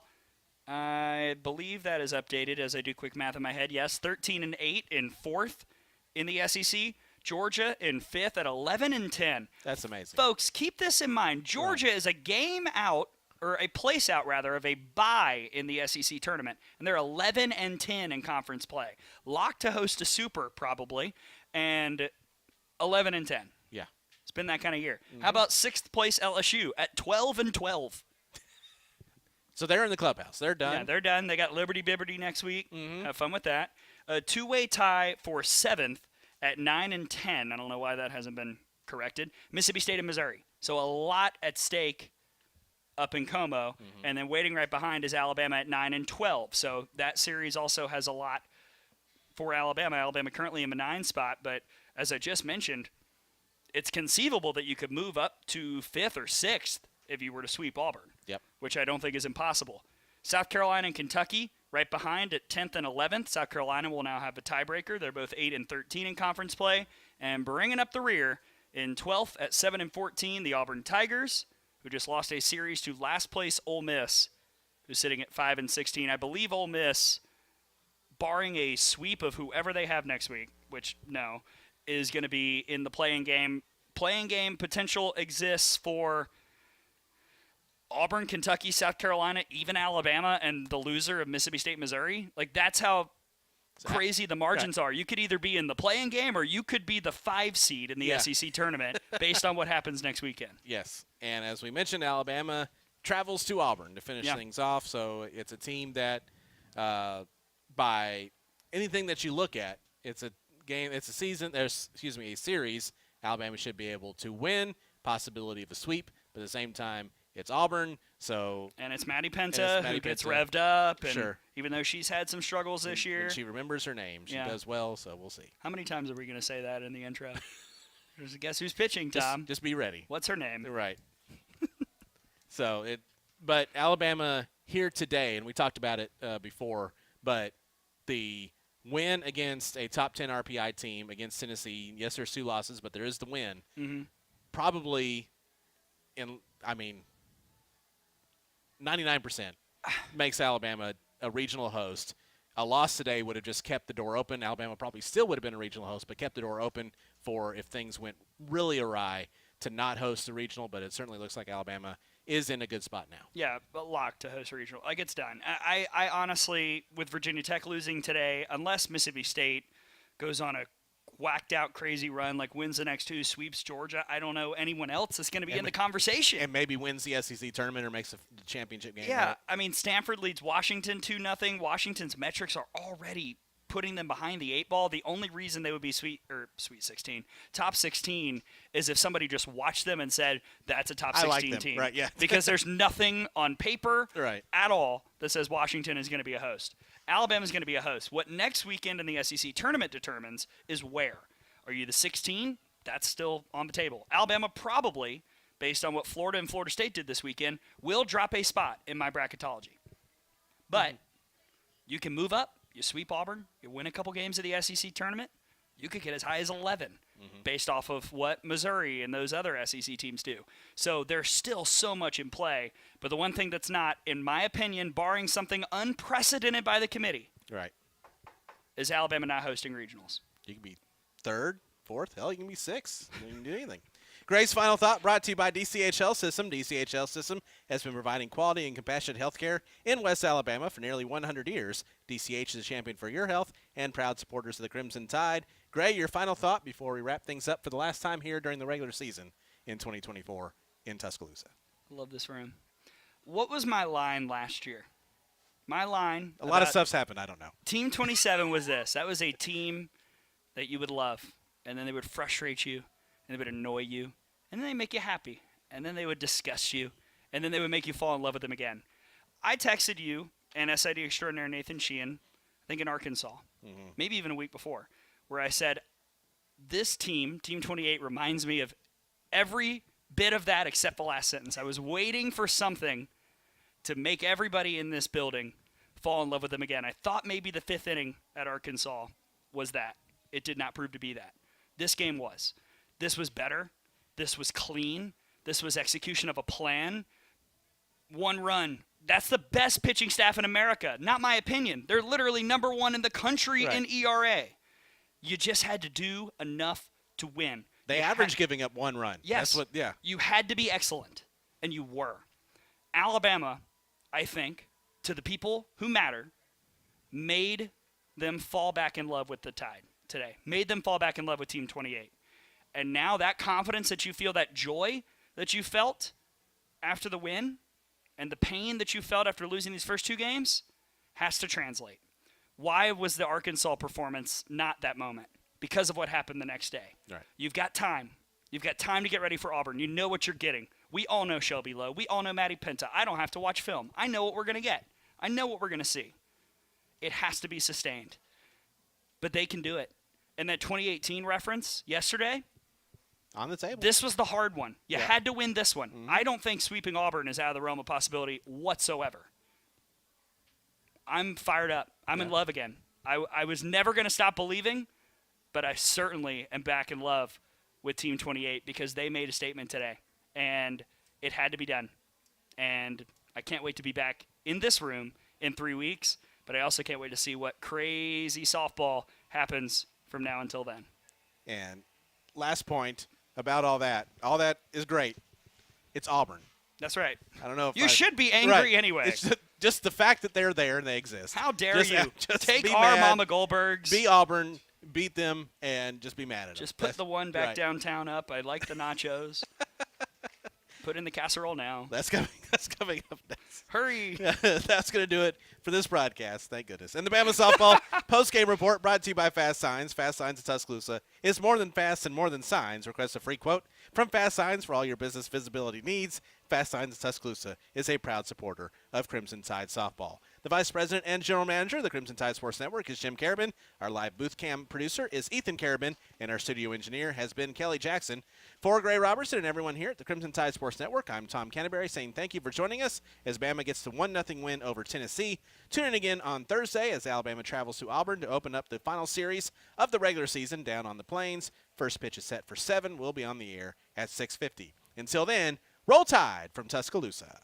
I believe that is updated as I do quick math in my head. Yes, 13-8 in 4th in the SEC. Georgia in 5th at 11-10. That's amazing. Folks, keep this in mind. Georgia is a game out, or a place out rather, of a bye in the SEC tournament, and they're 11-10 in conference play. Locked to host a Super probably, and 11-10. Yeah. It's been that kind of year. How about 6th place LSU at 12-12? So they're in the clubhouse. They're done. Yeah, they're done. They got Liberty Bibberty next week. Have fun with that. A two-way tie for 7th at 9-10. I don't know why that hasn't been corrected. Mississippi State and Missouri. So a lot at stake up in Como. And then waiting right behind is Alabama at 9-12. So that series also has a lot for Alabama. Alabama currently in the 9 spot. But as I just mentioned, it's conceivable that you could move up to 5th or 6th if you were to sweep Auburn. Yep. Which I don't think is impossible. South Carolina and Kentucky right behind at 10th and 11th. South Carolina will now have a tiebreaker. They're both 8-13 in conference play. And bringing up the rear in 12th at 7-14, the Auburn Tigers, who just lost a series to last place Ole Miss, who's sitting at 5-16. I believe Ole Miss, barring a sweep of whoever they have next week, which no, is going to be in the playing game. Playing game potential exists for Auburn, Kentucky, South Carolina, even Alabama, and the loser of Mississippi State, Missouri. Like, that's how crazy the margins are. You could either be in the playing game or you could be the 5 seed in the SEC tournament based on what happens next weekend. Yes. And as we mentioned, Alabama travels to Auburn to finish things off. So it's a team that, by anything that you look at, it's a game, it's a season, a series Alabama should be able to win, possibility of a sweep, but at the same time, it's Auburn, and it's Maddie Penta who gets revved up. And even though she's had some struggles this year. And she remembers her name. She does well, so we'll see. How many times are we going to say that in the intro? Guess who's pitching, Tom? Just be ready. What's her name? Right. But Alabama here today, and we talked about it before, but the win against a top 10 RPI team against Tennessee, yes, there's 2 losses, but there is the win. Probably, 99% makes Alabama a regional host. A loss today would have just kept the door open. Alabama probably still would have been a regional host, but kept the door open for if things went really awry to not host the regional, but it certainly looks like Alabama is in a good spot now. Yeah, but locked to host a regional. Like, it's done. I honestly, with Virginia Tech losing today, unless Mississippi State goes on a whacked out crazy run, like wins the next 2, sweeps Georgia, I don't know anyone else that's going to be in the conversation. And maybe wins the SEC tournament or makes the championship game. Yeah, I mean, Stanford leads Washington 2-0. Washington's metrics are already putting them behind the 8 ball. The only reason they would be top 16 is if somebody just watched them and said, that's a top 16 team. Right, yeah. Because there's nothing on paper at all that says Washington is going to be a host. Alabama's going to be a host. What next weekend in the SEC tournament determines is where. Are you the 16? That's still on the table. Alabama probably, based on what Florida and Florida State did this weekend, will drop a spot in my bracketology. But you can move up. You sweep Auburn. You win a couple games of the SEC tournament. You could get as high as 11 based off of what Missouri and those other SEC teams do. So there's still so much in play. But the one thing that's not, in my opinion, barring something unprecedented by the committee, is Alabama not hosting regionals. You can be 3rd, 4th, hell, you can be 6th. You can do anything. Gray's final thought brought to you by DCHL System. DCHL System has been providing quality and compassionate health care in West Alabama for nearly 100 years. DCH is a champion for your health and proud supporters of the Crimson Tide. Gray, your final thought before we wrap things up for the last time here during the regular season in 2024 in Tuscaloosa. I love this room. What was my line last year? My line. A lot of stuff's happened. I don't know. Team 27 was this. That was a team that you would love, and then they would frustrate you, and they would annoy you, and then they make you happy, and then they would disgust you, and then they would make you fall in love with them again. I texted you and SID extraordinaire Nathan Sheehan, I think in Arkansas, maybe even a week before, where I said, this team, Team 28, reminds me of every bit of that except the last sentence. I was waiting for something to make everybody in this building fall in love with them again. I thought maybe the 5th inning at Arkansas was that. It did not prove to be that. This game was. This was better. This was clean. This was execution of a plan. One run, That's the best pitching staff in America. Not my opinion. They're literally number 1 in the country in ERA. You just had to do enough to win. They average giving up 1 run. Yes. Yeah. You had to be excellent, and you were. Alabama, I think, to the people who matter, made them fall back in love with the Tide today. Made them fall back in love with Team 28. And now that confidence that you feel, that joy that you felt after the win, and the pain that you felt after losing these first 2 games has to translate. Why was the Arkansas performance not that moment? Because of what happened the next day. Right. You've got time. You've got time to get ready for Auburn. You know what you're getting. We all know Shelby Lowe. We all know Maddie Penta. I don't have to watch film. I know what we're going to get. I know what we're going to see. It has to be sustained. But they can do it. And that 2018 reference yesterday, on the table. this was the hard one. You had to win this one. I don't think sweeping Auburn is out of the realm of possibility whatsoever. I'm fired up. I'm in love again. I was never going to stop believing, but I certainly am back in love with Team 28 because they made a statement today, and it had to be done. And I can't wait to be back in this room in 3 weeks, but I also can't wait to see what crazy softball happens from now until then. And last point about all that is great. It's Auburn. That's right. I don't know if you should be angry anyway. It's just the fact that they're there and they exist. How dare you just take be our mad, Mama Goldbergs. Be Auburn, beat them, and just be mad at them. Just put the one back downtown up. I like the nachos. Put in the casserole now. That's coming up next. Hurry. That's going to do it for this broadcast. Thank goodness. And the Bama Softball Postgame Report brought to you by Fast Signs. Fast Signs of Tuscaloosa is more than fast and more than signs. Request a free quote from Fast Signs for all your business visibility needs. Fast Signs of Tuscaloosa is a proud supporter of Crimson Tide Softball. The Vice President and General Manager of the Crimson Tide Sports Network is Jim Carabin. Our live booth cam producer is Ethan Carabin, and our studio engineer has been Kelly Jackson. For Gray Robertson and everyone here at the Crimson Tide Sports Network, I'm Tom Canterbury saying thank you for joining us as Bama gets the 1-0 win over Tennessee. Tune in again on Thursday as Alabama travels to Auburn to open up the final series of the regular season down on the Plains. First pitch is set for 7. We'll be on the air at 6:50. Until then, roll Tide from Tuscaloosa.